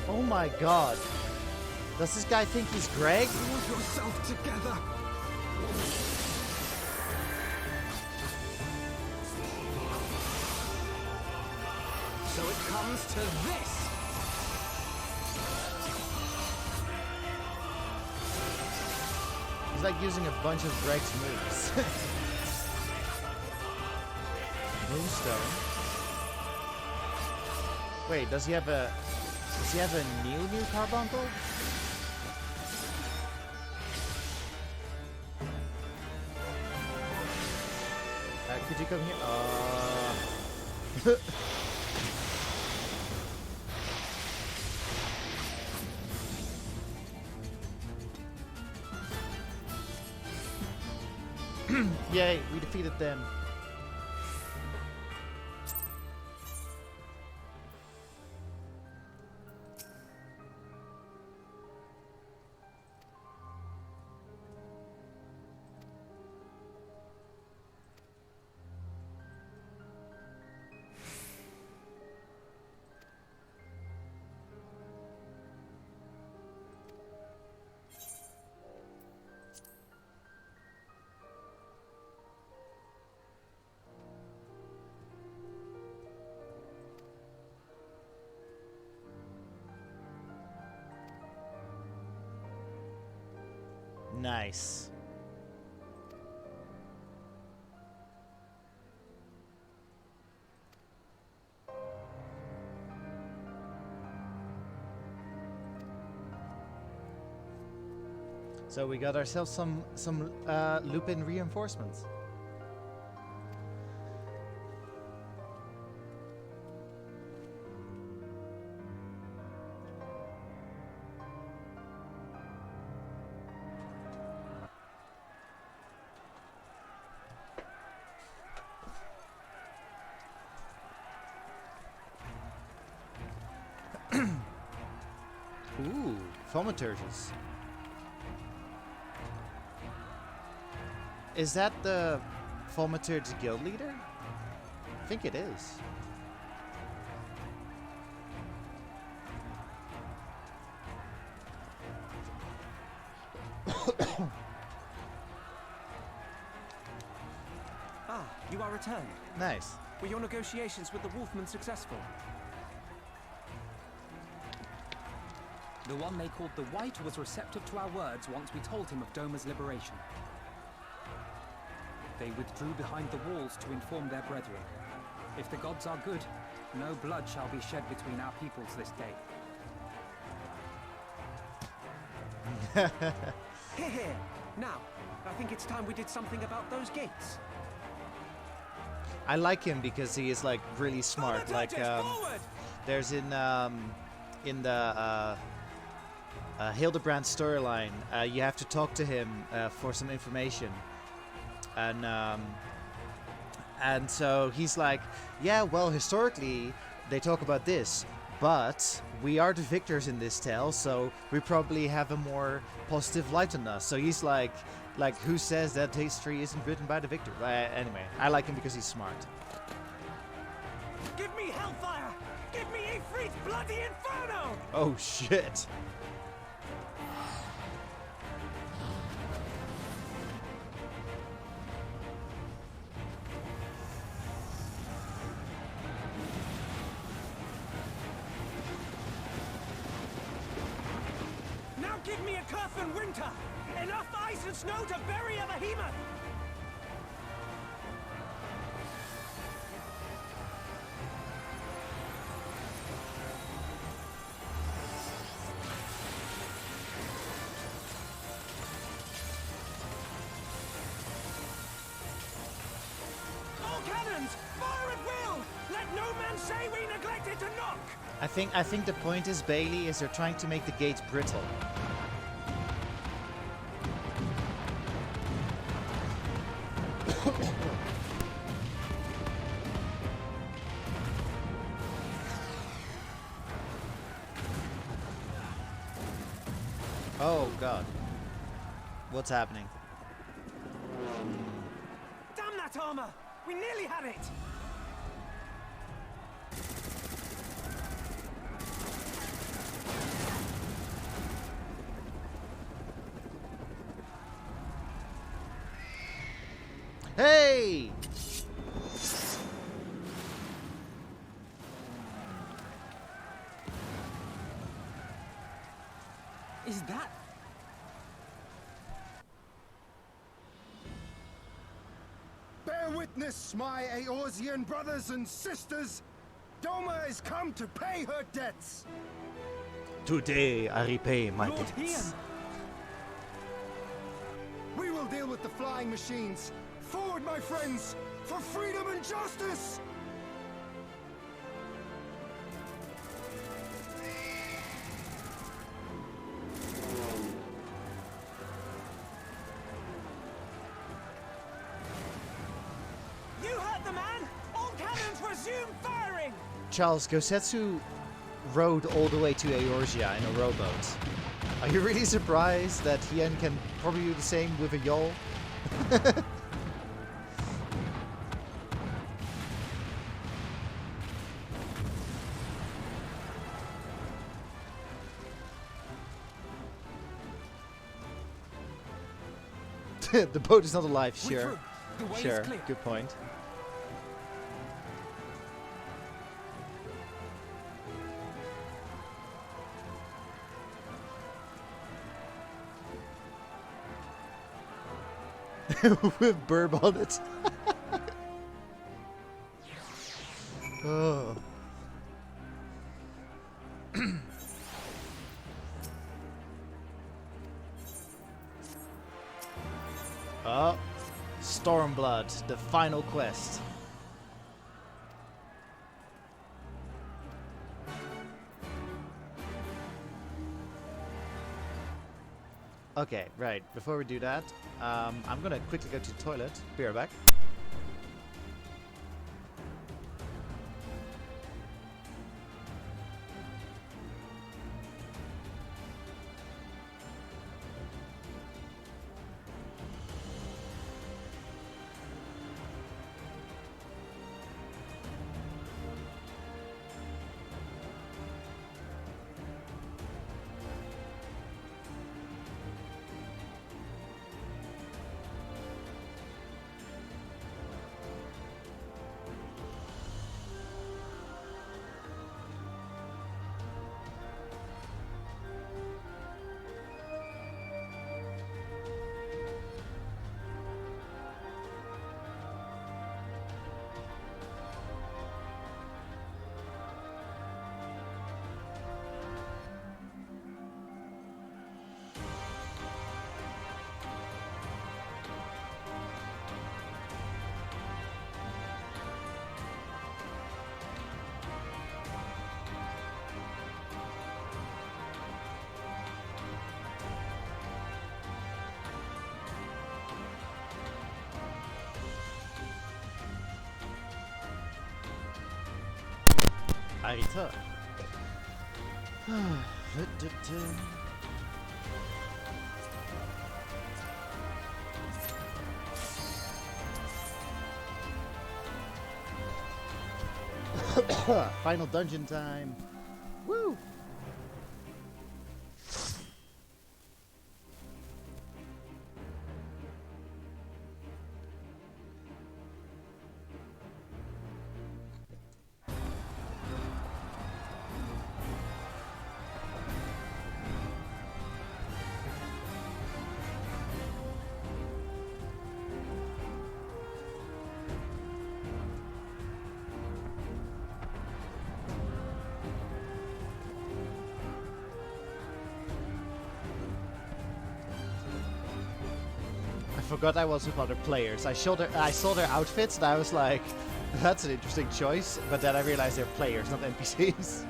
Oh my god. Does this guy think he's Greg? Pull yourself together. So it comes to this. He's like using a bunch of Greg's moves. Moonstone. Wait, does he have a new carbuncle? Could you come here? Yay, we defeated them. Nice. So we got ourselves some Lupin reinforcements. Ooh, thaumaturges. Is that the thaumaturge guild leader? I think it is. Ah, you are returned. Nice. Were your negotiations with the Wolfman successful? The one they called the White was receptive to our words once we told him of Doma's liberation. They withdrew behind the walls to inform their brethren. If the gods are good, no blood shall be shed between our peoples this day. Hear, hear. Now, I think it's time we did something about those gates. I like him because he is like really smart. Like there's in the Hildebrand storyline, you have to talk to him for some information, and so he's like, yeah, well, historically they talk about this, But we are the victors in this tale, so we probably have a more positive light on us. So he's like who says that history isn't written by the victor? Anyway, I like him because he's smart. Give me hellfire! Give me Ifrit's bloody inferno! Oh shit! Now give me a curse and winter! Enough ice and snow to bury a behemoth! All cannons! Fire at will! Let no man say we neglected to knock! I think the point is, Bailey, is they're trying to make the gates brittle. Oh god. What's happening? Damn that armor! We nearly had it! Hey! Is that... Bear witness, my Eorzean brothers and sisters. Doma has come to pay her debts. Today I repay my Lord debts. Ian! We will deal with the flying machines. Forward, my friends, for freedom and justice! You heard the man! All cannons resume firing! Charles, Gosetsu rode all the way to Eorzea in a rowboat. Are you really surprised that Hien can probably do the same with a yawl? The boat is not alive, We're sure. through. The way is Sure, clear. good point. With burb on it. Oh. Oh, Stormblood, the final quest. Okay, right. Before we do that, I'm gonna quickly go to the toilet. Be right back. I return. Final dungeon time. Woo! I forgot I was with other players. I saw their outfits and I was like, that's an interesting choice. But then I realized they're players, not NPCs.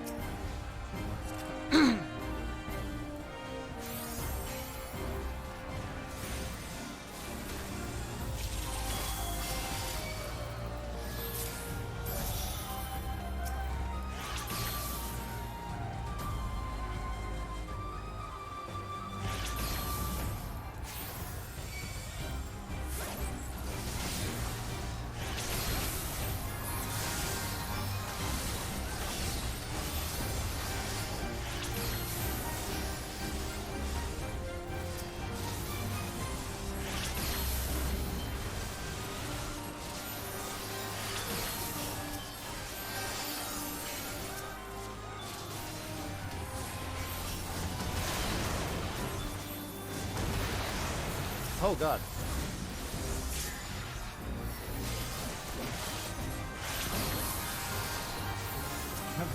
Oh god.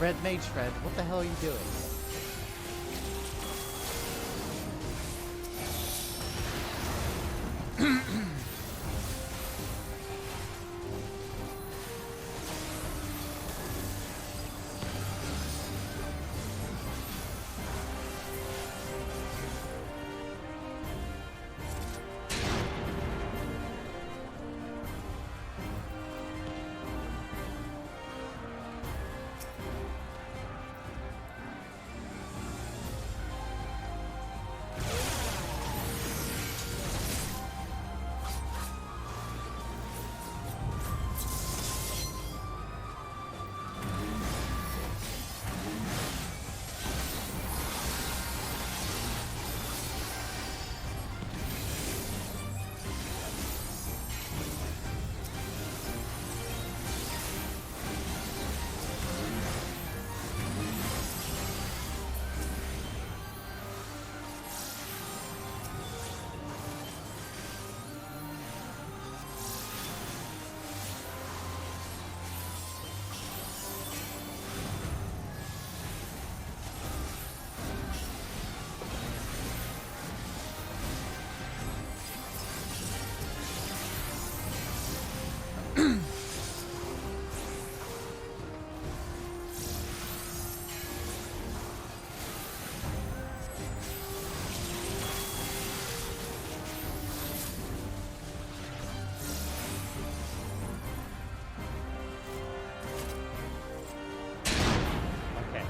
Red Mage friend, what the hell are you doing?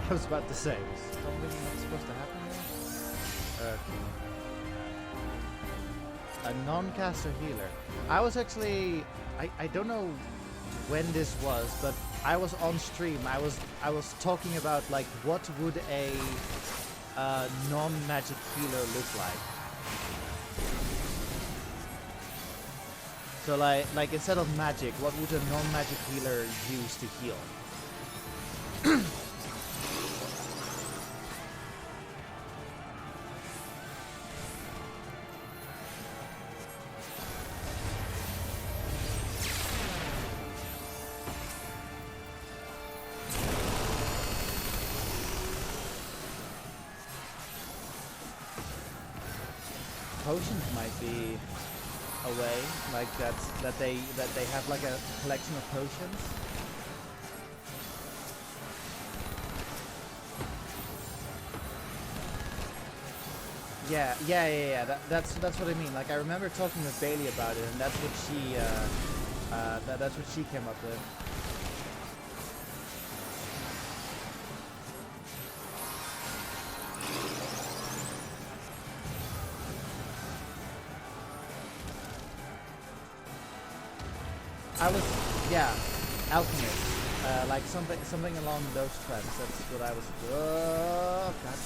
I was about to say, was something not supposed to happen there? A non-caster healer. I was actually, I don't know when this was, but I was on stream. I was talking about like what would a non-magic healer look like. So like instead of magic, what would a non-magic healer use to heal? Potions might be a way, like that they have like a collection of potions. Yeah. That's what I mean. Like I remember talking with Bailey about it, and that's what she that's what she came up with. yeah, alchemist. Like something along those trends. That's what I was. Oh, God.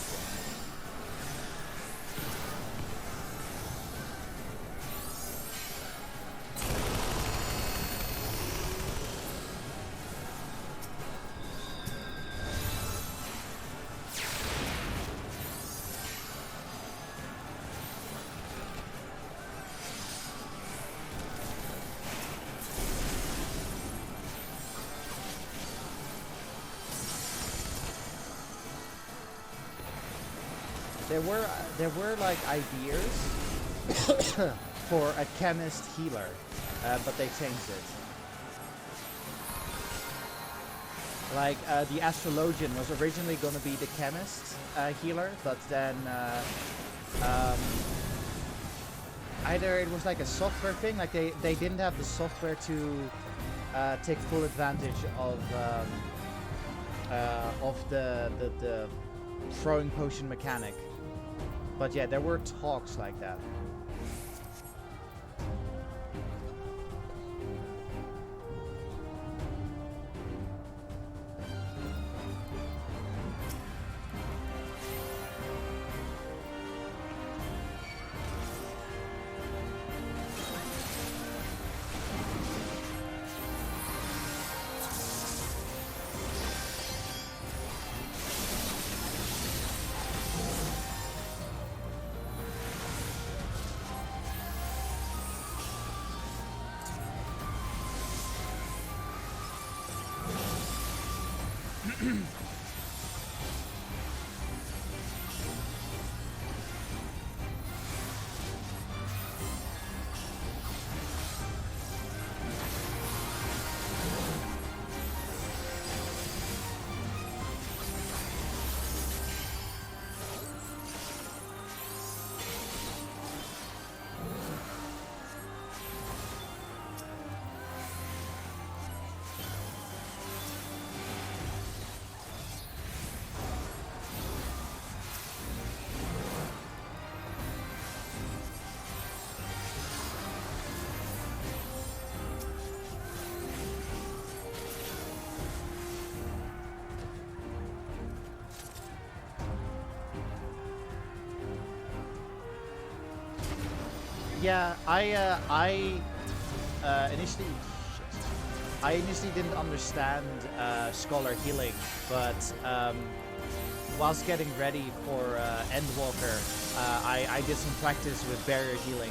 There were like ideas for a chemist healer, but they changed it. Like the astrologian was originally going to be the chemist healer, but then either it was like a software thing, like they didn't have the software to take full advantage of the throwing potion mechanic. But yeah, there were talks like that. Yeah, I initially didn't understand Scholar healing, but whilst getting ready for Endwalker, I did some practice with barrier healing,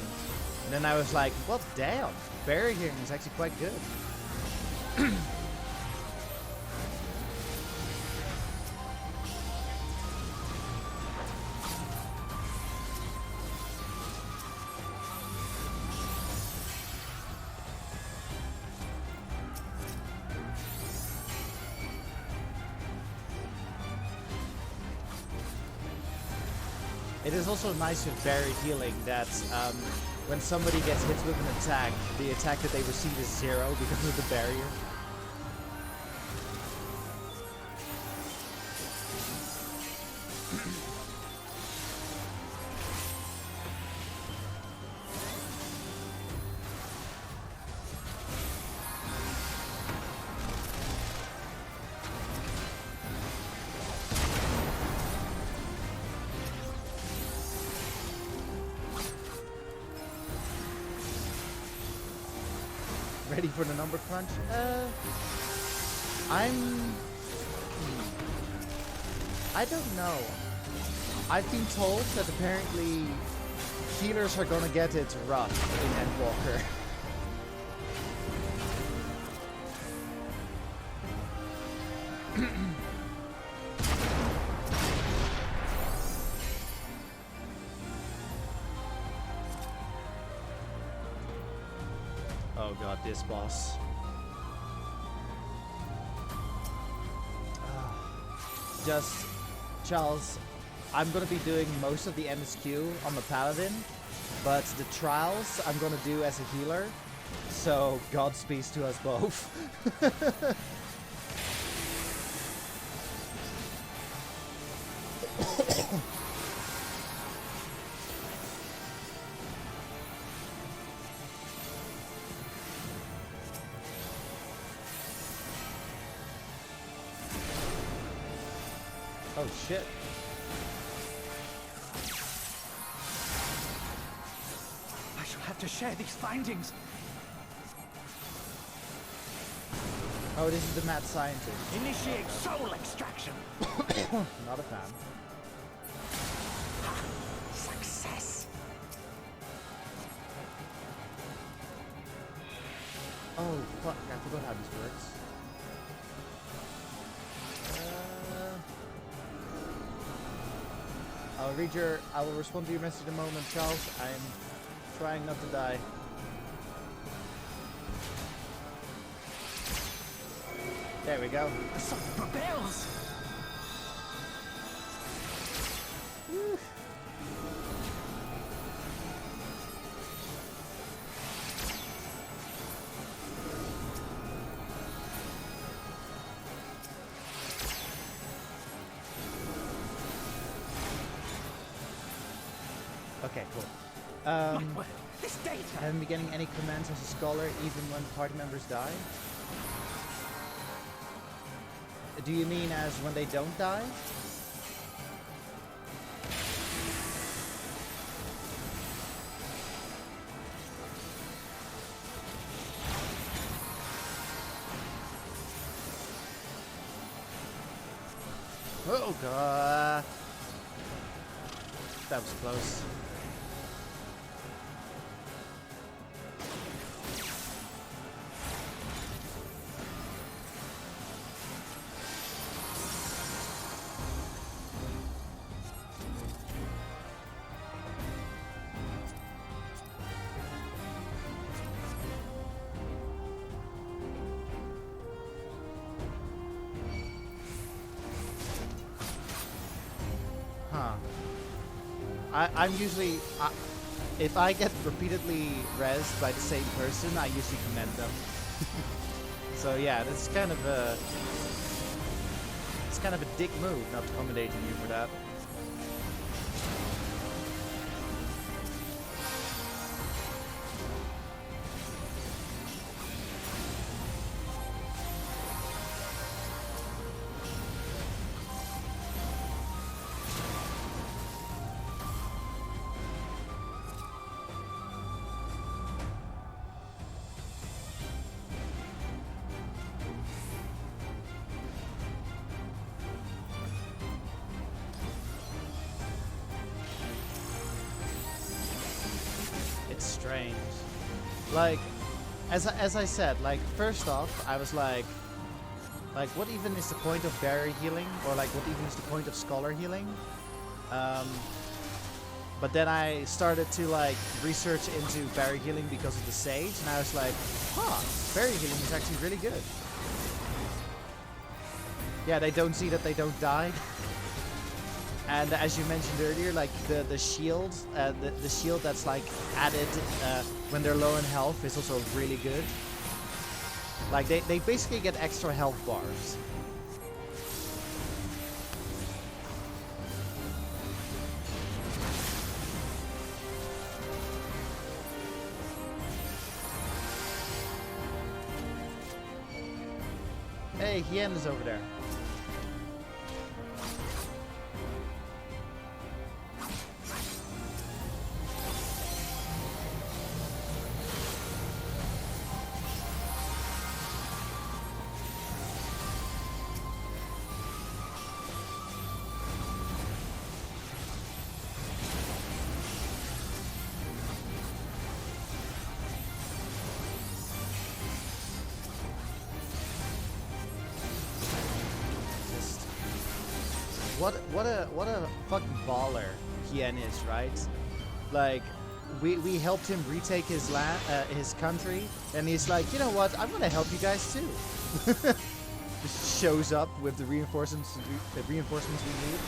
and then I was like, well, damn, barrier healing is actually quite good. It is also nice with barrier healing that when somebody gets hit with an attack, the attack that they receive is 0 because of the barrier. Ready for the number crunch? I don't know. I've been told that apparently healers are gonna get it rough in Endwalker. Oh god, this boss. Just, Charles, I'm gonna be doing most of the MSQ on the Paladin, but the trials I'm gonna do as a healer, so Godspeed to us both. Oh shit. I shall have to share these findings. Oh, this is the mad scientist. Initiate soul extraction. Not a fan. Success. Oh fuck! I forgot how this works. I will respond to your message in a moment, Charles. I'm trying not to die. There we go. The sun rebels. Okay, cool. This data. Haven't been getting any commands as a scholar even when party members die? Do you mean as when they don't die? Oh god. That was close. I'm usually, if I get repeatedly rezzed by the same person, I usually commend them. So yeah, that's kind of a, it's kind of a dick move not accommodating you for that. Strange. Like, as I said, like, first off, I was like, what even is the point of barrier healing? Or like, what even is the point of scholar healing? But then I started to like research into barrier healing because of the sage, and I was like, huh, barrier healing is actually really good. Yeah, they don't see that they don't die. And as you mentioned earlier, like the shield, the shield that's like added when they're low in health is also really good. Like they basically get extra health bars. Hey, Hien is over there. What a fucking baller Hien is, right? Like, we helped him retake his his country, and he's like, you know what? I'm gonna help you guys too. Just shows up with the reinforcements we need.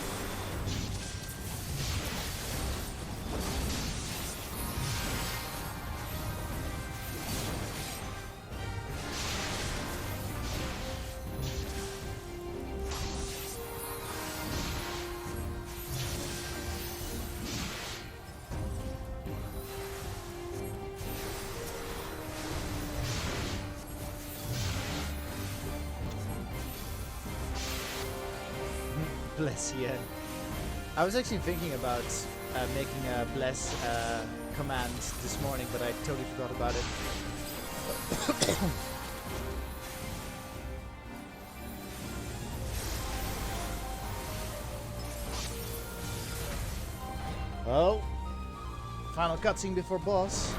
Bless Yen. I was actually thinking about making a bless command this morning, but I totally forgot about it. Well, final cutscene before boss.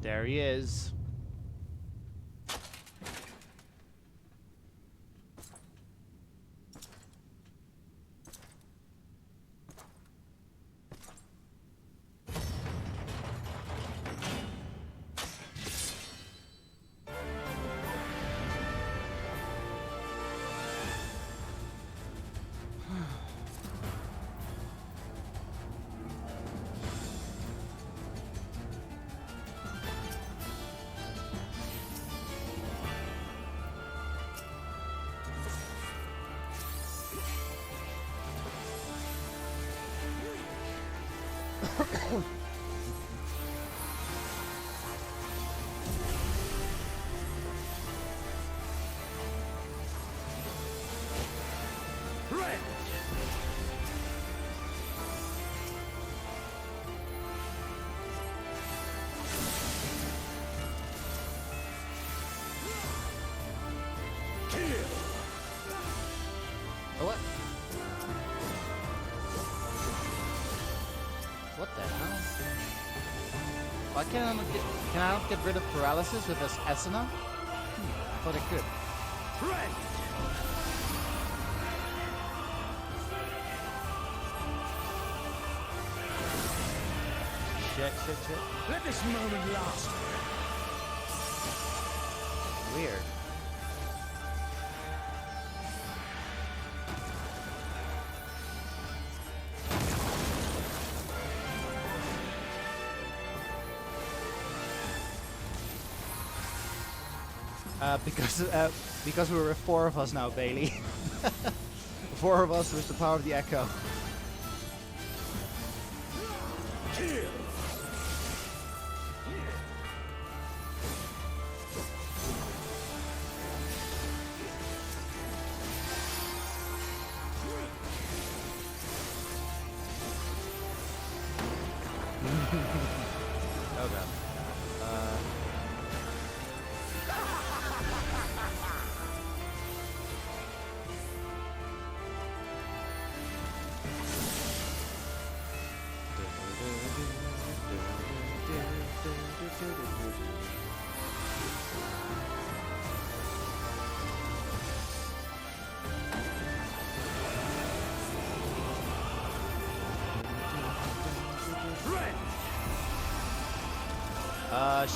There he is. What? What the hell? Why can I not get rid of paralysis with this Asuna? I thought I could. Shit. Let this moment last. Weird. Because we were 4 of us now, Bailey. 4 of us with the power of the echo. Oh god.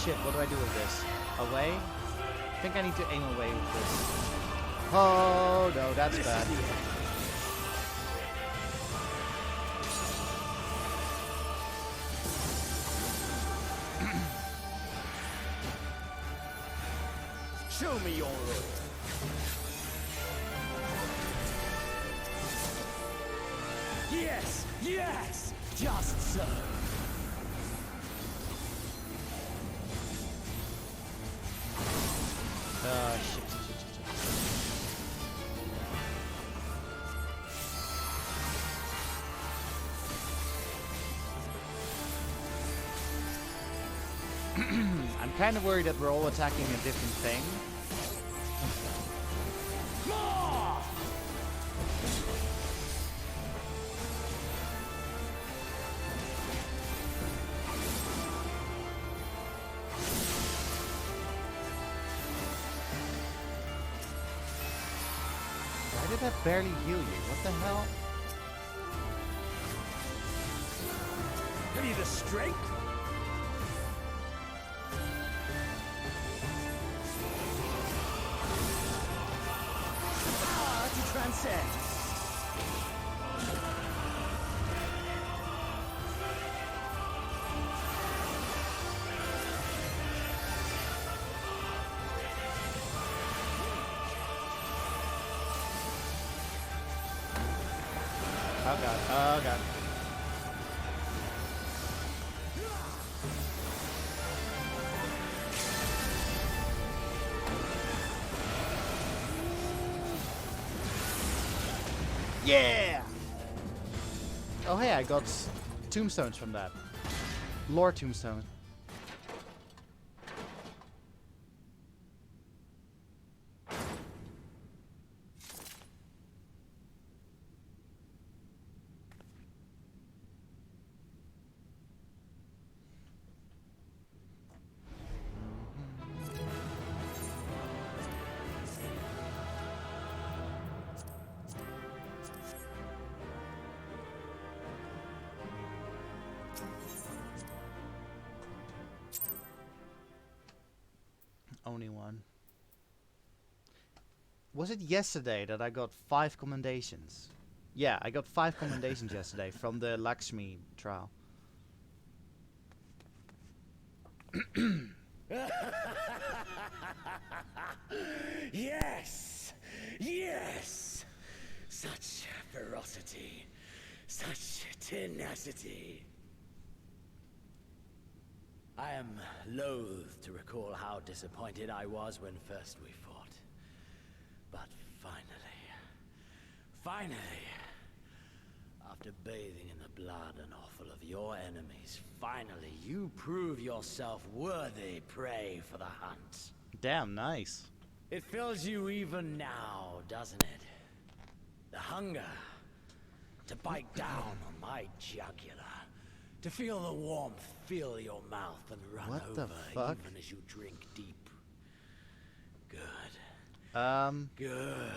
Shit, what do I do with this? Away? I think I need to aim away with this. Oh, no, that's bad. Show me your will. Yes, just so. Shit. I'm kind of worried that we're all attacking a different thing. Why did that barely heal you? What the hell? Have you the strength? To transcend. Oh god, oh god. Yeah! Oh hey, I got tombstones from that. Lore tombstone. Only one. Was it yesterday that I got 5 commendations? Yeah, I got 5 commendations yesterday from the Lakshmi trial. Yes! Yes! Such ferocity. Such tenacity. I am loath to recall how disappointed I was when first we fought. But finally, after bathing in the blood and offal of your enemies, finally you prove yourself worthy prey for the hunt. Damn, nice. It fills you even now, doesn't it? The hunger to bite down on my jugular. To feel the warmth fill your mouth and run What over the fuck? even as you drink deep. Good. Good.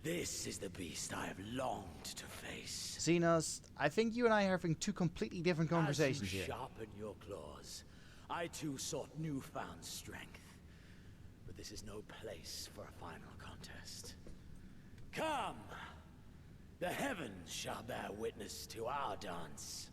This is the beast I have longed to face. Xenos, I think you and I are having 2 completely different conversations As you here. sharpen your claws, I too sought newfound strength. But this is no place for a final contest. Come! The heavens shall bear witness to our dance.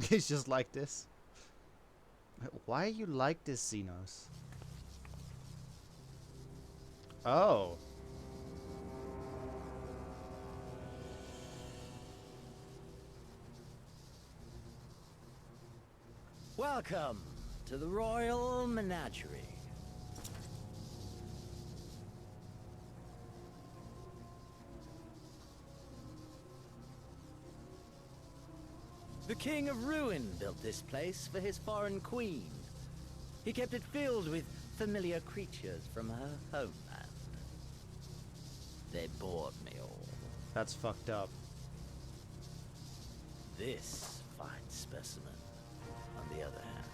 He's just like this. Why are you like this, Xenos? Oh. Welcome to the Royal Menagerie. The King of Ruin built this place for his foreign queen. He kept it filled with familiar creatures from her homeland. They bored me all. That's fucked up. This fine specimen, on the other hand,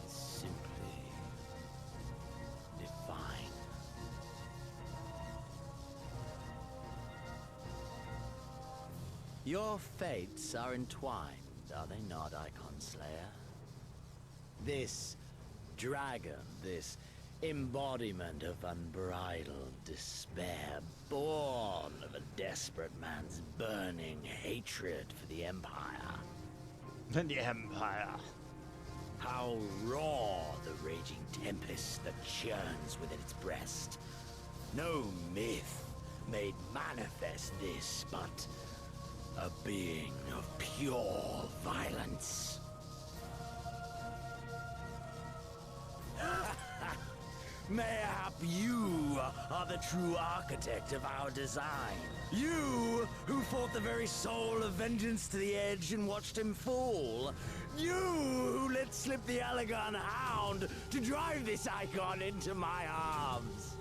is simply divine. Your fates are entwined, are they not, Icon Slayer? This dragon, this embodiment of unbridled despair, born of a desperate man's burning hatred for the Empire. The Empire. How raw the raging tempest that churns within its breast. No myth made manifest this, but a being of pure violence. Mayhap you are the true architect of our design. You who fought the very soul of vengeance to the edge and watched him fall. You who let slip the Allegan hound to drive this icon into my arms.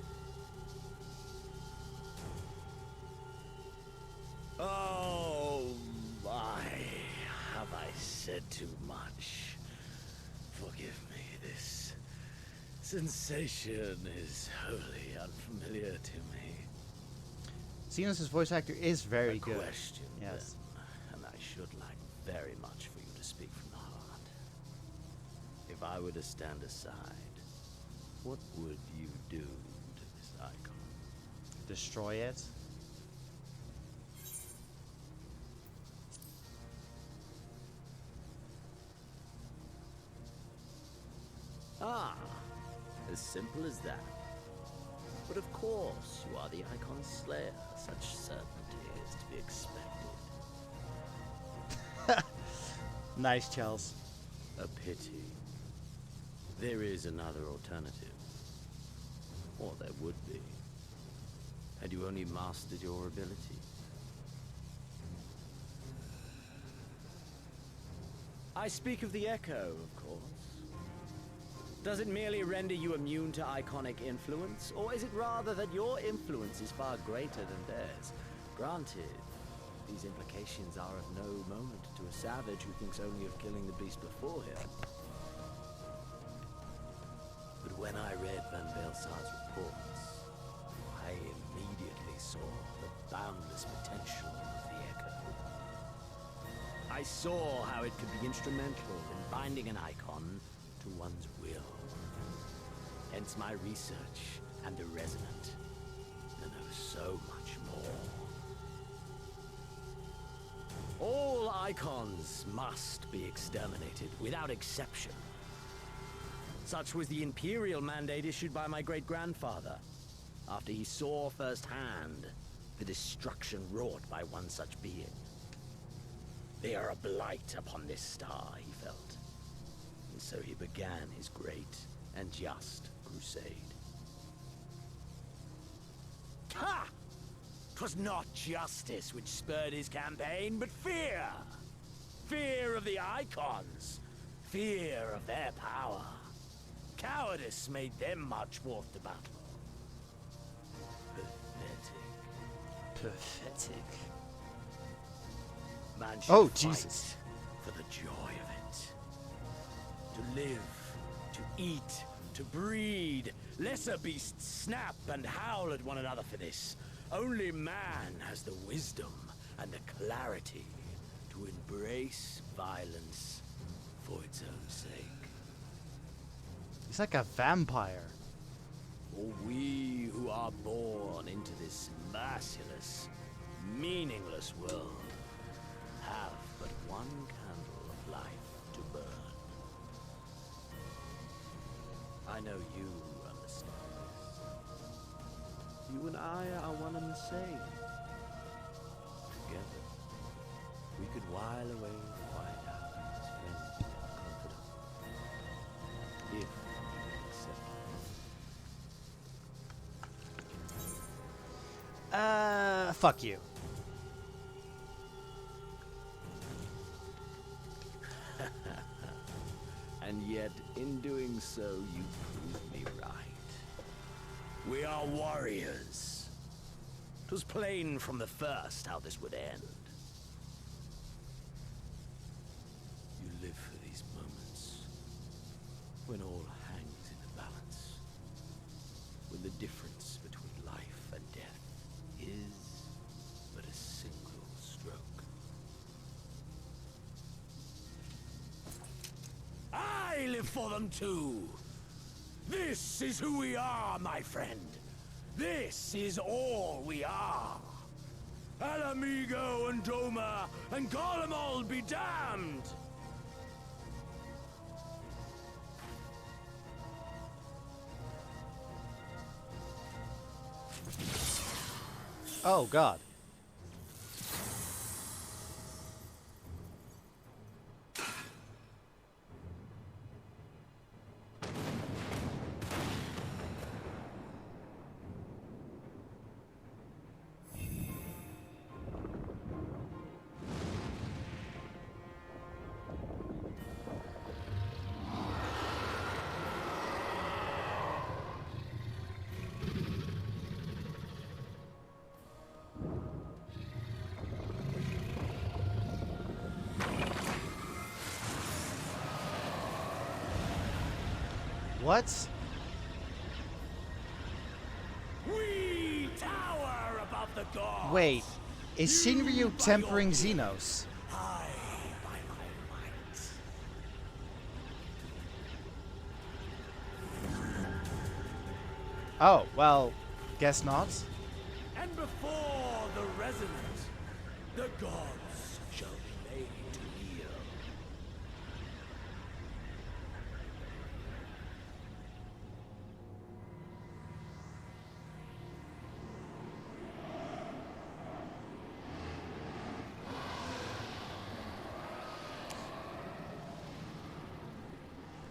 Oh my, have I said too much? Forgive me, this sensation is wholly unfamiliar to me. Xenos' voice actor is very A good. question, Yes. then, and I should like very much for you to speak from the heart. If I were to stand aside, what would you do to this icon? Destroy it. Ah, as simple as that. But of course, you are the Icon Slayer. Such certainty is to be expected. Nice, Charles. A pity. There is another alternative. Or there would be. Had you only mastered your ability. I speak of the Echo, of course. Does it merely render you immune to iconic influence, or is it rather that your influence is far greater than theirs? Granted, these implications are of no moment to a savage who thinks only of killing the beast before him. But when I read Van Belsar's reports, I immediately saw the boundless potential of the Echo. I saw how it could be instrumental in binding an icon to one's will. Hence my research and the Resonant to know so much more. All icons must be exterminated without exception. Such was the Imperial mandate issued by my great-grandfather, after he saw firsthand the destruction wrought by one such being. They are a blight upon this star, he felt. And so he began his great and just crusade. Ha! 'Twas not justice which spurred his campaign, but fear! Fear of the Icons! Fear of their power! Cowardice made them march forth to battle. Pathetic. Man should Oh, fight Jesus. for the joy of it. To live, to eat, to breed. Lesser beasts snap and howl at one another for this. Only man has the wisdom and the clarity to embrace violence for its own sake. He's like a vampire. For we who are born into this merciless, meaningless world have but one candle of life to burn. I know you understand this. You and I are one and the same. Together, we could while away the quiet hours, friends and confidants. If you accept Fuck you. And yet, in doing so, you proved me right. We are warriors. 'Twas plain from the first how this would end. You live for these moments, when all hangs in the balance, when the difference between life and death is but a single stroke. I live for them too! This is who we are, my friend! This is all we are! Alamigo and Doma and Golemald be damned! Oh, God. What? We tower above the gods! Wait, is Shinryu tempering Xenos? I by my might. Oh, well, guess not. And before the resonant, the gods shall be made to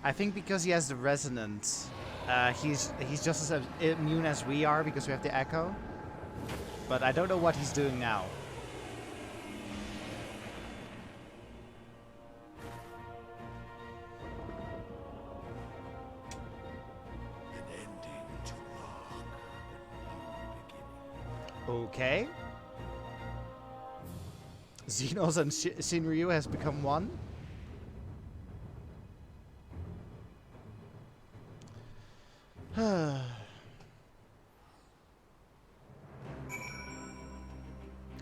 I think because he has the resonance, he's just as immune as we are because we have the echo. But I don't know what he's doing now. Okay. Xenos and Shinryu has become one.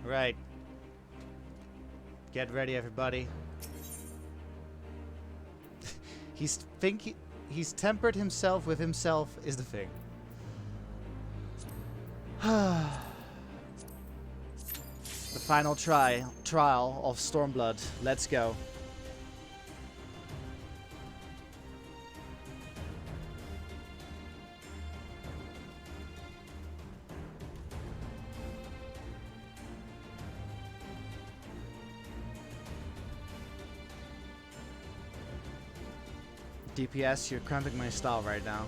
Right. Get ready, everybody. He's tempered himself with himself is the thing. The final trial of Stormblood. Let's go. DPS, you're cramping my style right now.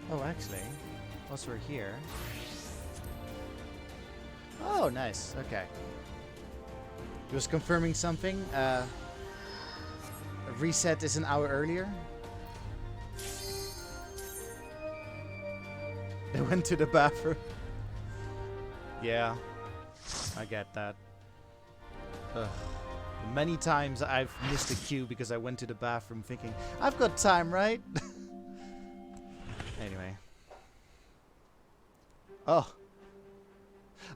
Oh, actually, once we're here. Oh, nice. Okay. Just confirming something. Reset is an hour earlier. They went to the bathroom. Yeah, I get that. Ugh. Many times I've missed a queue because I went to the bathroom thinking, I've got time, right? Anyway. Oh.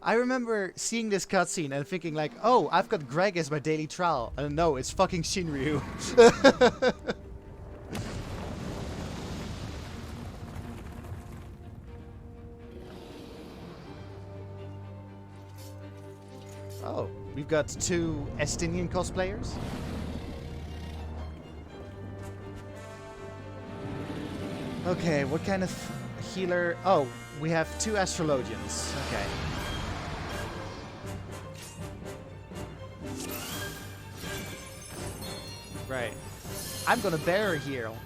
I remember seeing this cutscene and thinking like, oh, I've got Greg as my daily trial. And no, it's fucking Shinryu. Oh, we've got 2 Estinian cosplayers. Okay, what kind of healer? Oh, we have 2 astrologians. Okay. Right. I'm gonna barrier heal.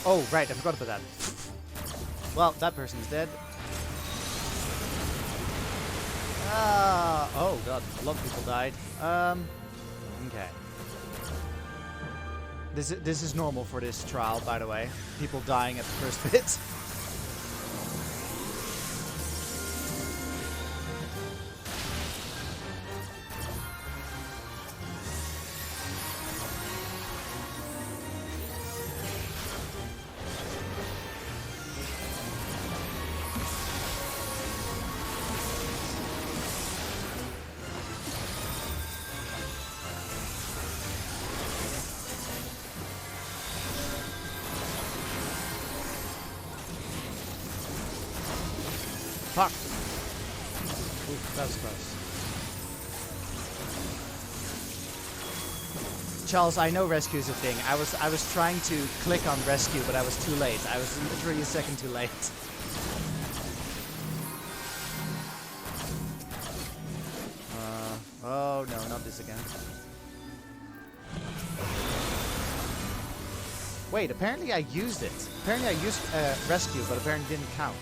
Oh, right, I forgot about that. Well, that person is dead. Oh god, a lot of people died. Okay. This is normal for this trial, by the way. People dying at the first bit. Fuck! Ooh, that was close. Charles, I know rescue is a thing. I was trying to click on rescue, but I was too late. I was literally a second too late. Oh no, not this again. Wait, apparently I used it. Apparently I used rescue, but apparently didn't count.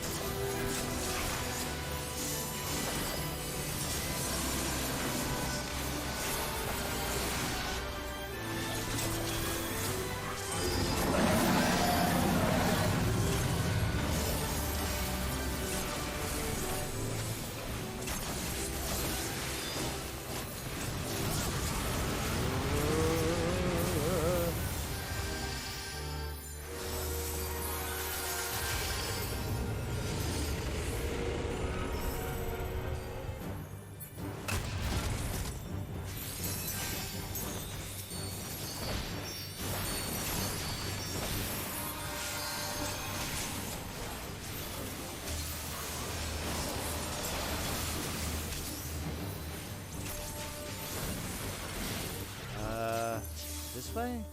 this way?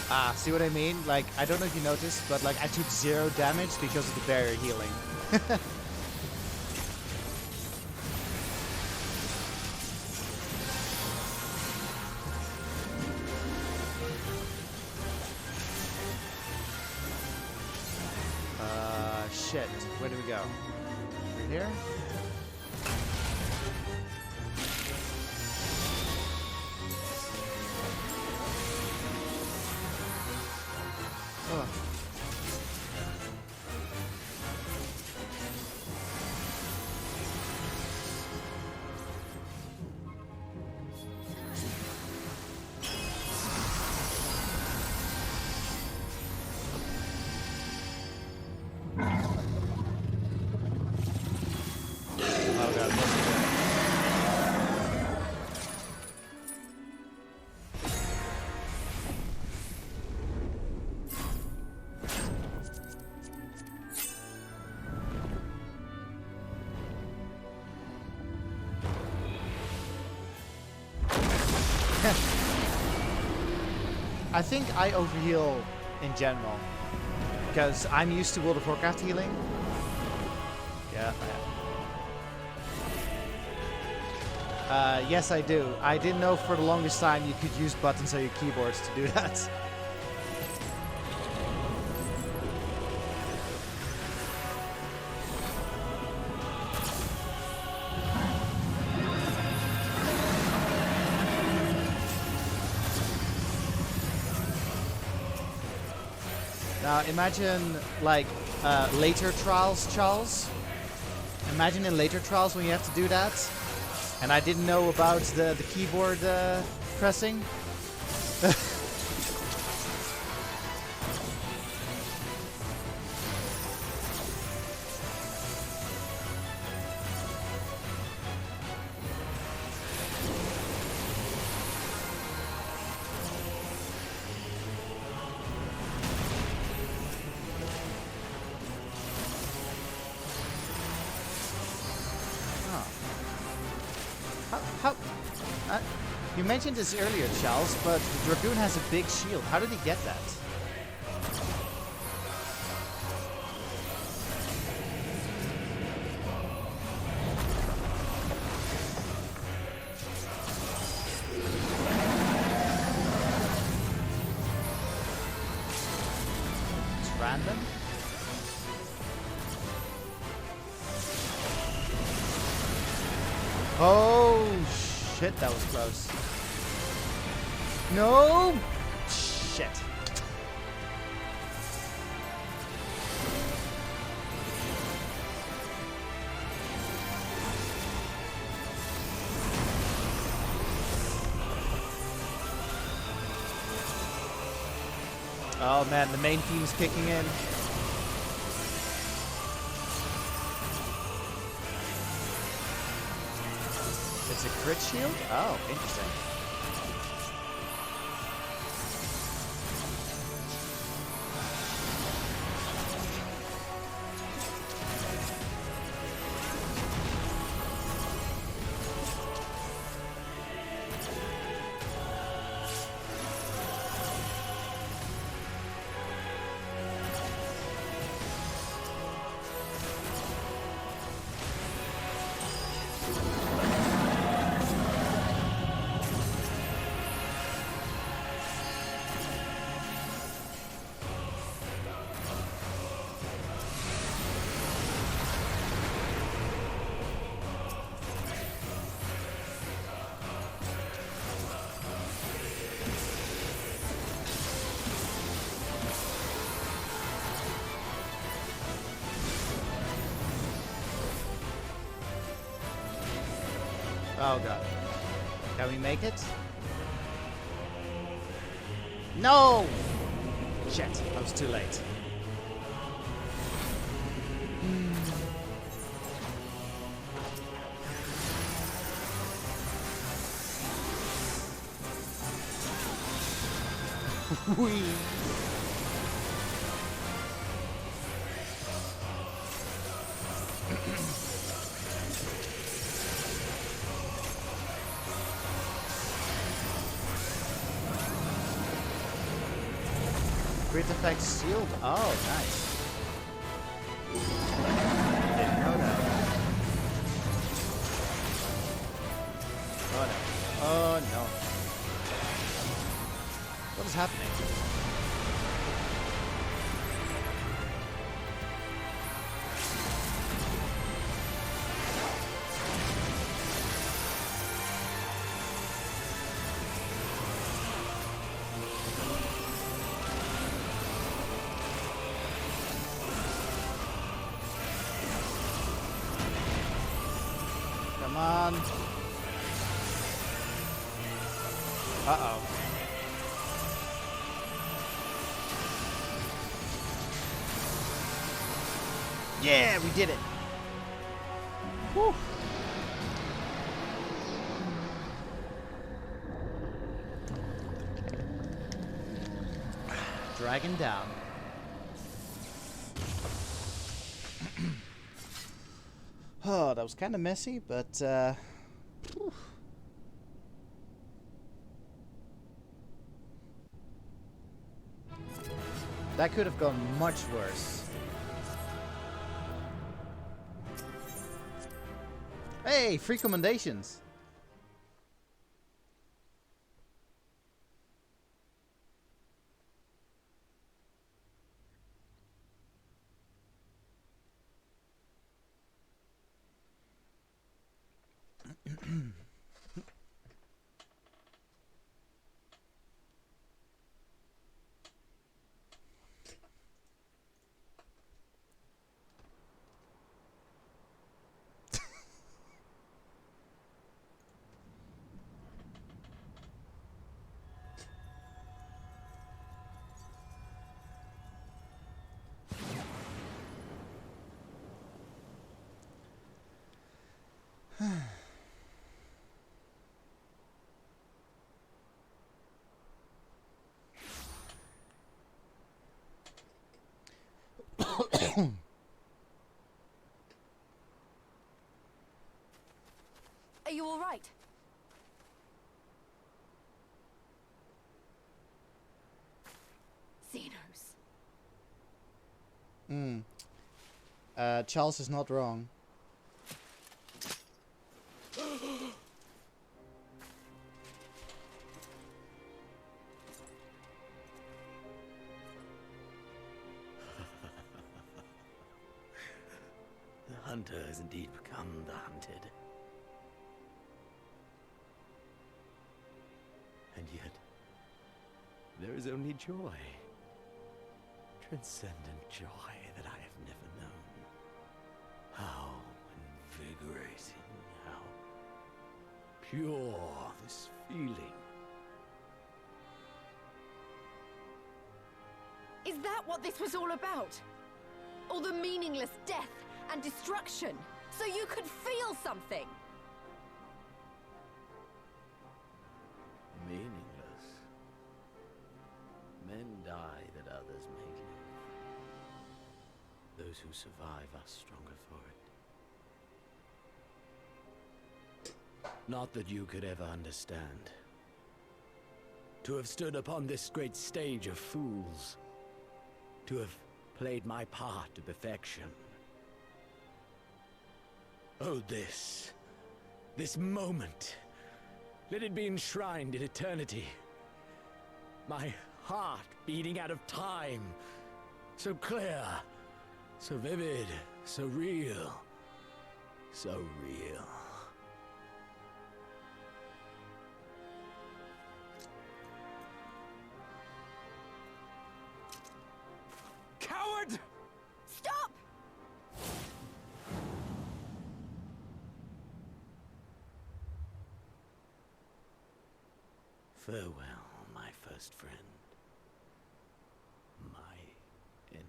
Ah, see what I mean? Like, I don't know if you noticed, but like I took 0 damage because of the barrier healing. Shit. Where do we go? Right here? Oh. I think I overheal in general because I'm used to World of Warcraft healing. Yeah. Yes, I do. I didn't know for the longest time you could use buttons on your keyboards to do that. Now imagine like later trials, Charles. Imagine in later trials when you have to do that. And I didn't know about the keyboard pressing. You mentioned this earlier, Charles, but the Dragoon has a big shield. How did he get that? It's random? Oh, shit, that was close. No! Shit. Oh man, the main team's kicking in. It's a crit shield? Oh, interesting. Oh god. Can we make it? No! Shit, I was too late. Whee! Crit effect sealed. Oh, nice. Didn't know that. Oh no. Oh no. What is happening? Come on. Uh-oh. Yeah, we did it. Whew. Dragon down. Oh, that was kind of messy, but whew. That could have gone much worse. Hey, free commendations. Are you all right? Xenos. Charles is not wrong. The hunter has indeed become the hunted. And yet, there is only joy. Transcendent joy that I have never known. How invigorating, how pure this feeling. Is that what this was all about? All the meaningless death and destruction, so you could feel something? Meaningless. Men die that others may live. Those who survive are stronger for it. Not that you could ever understand. To have stood upon this great stage of fools. To have played my part to perfection. Oh, this moment. Let it be enshrined in eternity. My heart beating out of time. So clear, so vivid, so real. So real. Coward! Stop! Farewell, my first friend. My enemy.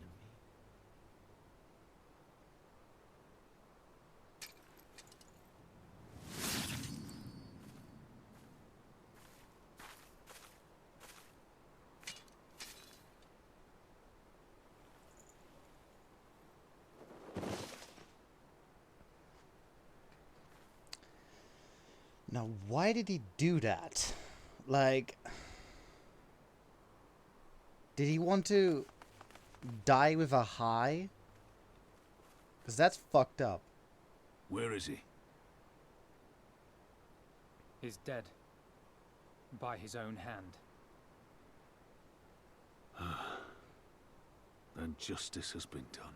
Now, why did he do that? Like... Did he want to die with a high? Because that's fucked up. Where is he? He's dead. By his own hand. Then justice has been done.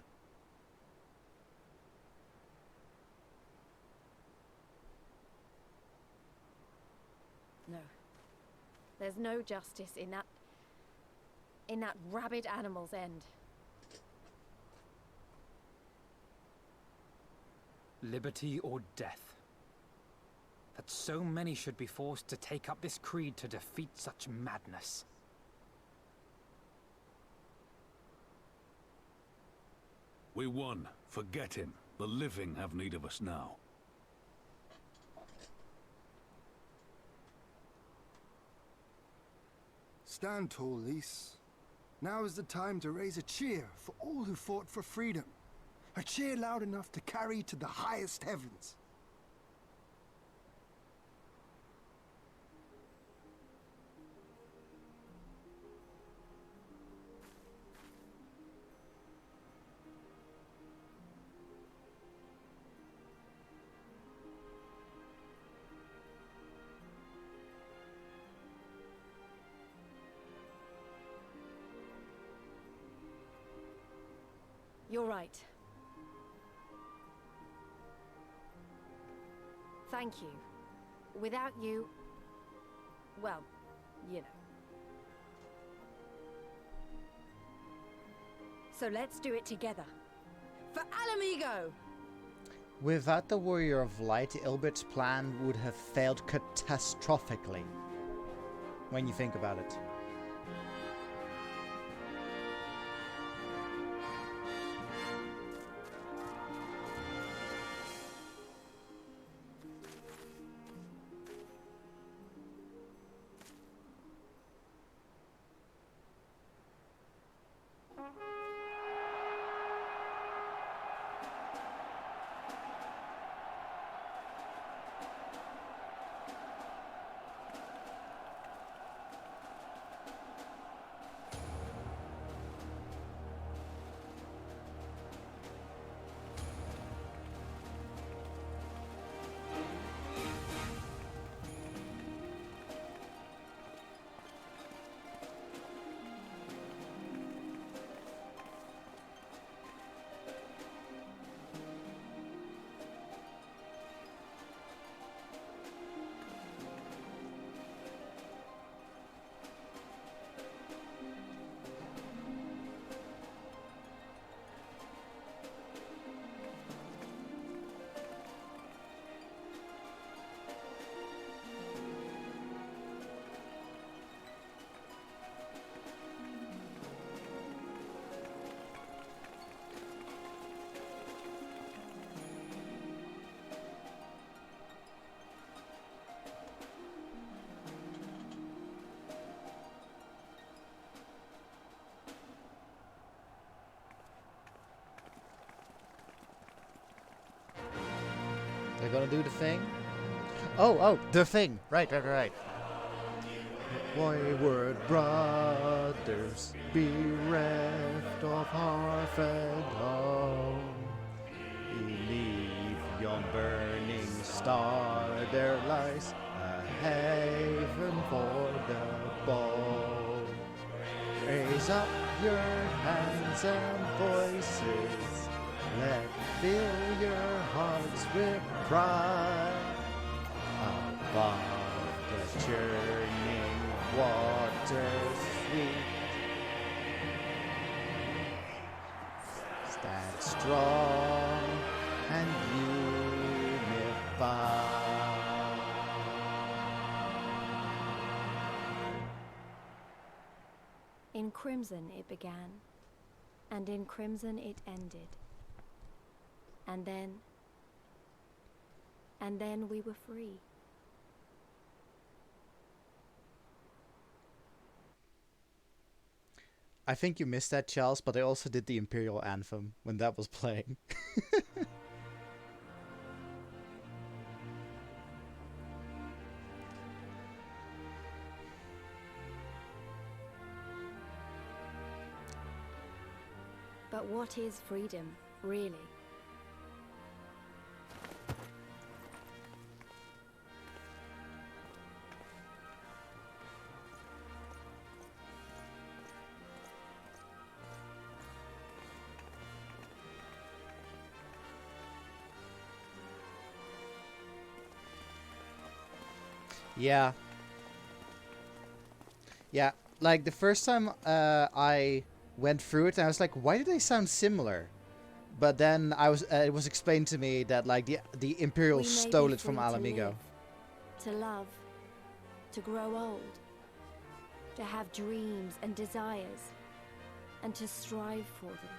No. There's no justice in that rabid animal's end. Liberty or death. That so many should be forced to take up this creed to defeat such madness. We won. Forget him. The living have need of us now. Stand tall, Lys. Now is the time to raise a cheer for all who fought for freedom. A cheer loud enough to carry to the highest heavens. You're right. Thank you. Without you... well, you know. So let's do it together. For Alamigo! Without the Warrior of Light, Ilbert's plan would have failed catastrophically. When you think about it. They're gonna do the thing? Oh, the thing! Right. Wayward brothers, bereft of hearth and home, beneath yon burning star there lies a haven for the bold. Raise up your hands and voices, let fill your hearts with pride. Above the churning waters sweet, stand strong and unified. In crimson it began, and in crimson it ended. And then we were free. I think you missed that, Charles, but I also did the Imperial Anthem when that was playing. But what is freedom, really? Yeah. Yeah, like the first time I went through it, I was like, why do they sound similar? But then it was explained to me that like the Imperials We may stole be it from free Alamigo. to love, to grow old, to have dreams and desires, and to strive for them.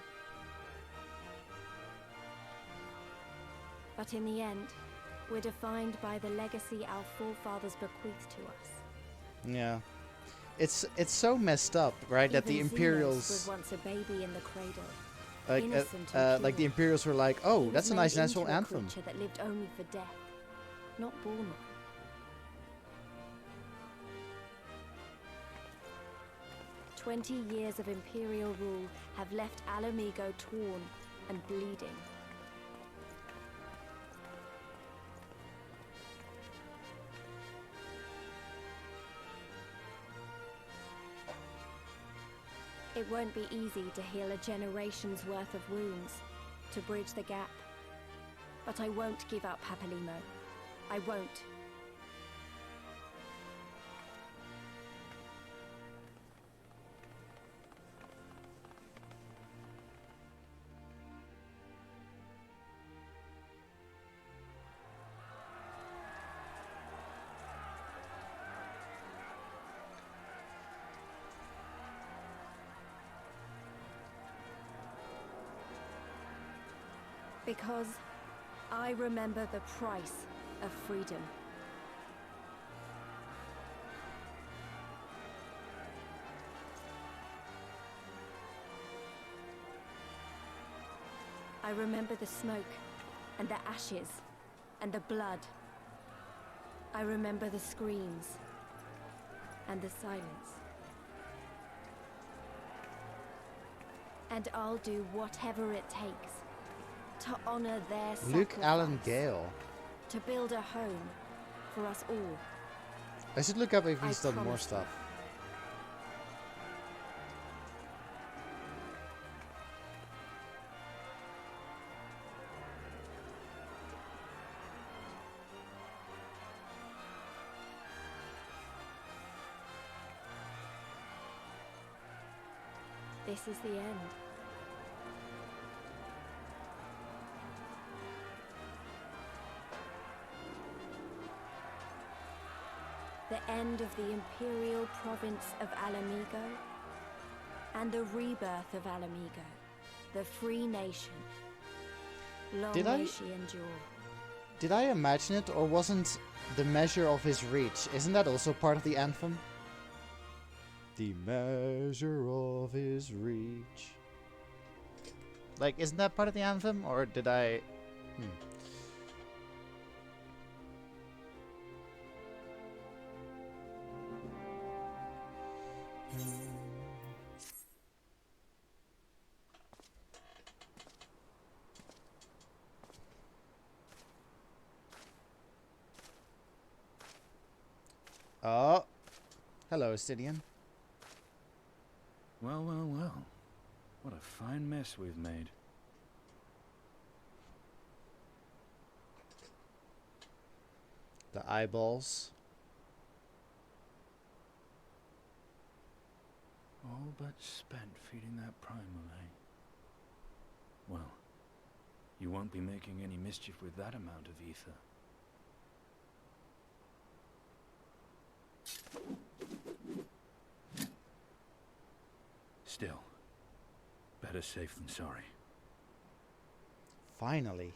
But in the end, we're defined by the legacy our forefathers bequeathed to us. Yeah. It's so messed up, right? That the Even Xenos Imperials, was once a baby in the cradle. like Innocent and like the pure. Imperials were like, He oh, was that's a made nice national into a anthem. creature that lived only for death, not born one. "20 years of Imperial rule have left Alamigo torn and bleeding. It won't be easy to heal a generation's worth of wounds, to bridge the gap. But I won't give up, Papalimo. I won't. Because I remember the price of freedom. I remember the smoke, and the ashes, and the blood. I remember the screams, and the silence. And I'll do whatever it takes to honor their Luke Allen sacrifice, Gale. to build a home for us all. I should look up if he's I done more promise you. stuff. This is the end. The end of the Imperial province of Alamigo, and the rebirth of Alamigo, the free nation. Long Did I- may she endure. Did I imagine it, or wasn't the measure of his reach? Isn't that also part of the anthem? The measure of his reach. Like, isn't that part of the anthem, or did I? Oh, hello, Sidian. Well, well, well. What a fine mess we've made. The eyeballs. All but spent feeding that primal, eh? Well, you won't be making any mischief with that amount of ether. Still, better safe than sorry. Finally.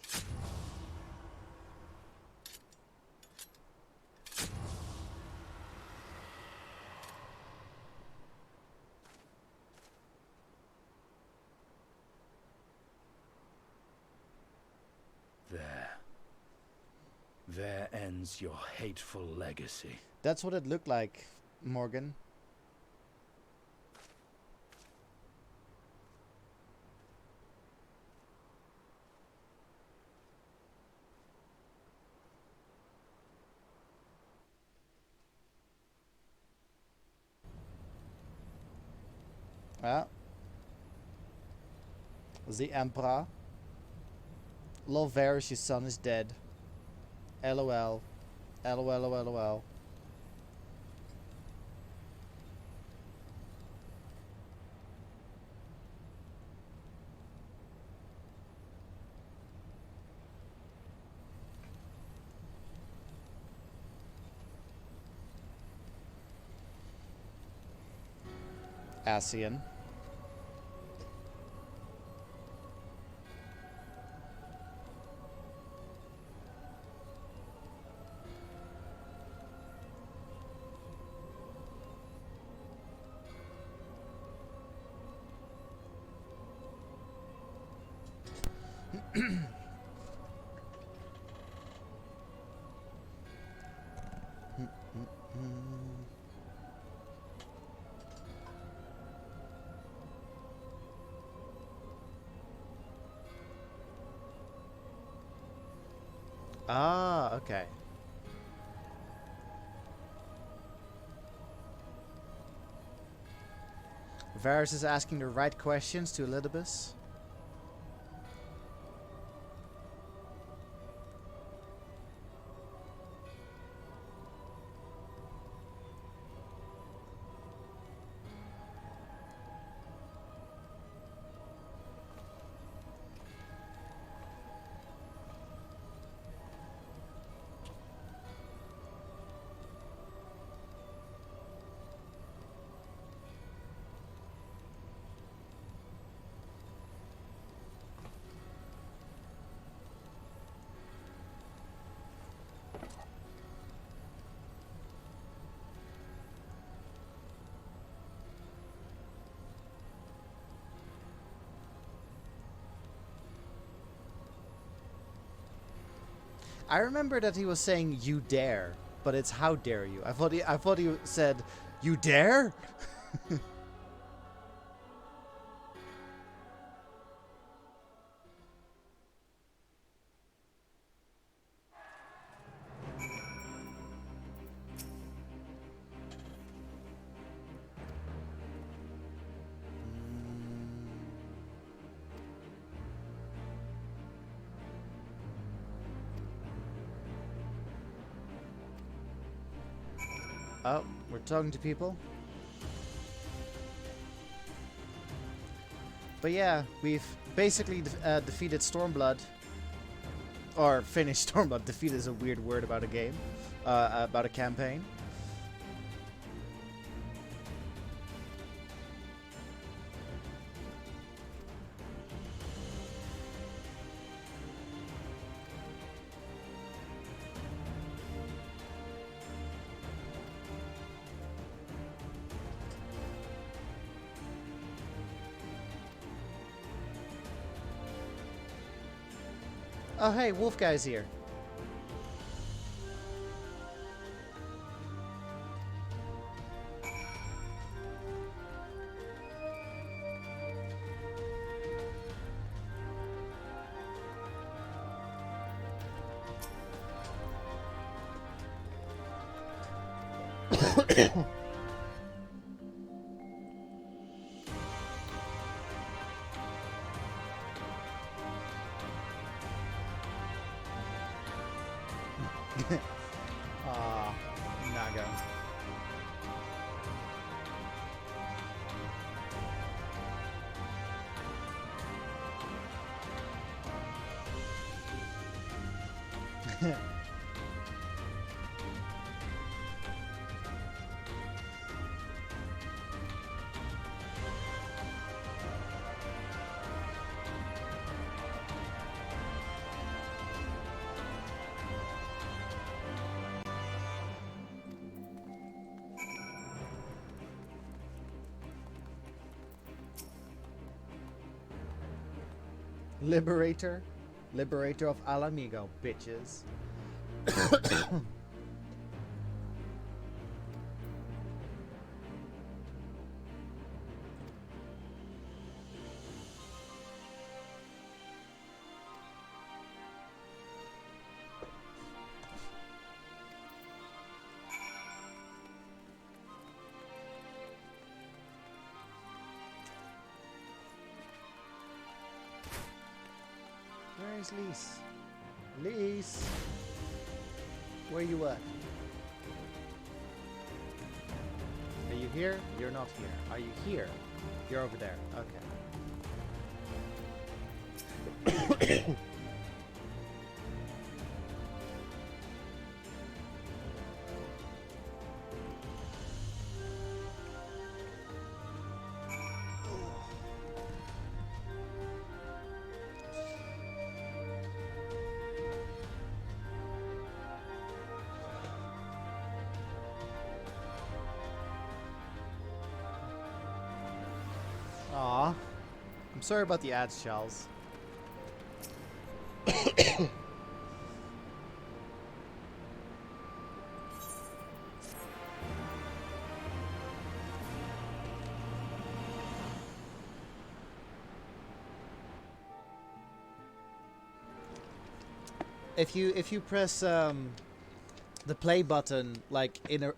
There ends your hateful legacy. That's what it looked like, Morgan. Well, the Emperor. Lol Varys, your son is dead. LOL. LOL. Asian. Ah, okay. Varys is asking the right questions to Elidibus. I remember that he was saying "you dare," but it's "how dare you." I thought he said "you dare." Oh, we're talking to people. But yeah, we've basically defeated Stormblood. Or finished Stormblood. Defeat is a weird word about a game. About a campaign. Oh hey, Wolf Guy's here. Aw, Naga. Liberator? Liberator of Alamigo, bitches. Where's Lise? Lise! Where you at? Are you here? You're not here. Are you here? You're over there. Okay. Aw. I'm sorry about the ads, Charles. If you press the play button like in a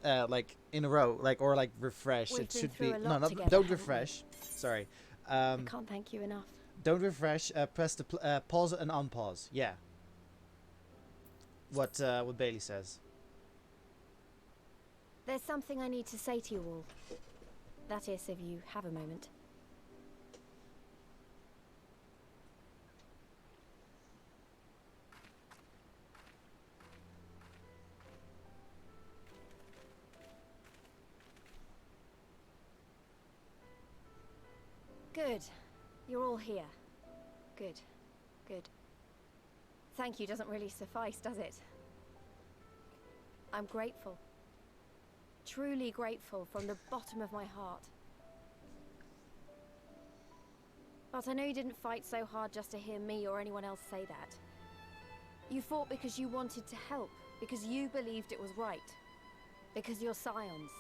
row, or refresh, We've it been should through be a lot together, don't haven't we? refresh. Sorry. I can't thank you enough. Don't refresh. Press the pause and unpause. Yeah. What Bailey says. There's something I need to say to you all. That is, if you have a moment. Good. You're all here. Good. Good. Thank you doesn't really suffice, does it? I'm grateful. Truly grateful from the bottom of my heart. But I know you didn't fight so hard just to hear me or anyone else say that. You fought because you wanted to help, because you believed it was right, because you're scions.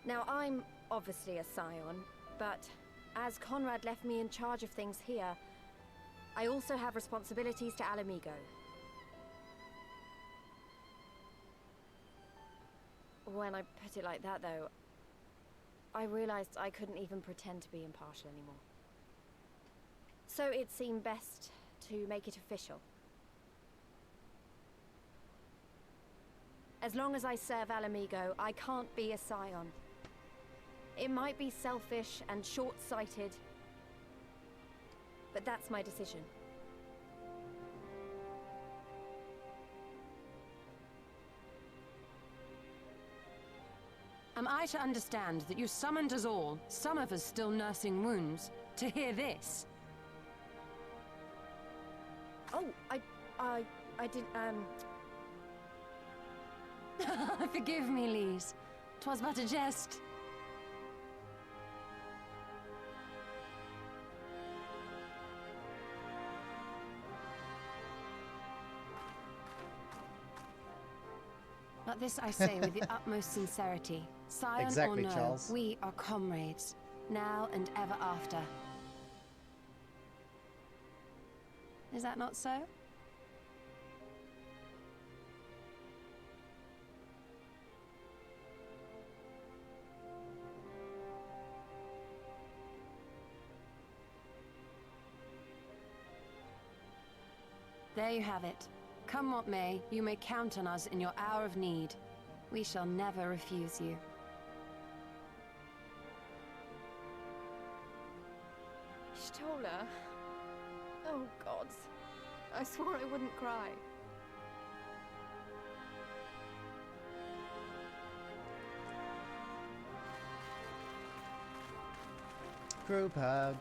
Now, I'm obviously a scion, but as Conrad left me in charge of things here, I also have responsibilities to Alamigo. When I put it like that, though, I realized I couldn't even pretend to be impartial anymore. So it seemed best to make it official. As long as I serve Alamigo, I can't be a scion. It might be selfish and short-sighted, but that's my decision. Am I to understand that you summoned us all, some of us still nursing wounds, to hear this? Oh, I didn't, Forgive me, Lise. 'Twas but a jest. But this I say with the utmost sincerity. Scion Exactly, or no, Charles. we are comrades, now and ever after. Is that not so? There you have it. Come what may, you may count on us in your hour of need. We shall never refuse you. Stola. Oh, gods. I swore I wouldn't cry. Group hug.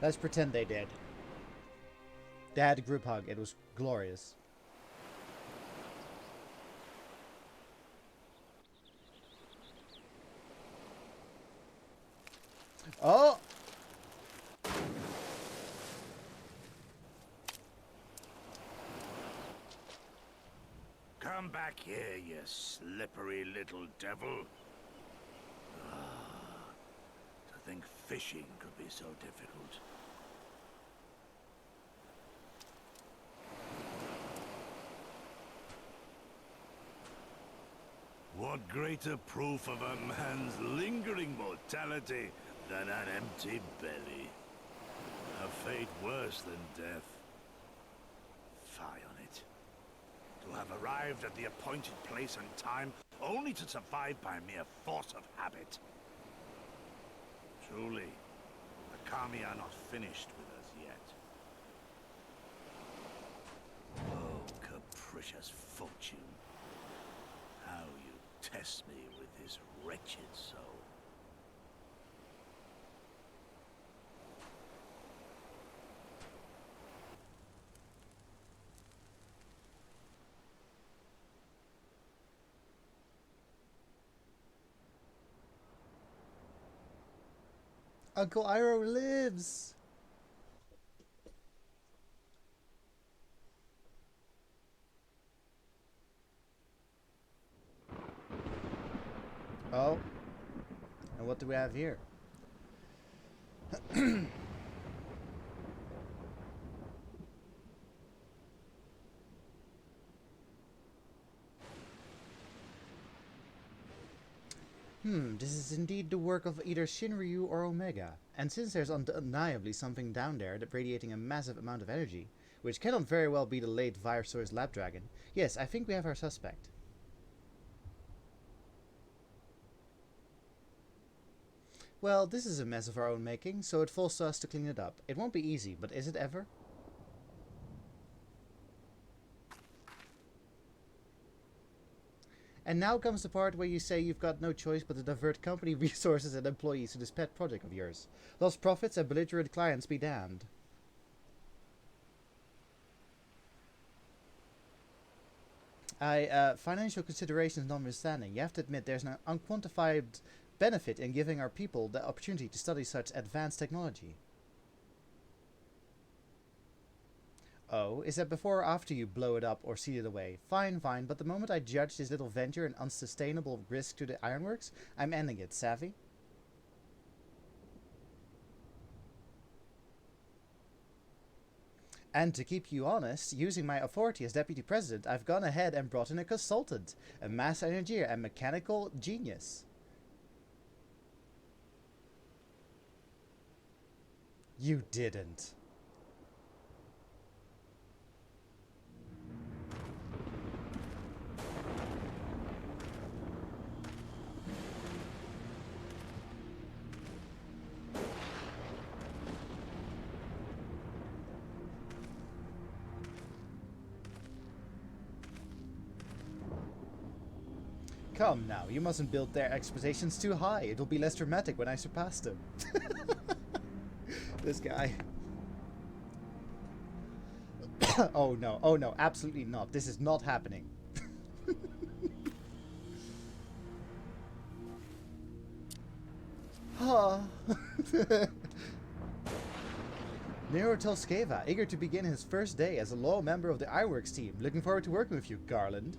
Let's pretend they did. They had a group hug. It was glorious. Oh! Come back here, you slippery little devil. To think fishing could be so difficult. want greater proof of a man's lingering mortality than an empty belly. A fate worse than death. Fie on it. To have arrived at the appointed place and time, only to survive by mere force of habit. Truly, the Kami are not finished with us yet. Oh, capricious fortune. How you test me with this wretched soul. Uncle Iroh lives! Oh. And what do we have here? This is indeed the work of either Shinryu or Omega. And since there's undeniably something down there that radiating a massive amount of energy, which cannot very well be the late Virusaur's lab dragon, yes, I think we have our suspect. Well, this is a mess of our own making, so it falls to us to clean it up. It won't be easy, but is it ever? And now comes the part where you say you've got no choice but to divert company resources and employees to this pet project of yours. Lost profits and belligerent clients be damned. Financial considerations notwithstanding, you have to admit there's an unquantified benefit in giving our people the opportunity to study such advanced technology. Oh, is that before or after you blow it up or seal it away? Fine, fine, but the moment I judge this little venture an unsustainable risk to the ironworks, I'm ending it, savvy? And to keep you honest, using my authority as deputy president, I've gone ahead and brought in a consultant, a master engineer and mechanical genius. You didn't. Come now, you mustn't build their expectations too high. It'll be less dramatic when I surpass them. This guy. Oh no, absolutely not. This is not happening. Nero Telskeva, eager to begin his first day as a loyal member of the Ironworks team. Looking forward to working with you, Garland.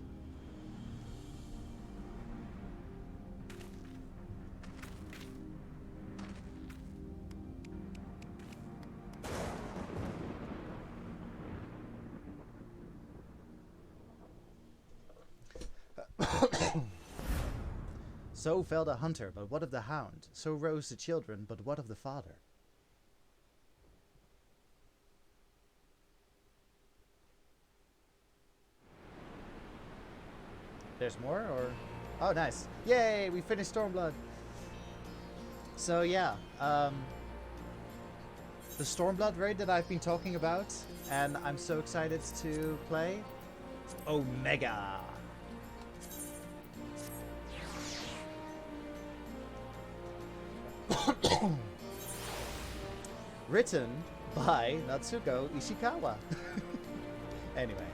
So fell the hunter, but what of the hound? So rose the children, but what of the father? There's more, or? Oh, nice. Yay, we finished Stormblood. So yeah, the Stormblood raid that I've been talking about, and I'm so excited to play, Omega. Written by Natsuko Ishikawa. Anyway.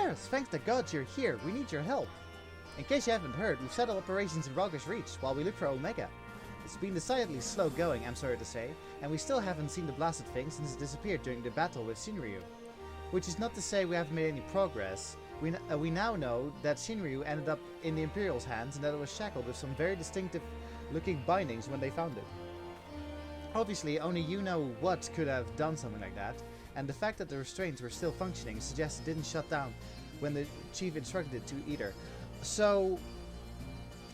Ceres, thanks to God you're here. We need your help. In case you haven't heard, we've set up operations in Rogue's Reach while we look for Omega. It's been decidedly slow going, I'm sorry to say, and we still haven't seen the blasted thing since it disappeared during the battle with Shinryu. Which is not to say we haven't made any progress. We now know that Shinryu ended up in the Imperial's hands and that it was shackled with some very distinctive looking bindings when they found it. Obviously, only you know what could have done something like that, and the fact that the restraints were still functioning suggests it didn't shut down when the chief instructed it to either. So,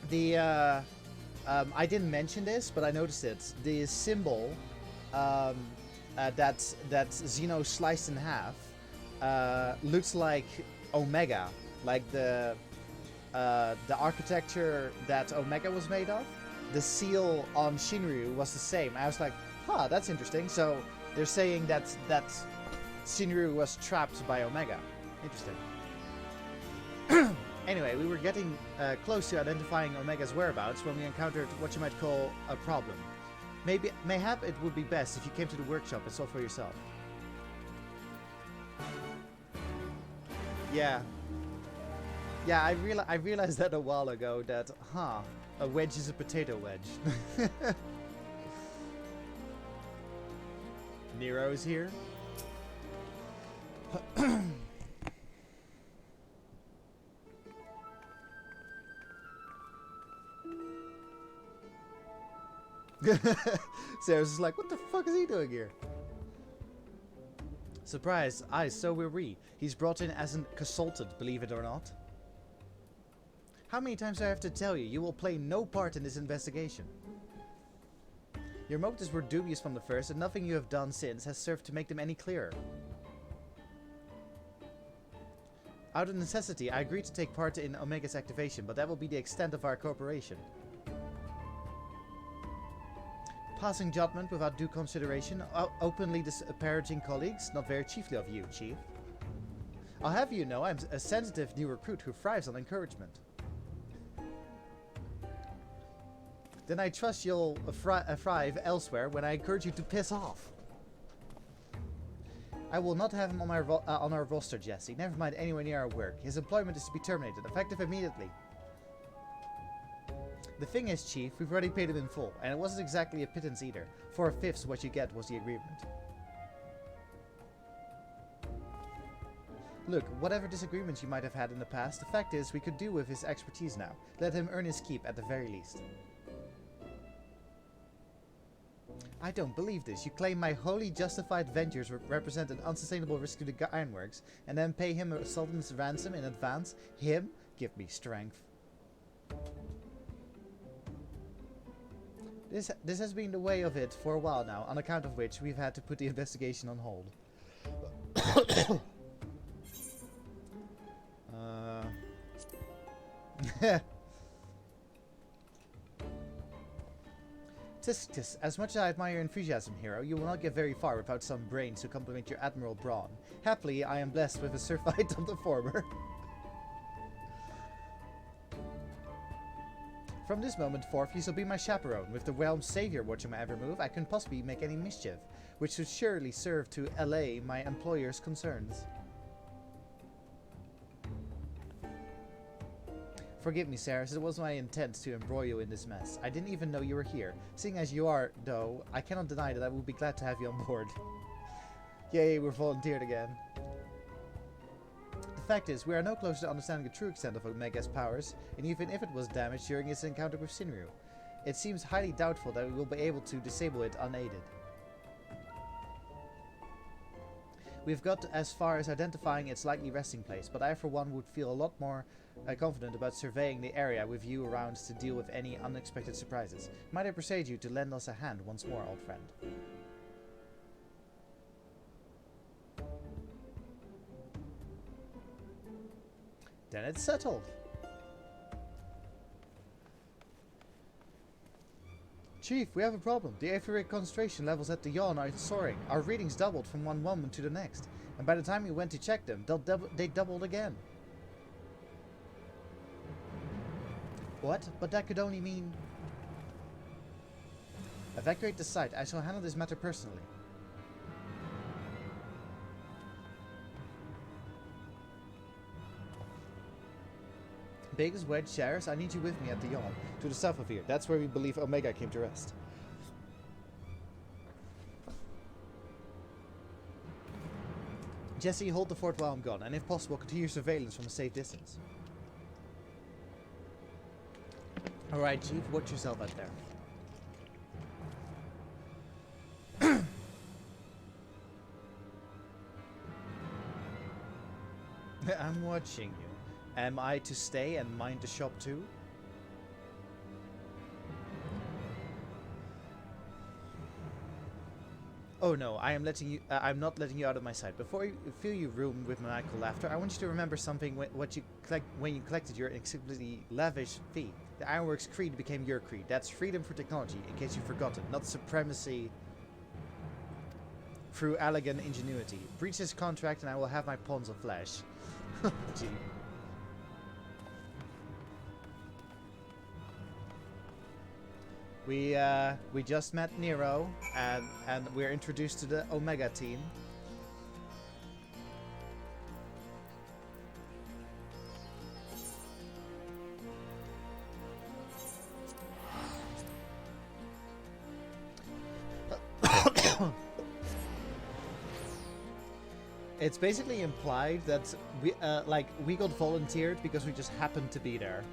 the, I didn't mention this, but I noticed it. The symbol, that Zeno sliced in half, looks like Omega, like the architecture that Omega was made of. The seal on Shinryu was the same. I was like, huh, that's interesting. So they're saying that Shinryu was trapped by Omega. Interesting. Anyway, we were getting close to identifying Omega's whereabouts when we encountered what you might call a problem. Mayhap it would be best if you came to the workshop and saw for yourself. Yeah. Yeah, I realized that a while ago that, a wedge is a potato wedge. Nero's here. Sarah's just like, what the fuck is he doing here? Surprise, aye, so were we. He's brought in as a consultant, believe it or not. How many times do I have to tell you, you will play no part in this investigation? Your motives were dubious from the first, and nothing you have done since has served to make them any clearer. Out of necessity, I agreed to take part in Omega's activation, but that will be the extent of our cooperation. Passing judgment without due consideration, openly disparaging colleagues, not very chiefly of you, Chief. I'll have you know I'm a sensitive new recruit who thrives on encouragement. Then I trust you'll thrive elsewhere when I encourage you to piss off. I will not have him on our roster, Jesse. Never mind anywhere near our work. His employment is to be terminated, effective immediately. The thing is, Chief, we've already paid him in full, and it wasn't exactly a pittance either. 4/5 what you get was the agreement. Look, whatever disagreements you might have had in the past, the fact is we could do with his expertise now. Let him earn his keep at the very least. I don't believe this. You claim my wholly justified ventures represent an unsustainable risk to the Ironworks, and then pay him a sultan's ransom in advance? Him? Give me strength. This has been the way of it for a while now, on account of which we've had to put the investigation on hold. Tisk, as much as I admire your enthusiasm, hero, you will not get very far without some brains to complement your admirable brawn. Happily, I am blessed with a survived of the former. From this moment forth, you shall be my chaperone. With the realm's savior watching my every move, I couldn't possibly make any mischief, which should surely serve to allay my employer's concerns. Forgive me, Sarah, it was my intent to embroil you in this mess. I didn't even know you were here. Seeing as you are, though, I cannot deny that I would be glad to have you on board. Yay, we're volunteered again. The fact is, we are no closer to understanding the true extent of Omega's powers, and even if it was damaged during its encounter with Shinryu, it seems highly doubtful that we will be able to disable it unaided. We've got as far as identifying its likely resting place, but I for one would feel a lot more confident about surveying the area with you around to deal with any unexpected surprises. Might I persuade you to lend us a hand once more, old friend? Then it's settled. Chief, we have a problem. The aetheric concentration levels at the yawn are soaring. Our readings doubled from one moment to the next. And by the time we went to check them, they doubled again. What? But that could only mean... Evacuate the site. I shall handle this matter personally. Biggest wedge shares, I need you with me at the yawn. To the south of here. That's where we believe Omega came to rest. Jesse, hold the fort while I'm gone, and if possible, continue surveillance from a safe distance. Alright, Chief, watch yourself out there. I'm watching you. Am I to stay and mind the shop too? Oh no, I am letting you. I'm not letting you out of my sight. Before you fill your room with maniacal laughter, I want you to remember something. What you collect when you collected your inexplicably lavish fee. The Ironworks creed became your creed. That's freedom for technology. In case you've forgotten, not supremacy through elegant ingenuity. Breach this contract, and I will have my pawns of flesh. Gee. We just met Nero, and we're introduced to the Omega team. It's basically implied that we got volunteered because we just happened to be there.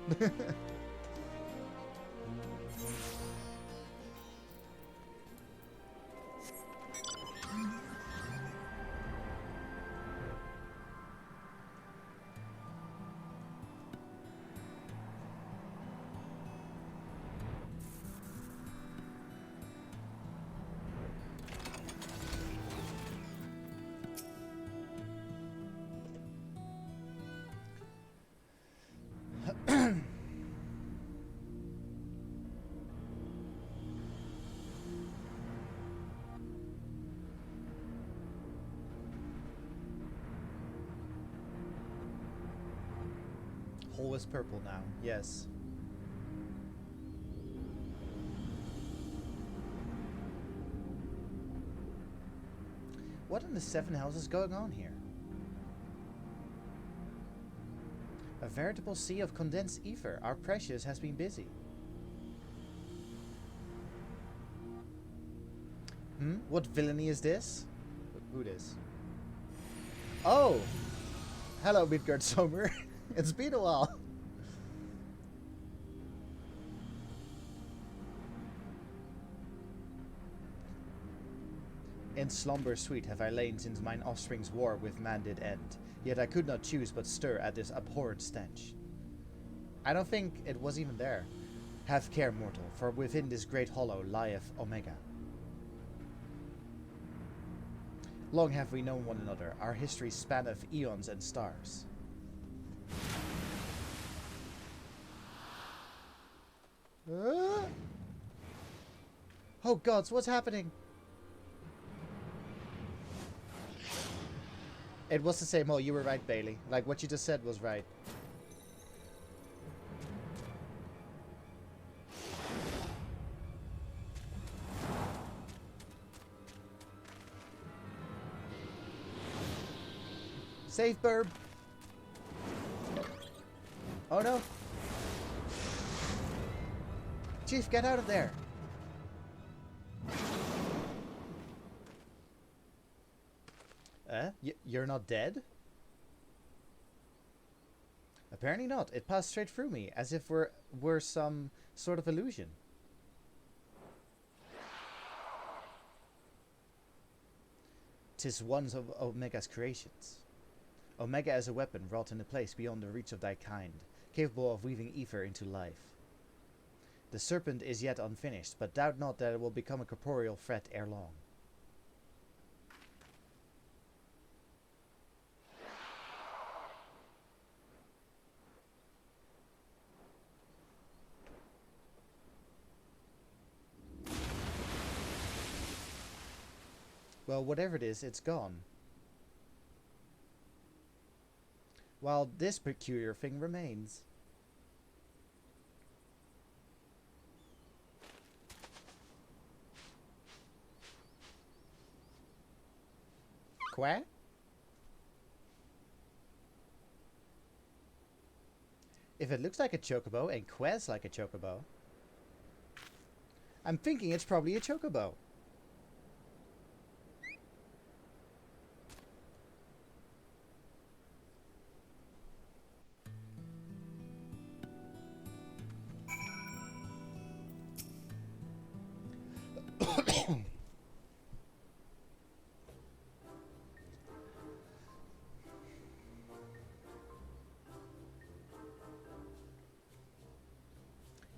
Hole is purple now, yes. What in the seven hells is going on here? A veritable sea of condensed ether. Our Precious has been busy. What villainy is this? Who this? Oh! Hello, Midgard Sommer. It's been a while. In slumber sweet have I lain since mine offspring's war with man did end. Yet I could not choose but stir at this abhorrent stench. I don't think it was even there. Have care, mortal, for within this great hollow lieth Omega. Long have we known one another, our history spanneth eons and stars. Oh gods, what's happening? It was the same. Oh, you were right, Bailey. Like, what you just said was right. Safe, Burb. Oh no. Chief, get out of there. You're not dead? Apparently not. It passed straight through me, as if we're some sort of illusion. "'Tis one of Omega's creations. Omega is a weapon wrought in a place beyond the reach of thy kind, capable of weaving ether into life. The serpent is yet unfinished, but doubt not that it will become a corporeal threat ere long. Well, whatever it is, it's gone. While this peculiar thing remains." If it looks like a chocobo and quests like a chocobo, I'm thinking it's probably a chocobo.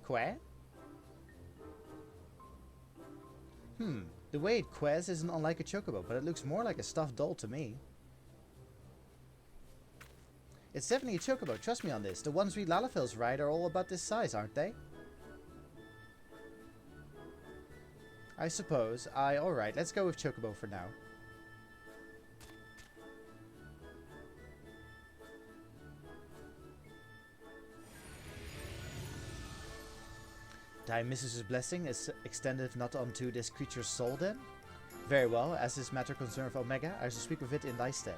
Que? The way it ques isn't unlike a chocobo, but it looks more like a stuffed doll to me. It's definitely a chocobo, trust me on this. The ones we Lalafels ride are all about this size, aren't they? I suppose. Alright, let's go with chocobo for now. Dionysus' blessing is extended not unto this creature's soul then? Very well, as this matter concerneth Omega, I shall speak of it in thy stead.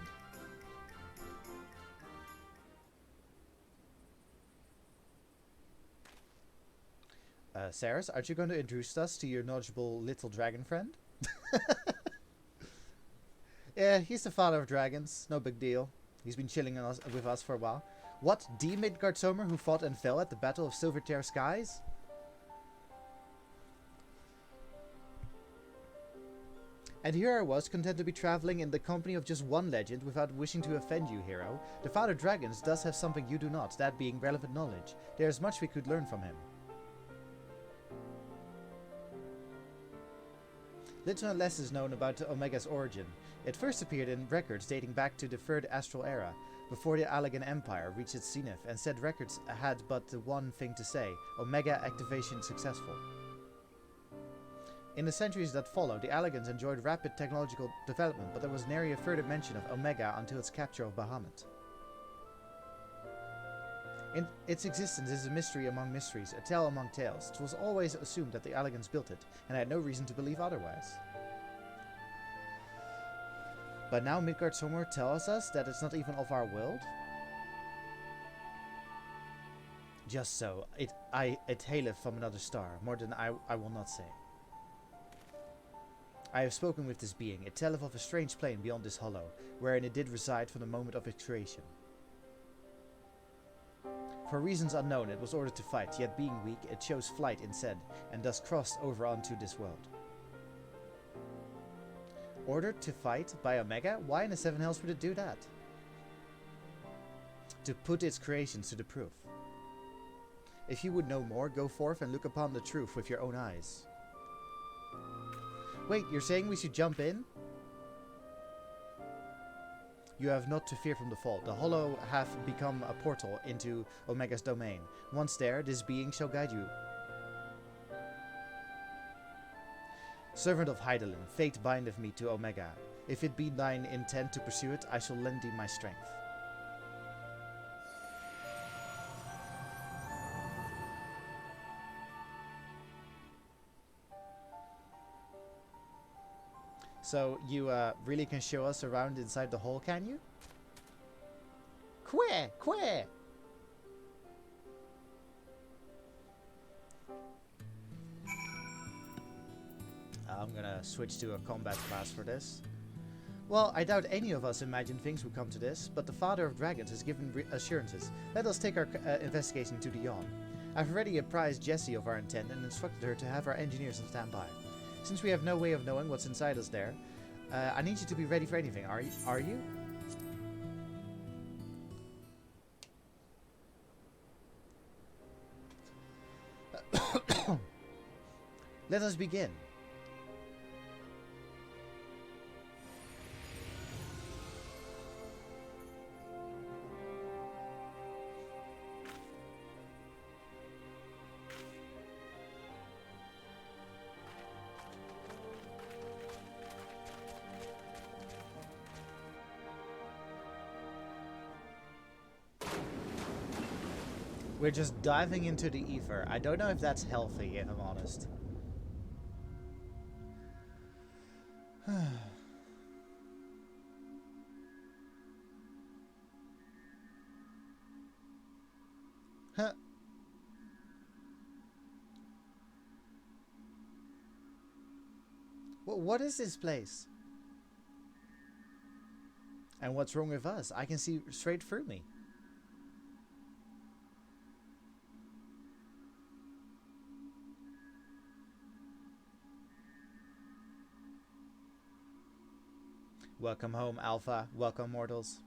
Saris, aren't you going to introduce us to your knowledgeable little dragon friend? Yeah, he's the father of dragons, no big deal. He's been chilling with us for a while. What, the Midgard Somer who fought and fell at the Battle of Silvertear Skies? And here I was, content to be traveling in the company of just one legend without wishing to offend you, hero. The Father of Dragons does have something you do not, that being relevant knowledge. There is much we could learn from him. Little less is known about Omega's origin. It first appeared in records dating back to the Third Astral Era, before the Allegan Empire reached its zenith, and said records had but the one thing to say: Omega activation successful. In the centuries that followed, the Allegans enjoyed rapid technological development, but there was nary a further mention of Omega until its capture of Bahamut. Its existence is a mystery among mysteries, a tale among tales. It was always assumed that the Allegans built it, and I had no reason to believe otherwise. But now Midgard Somer tells us that it's not even of our world? Just so. It haileth from another star, more than I will not say. I have spoken with this being. It telleth of a strange plane beyond this hollow, wherein it did reside from the moment of its creation. For reasons unknown, it was ordered to fight, yet being weak, it chose flight instead, and thus crossed over onto this world. Ordered to fight by Omega? Why in the Seven Hells would it do that? To put its creations to the proof. If you would know more, go forth and look upon the truth with your own eyes. Wait, you're saying we should jump in? You have not to fear from the fall. The hollow hath become a portal into Omega's domain. Once there, this being shall guide you. Servant of Hydaelyn, fate bindeth me to Omega. If it be thine intent to pursue it, I shall lend thee my strength. So, you really can show us around inside the hole, can you? Queer! Queer! I'm gonna switch to a combat class for this. Well, I doubt any of us imagined things would come to this, but the Father of Dragons has given assurances. Let us take our investigation to the yawn. I've already apprised Jessie of our intent and instructed her to have our engineers on standby. Since we have no way of knowing what's inside us there, I need you to be ready for anything. Are you? Let us begin. We're just diving into the ether. I don't know if that's healthy, if I'm honest. What is this place? And what's wrong with us? I can see straight through me. Welcome home, Alpha. Welcome, mortals.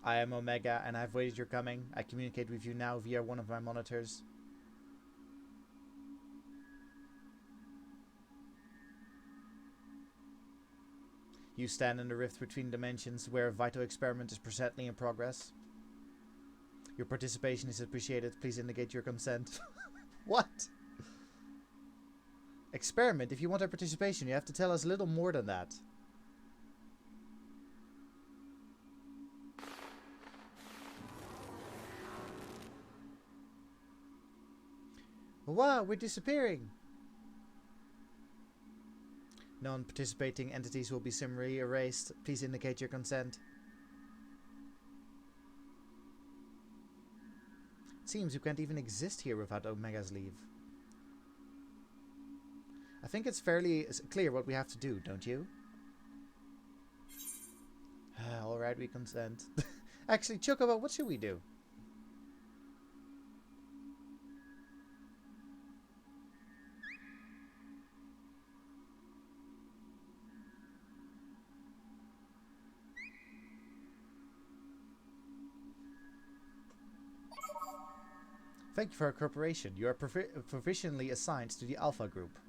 I am Omega, and I've waited your coming. I communicate with you now via one of my monitors. You stand in the rift between dimensions, where a vital experiment is presently in progress. Your participation is appreciated. Please indicate your consent. What? Experiment? If you want our participation, you have to tell us a little more than that. Wow, we're disappearing. Non-participating entities will be summarily erased. Please indicate your consent. It seems you can't even exist here without Omega's leave. I think it's fairly clear what we have to do, don't you? Alright, we consent. Actually, Chocobo, what should we do? Thank you for your cooperation. You are provisionally assigned to the Alpha Group.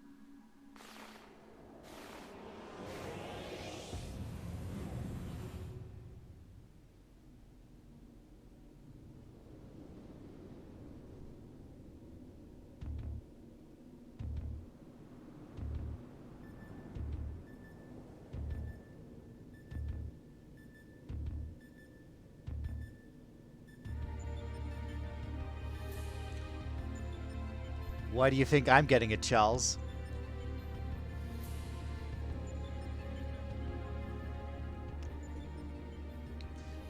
Why do you think I'm getting it, Charles?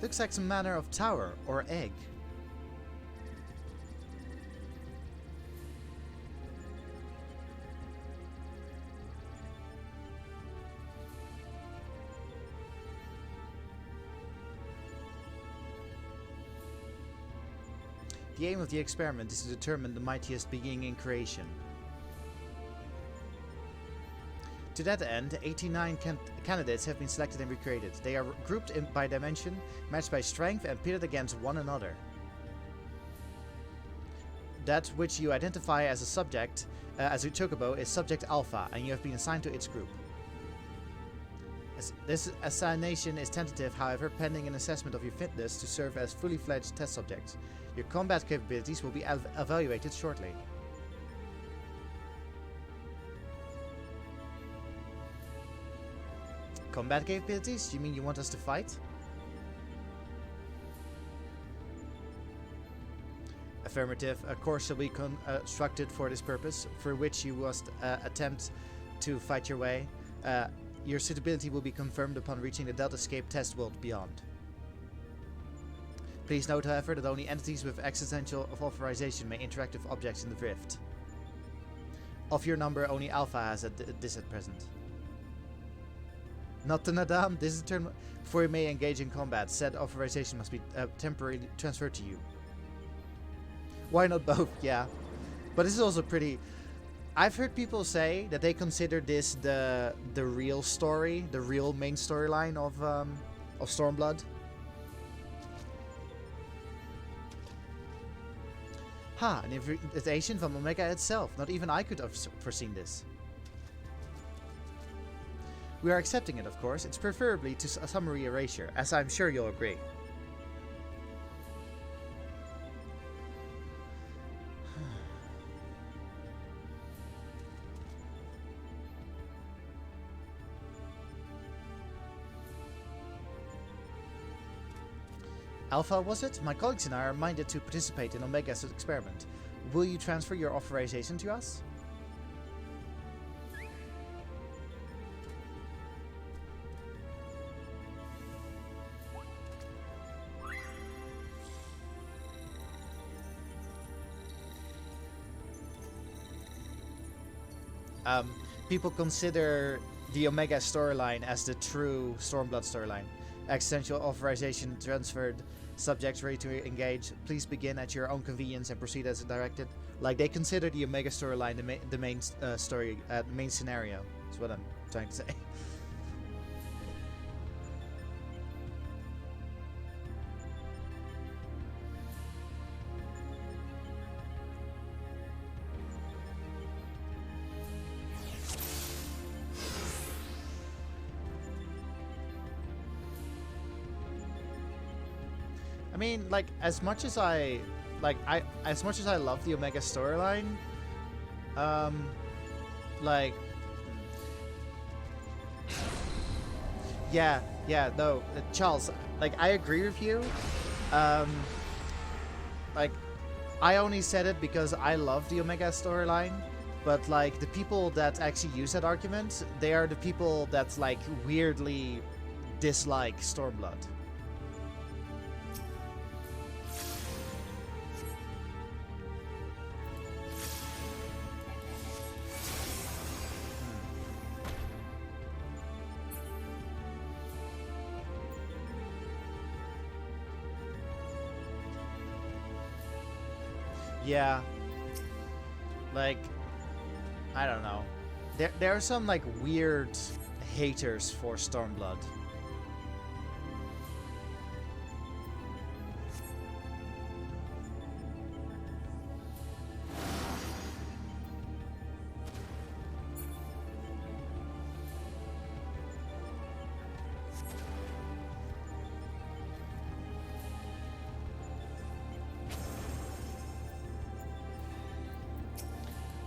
Looks like some manner of tower or egg. The aim of the experiment is to determine the mightiest being in creation. To that end, 89 candidates have been selected and recreated. They are grouped by dimension, matched by strength, and pitted against one another. That which you identify as a subject, as a chocobo, is Subject Alpha, and you have been assigned to its group. This assignation is tentative, however, pending an assessment of your fitness to serve as fully fledged test subjects. Your combat capabilities will be evaluated shortly. Combat capabilities? You mean you want us to fight? Affirmative. A course shall be constructed for this purpose, for which you must attempt to fight your way. Your suitability will be confirmed upon reaching the Delta Escape test world beyond. Please note, however, that only entities with existential authorization may interact with objects in the Rift. Of your number, only Alpha has this at present. Not to Nadam, this is a turn before you may engage in combat. Said authorization must be temporarily transferred to you. Why not both? Yeah. But this is also pretty... I've heard people say that they consider this the real story, the real main storyline of Stormblood. An invitation from Omega itself. Not even I could have foreseen this. We are accepting it, of course. It's preferably to a summary erasure, as I'm sure you'll agree. Alpha, was it? My colleagues and I are minded to participate in Omega's experiment. Will you transfer your authorization to us? people consider the Omega storyline as the true Stormblood storyline. Existential authorization transferred. Subjects ready to engage. Please begin at your own convenience and proceed as directed. Like, they consider the Omega storyline the main story, main scenario. That's what I'm trying to say. I mean, like, as much as I love the Omega storyline, like, yeah, no, Charles, like, I agree with you. Like, I only said it because I love the Omega storyline, but, like, the people that actually use that argument, they are the people that, like, weirdly dislike Stormblood. Yeah, like, I don't know. There are some, like, weird haters for Stormblood.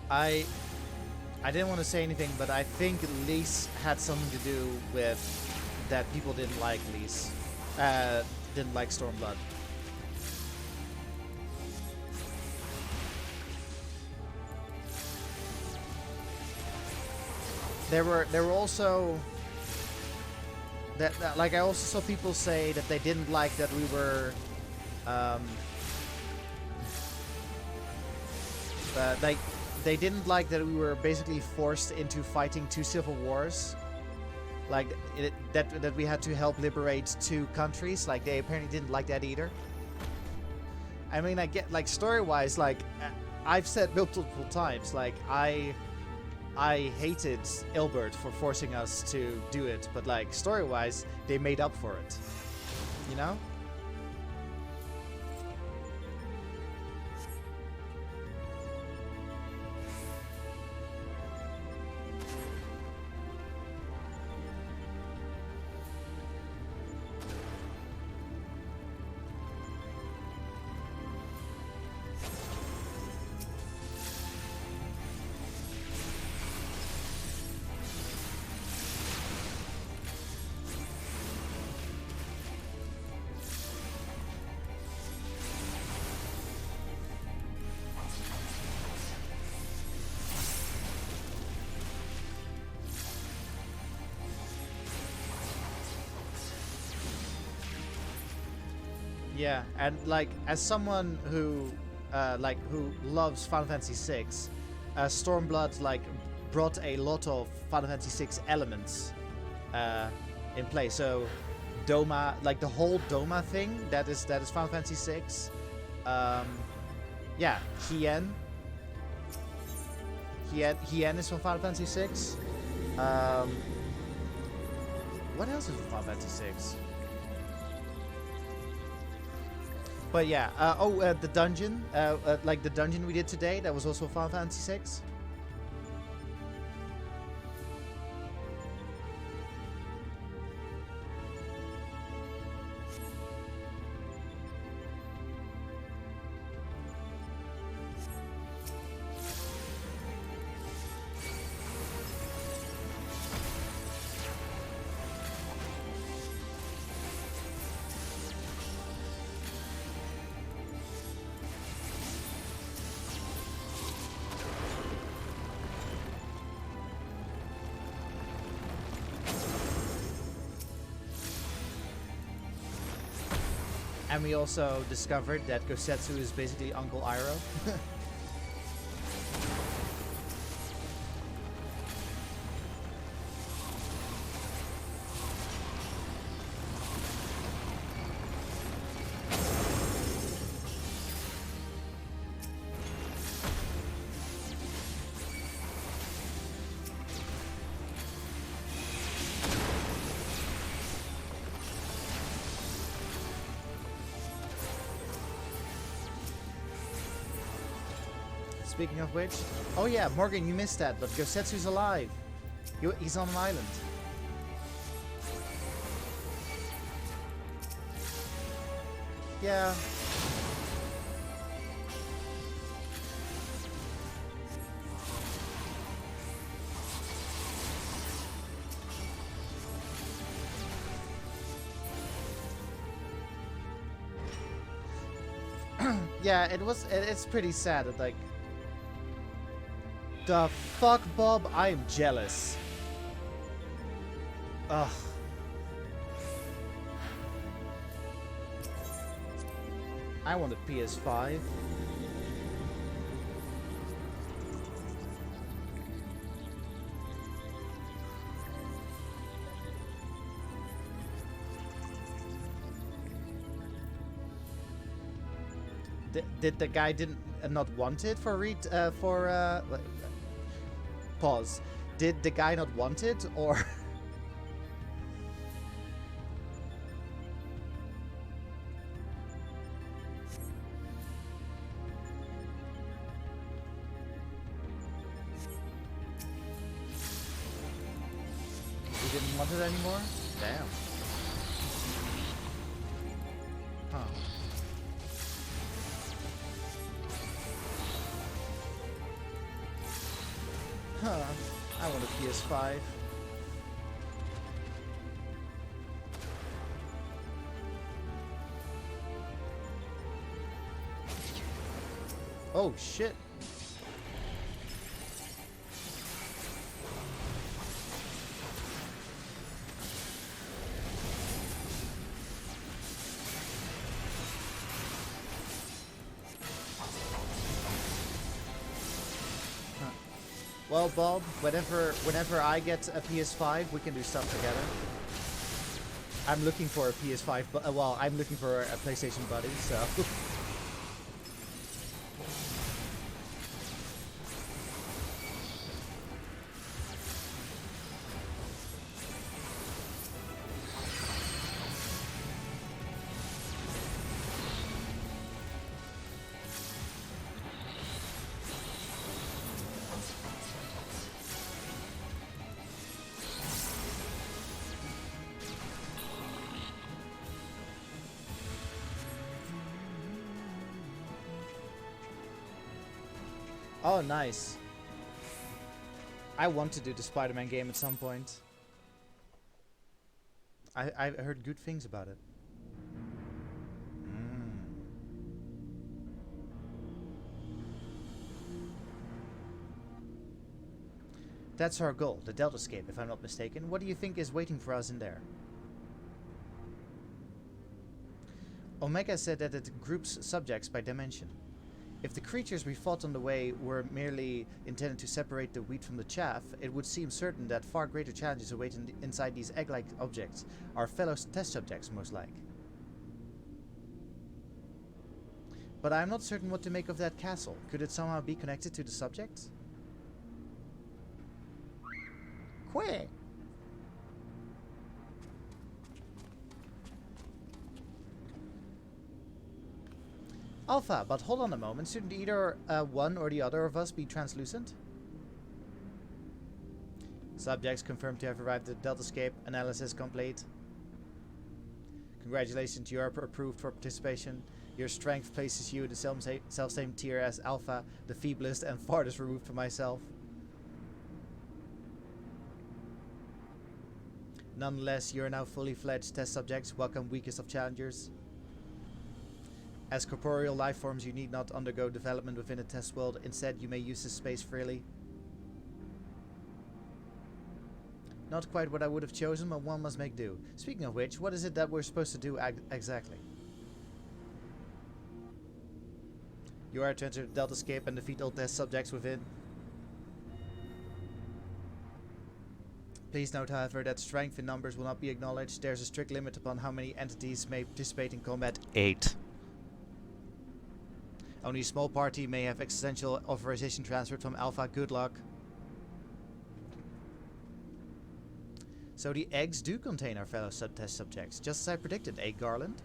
I didn't want to say anything, but I think Lise had something to do with that people didn't like Lise. Didn't like Stormblood. There were also that like, I also saw people say that they didn't like that we were like, they didn't like that we were basically forced into fighting 2 civil wars. Like, that we had to help liberate 2 countries. Like, they apparently didn't like that either. I mean, I get, like, story-wise, like, I've said multiple times, like, I hated Ilbert for forcing us to do it, but, like, story-wise, they made up for it. You know? Yeah, and, like, as someone who loves Final Fantasy VI, Stormblood, like, brought a lot of Final Fantasy VI elements in play. So Doma, like, the whole Doma thing, that is Final Fantasy VI. Yeah, Hien is from Final Fantasy VI. What else is from Final Fantasy VI? But yeah, the dungeon, like the dungeon we did today, that was also Final Fantasy VI. And we also discovered that Gosetsu is basically Uncle Iroh. Speaking of which, oh yeah, Morgan, you missed that, but Gosetsu's alive. He's on an island. Yeah. Yeah, it's pretty sad that, like, the fuck, Bob? I am jealous. Ugh. I want a PS5. Did the guy not want it for pause? Did the guy not want it, or? He didn't want it anymore? Damn. Huh. Huh. I want a PS5. Oh shit. Well, Bob, whenever I get a PS5, we can do stuff together. I'm looking for a PS5, but well, I'm looking for a PlayStation buddy, so. Oh, nice. I want to do the Spider-Man game at some point. I've heard good things about it. That's our goal, the Deltascape, if I'm not mistaken. What do you think is waiting for us in there? Omega said that it groups subjects by dimension. If the creatures we fought on the way were merely intended to separate the wheat from the chaff, it would seem certain that far greater challenges await inside these egg-like objects, our fellow test subjects most like. But I am not certain what to make of that castle. Could it somehow be connected to the subject? Quay! Alpha, but hold on a moment. Shouldn't either one or the other of us be translucent? Subjects confirmed to have arrived at Deltascape. Analysis complete. Congratulations, you are approved for participation. Your strength places you in the self-same tier as Alpha, the feeblest and farthest removed from myself. Nonetheless, you are now fully fledged test subjects. Welcome, weakest of challengers. As corporeal life forms, you need not undergo development within a test world. Instead, you may use this space freely. Not quite what I would have chosen, but one must make do. Speaking of which, what is it that we're supposed to do exactly? You are to enter the Deltascape and defeat all test subjects within. Please note, however, that strength in numbers will not be acknowledged. There's a strict limit upon how many entities may participate in combat. 8. Only a small party may have existential authorization transferred from Alpha. Good luck. So the eggs do contain our fellow test subjects, just as I predicted, eh, Garland?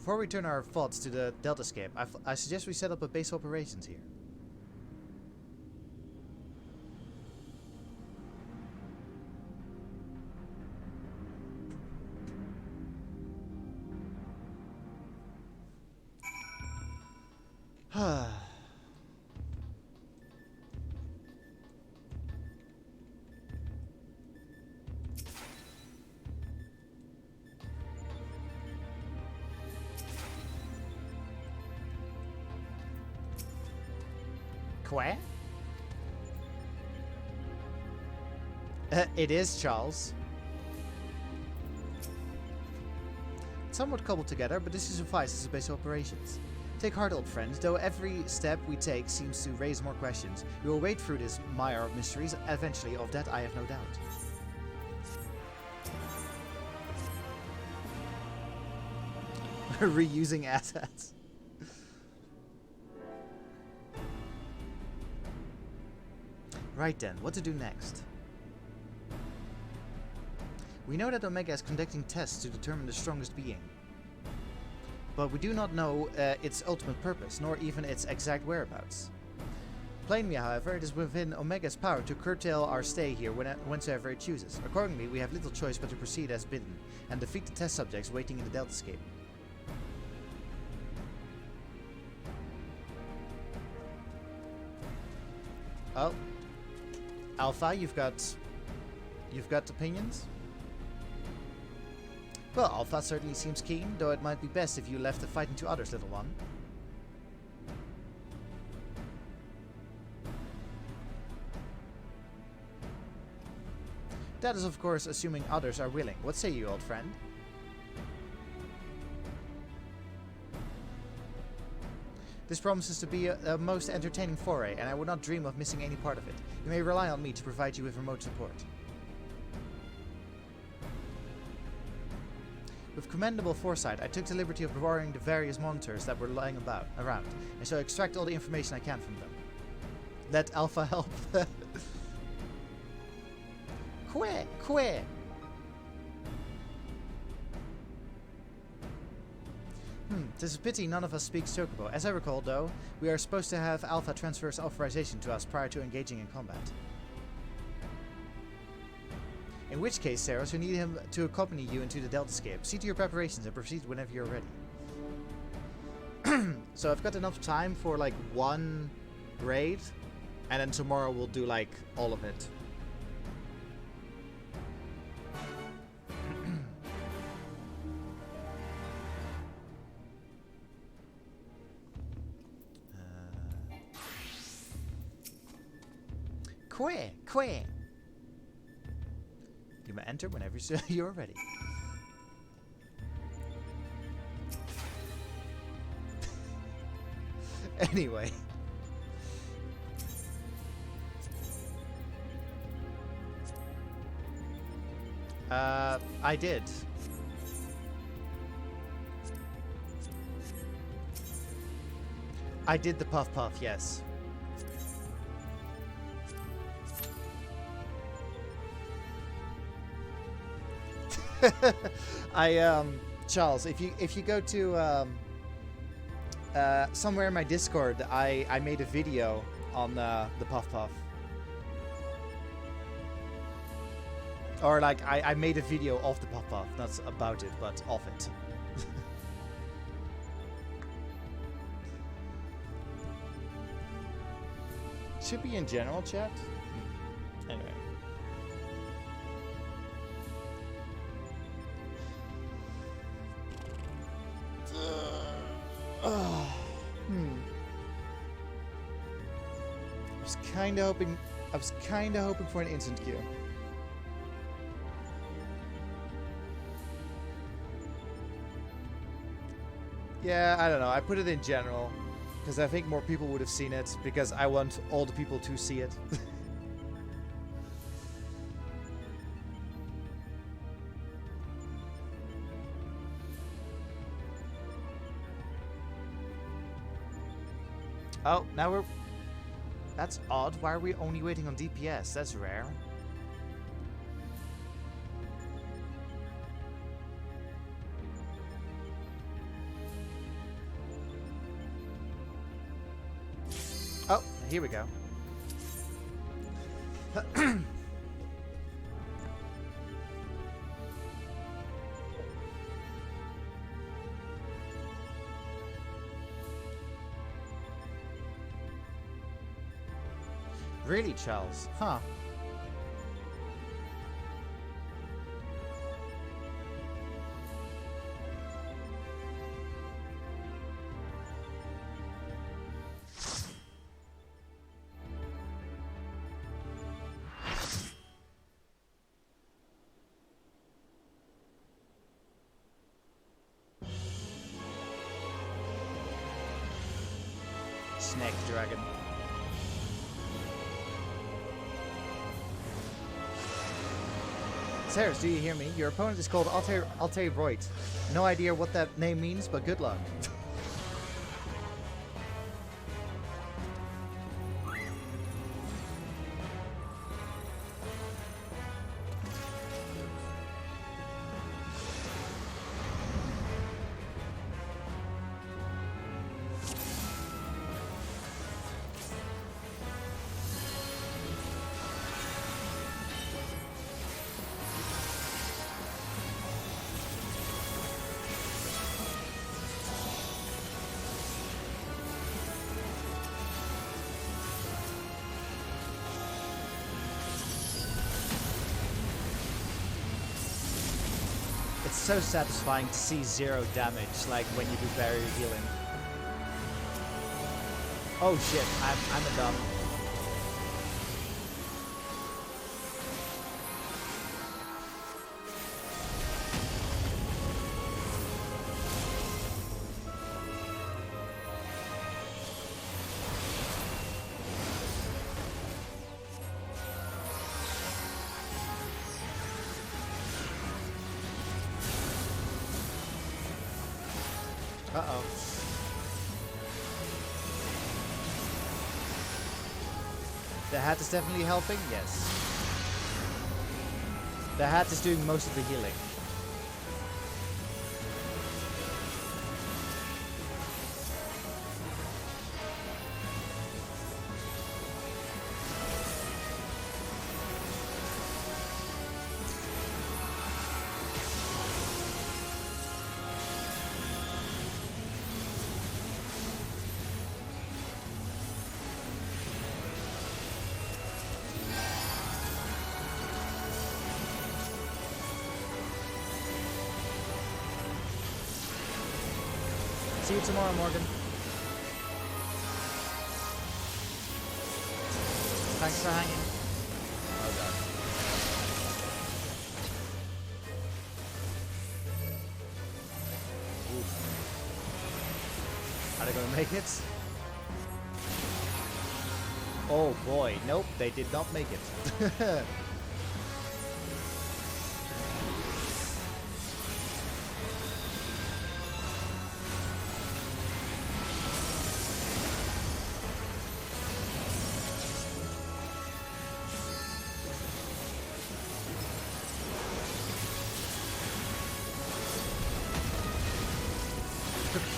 Before we turn our thoughts to the Deltascape, I suggest we set up a base of operations here. Quoi? It is, Charles. It's somewhat cobbled together, but this suffices as a base of operations. Take heart, old friends. Though every step we take seems to raise more questions, we will wade through this mire of mysteries. Eventually, of that I have no doubt. Reusing assets. Right then, what to do next? We know that Omega is conducting tests to determine the strongest being. But we do not know its ultimate purpose, nor even its exact whereabouts. Plainly, however, it is within Omega's power to curtail our stay here whensoever it chooses. Accordingly, we have little choice but to proceed as bidden, and defeat the test subjects waiting in the Deltascape. Oh. Alpha, you've got opinions? Well, Alpha certainly seems keen, though it might be best if you left the fighting to others, little one. That is, of course, assuming others are willing. What say you, old friend? This promises to be a most entertaining foray, and I would not dream of missing any part of it. You may rely on me to provide you with remote support. With commendable foresight, I took the liberty of borrowing the various monitors that were lying around, and so extract all the information I can from them. Let Alpha help. Quit! Tis a pity none of us speaks Chocobo. As I recall, though, we are supposed to have Alpha transfer his authorization to us prior to engaging in combat. In which case, Saros, we need him to accompany you into the Deltascape. See to your preparations and proceed whenever you're ready. So I've got enough time for like one raid, and then tomorrow we'll do like all of it. Quay. You may enter whenever you're ready. Anyway. I did. I did the puff, yes. Charles, if you go to somewhere in my Discord, I made a video on the puff. Or like I made a video of the puff, not about it, but of it. Should be in general chat. Anyway. I was kinda hoping for an instant queue. Yeah, I don't know. I put it in general because I think more people would have seen it because I want all the people to see it. Oh, now we're... That's odd. Why are we only waiting on DPS? That's rare. here we go. Really, Charles? Huh. Snake dragon. Sarah, do you hear me? Your opponent is called Altair Voigt. No idea what that name means, but good luck. It's so satisfying to see 0 damage, like when you do barrier healing. Oh shit, I'm a dumb. Uh-oh. The hat is definitely helping? Yes. The hat is doing most of the healing. See you tomorrow, Morgan. Thanks for hanging. Oh god. Oof. Are they gonna make it? Oh boy, nope, they did not make it.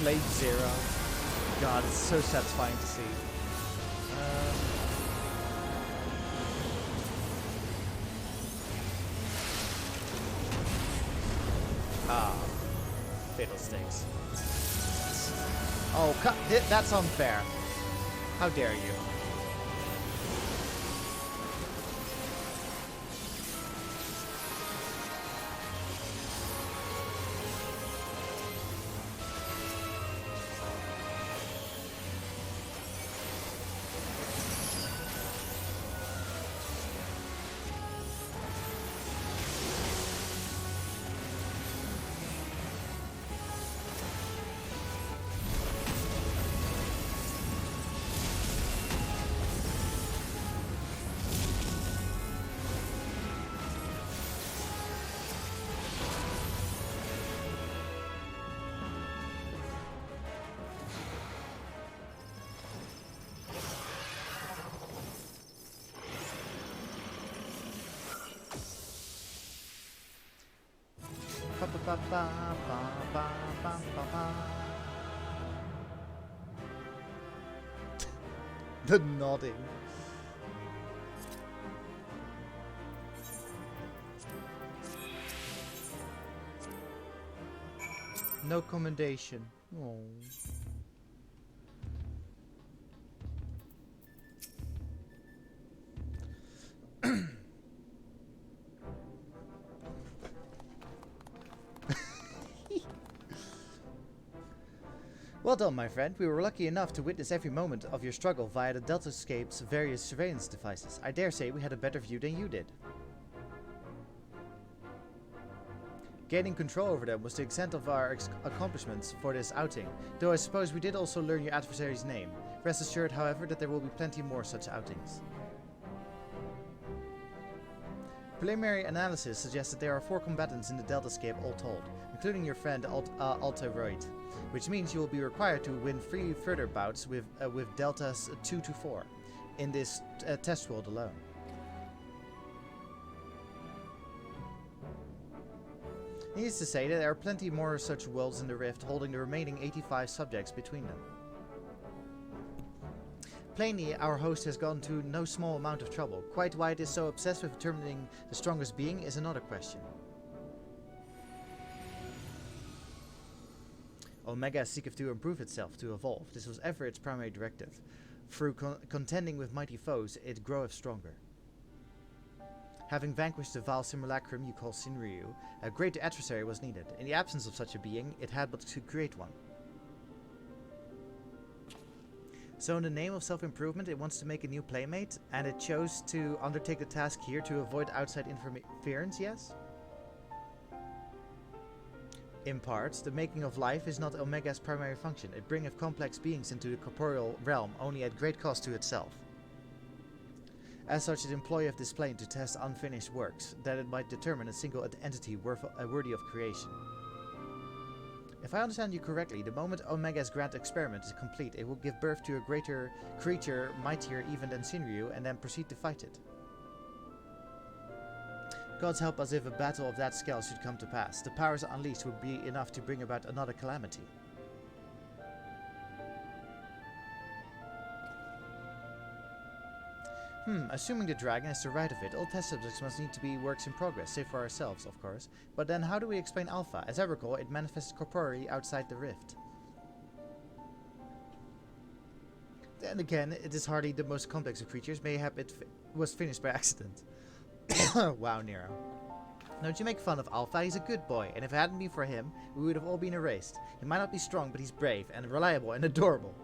Flame Zero. God, it's so satisfying to see. Fiddlesticks. Oh, that's unfair. How dare you? The nodding. No commendation. Oh. Well done, my friend. We were lucky enough to witness every moment of your struggle via the Deltascape's various surveillance devices. I dare say we had a better view than you did. Gaining control over them was the extent of our accomplishments for this outing, though I suppose we did also learn your adversary's name. Rest assured, however, that there will be plenty more such outings. Preliminary analysis suggests that there are 4 combatants in the Deltascape all told, including your friend Alta Royd, which means you will be required to win 3 further bouts with deltas 2 to 4 in this test world alone. Needless to say that there are plenty more such worlds in the Rift, holding the remaining 85 subjects between them. Plainly, our host has gone to no small amount of trouble. Quite why it is so obsessed with determining the strongest being is another question. Omega seeketh to improve itself, to evolve. This was ever its primary directive. Through contending with mighty foes, it groweth stronger. Having vanquished the vile simulacrum you call Sinryu, a great adversary was needed. In the absence of such a being, it had but to create one. So in the name of self-improvement, it wants to make a new playmate, and it chose to undertake the task here to avoid outside interference, yes? In part, the making of life is not Omega's primary function. It bringeth complex beings into the corporeal realm, only at great cost to itself. As such, it employeth this plane to test unfinished works, that it might determine a single entity worthy of creation. If I understand you correctly, the moment Omega's grand experiment is complete, it will give birth to a greater creature, mightier even than Sinryu, and then proceed to fight it. Gods help us if a battle of that scale should come to pass. The powers unleashed would be enough to bring about another calamity. Assuming the dragon is the right of it, all test subjects must need to be works in progress, save for ourselves, of course. But then how do we explain Alpha? As I recall, it manifests corporeally outside the rift. Then again, it is hardly the most complex of creatures, mayhap it was finished by accident. Wow, Nero. Don't you make fun of Alpha, he's a good boy, and if it hadn't been for him, we would have all been erased. He might not be strong, but he's brave, and reliable, and adorable.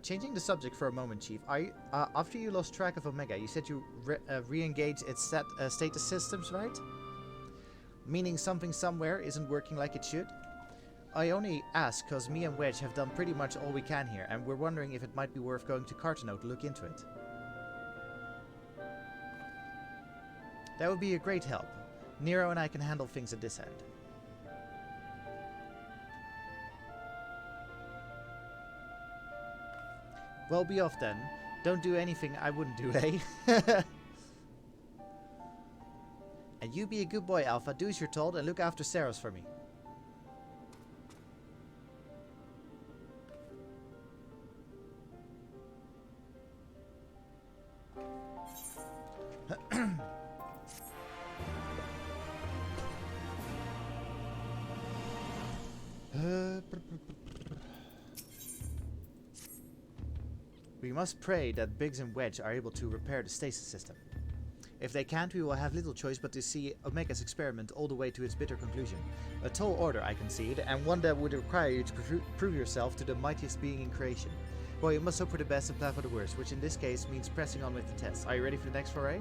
Changing the subject for a moment, Chief. After you lost track of Omega, you said you re-engaged its status systems, right? Meaning something somewhere isn't working like it should? I only ask because me and Wedge have done pretty much all we can here, and we're wondering if it might be worth going to Cartano to look into it. That would be a great help. Nero and I can handle things at this end. Well, be off then. Don't do anything I wouldn't do, eh? And you be a good boy, Alpha. Do as you're told and look after Saros for me. We must pray that Biggs and Wedge are able to repair the stasis system. If they can't, we will have little choice but to see Omega's experiment all the way to its bitter conclusion. A tall order, I concede, and one that would require you to prove yourself to the mightiest being in creation. Well, you must hope for the best and plan for the worst, which in this case means pressing on with the test. Are you ready for the next foray?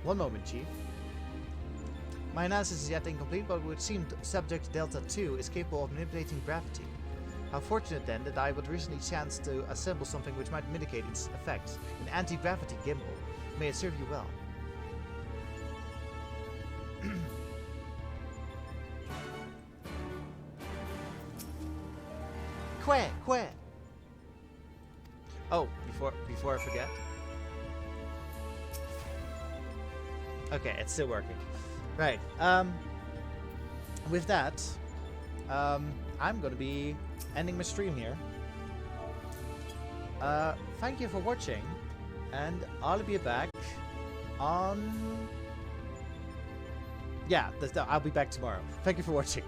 One moment, Chief. My analysis is yet incomplete, but it would seem subject Delta 2 is capable of manipulating gravity. How fortunate then that I would recently chance to assemble something which might mitigate its effects. An anti-gravity gimbal. May it serve you well. Quack! Oh, before I forget. Okay, it's still working. Right. with that, I'm gonna be ending my stream here. Thank you for watching, and I'll be back on... Yeah, I'll be back tomorrow. Thank you for watching.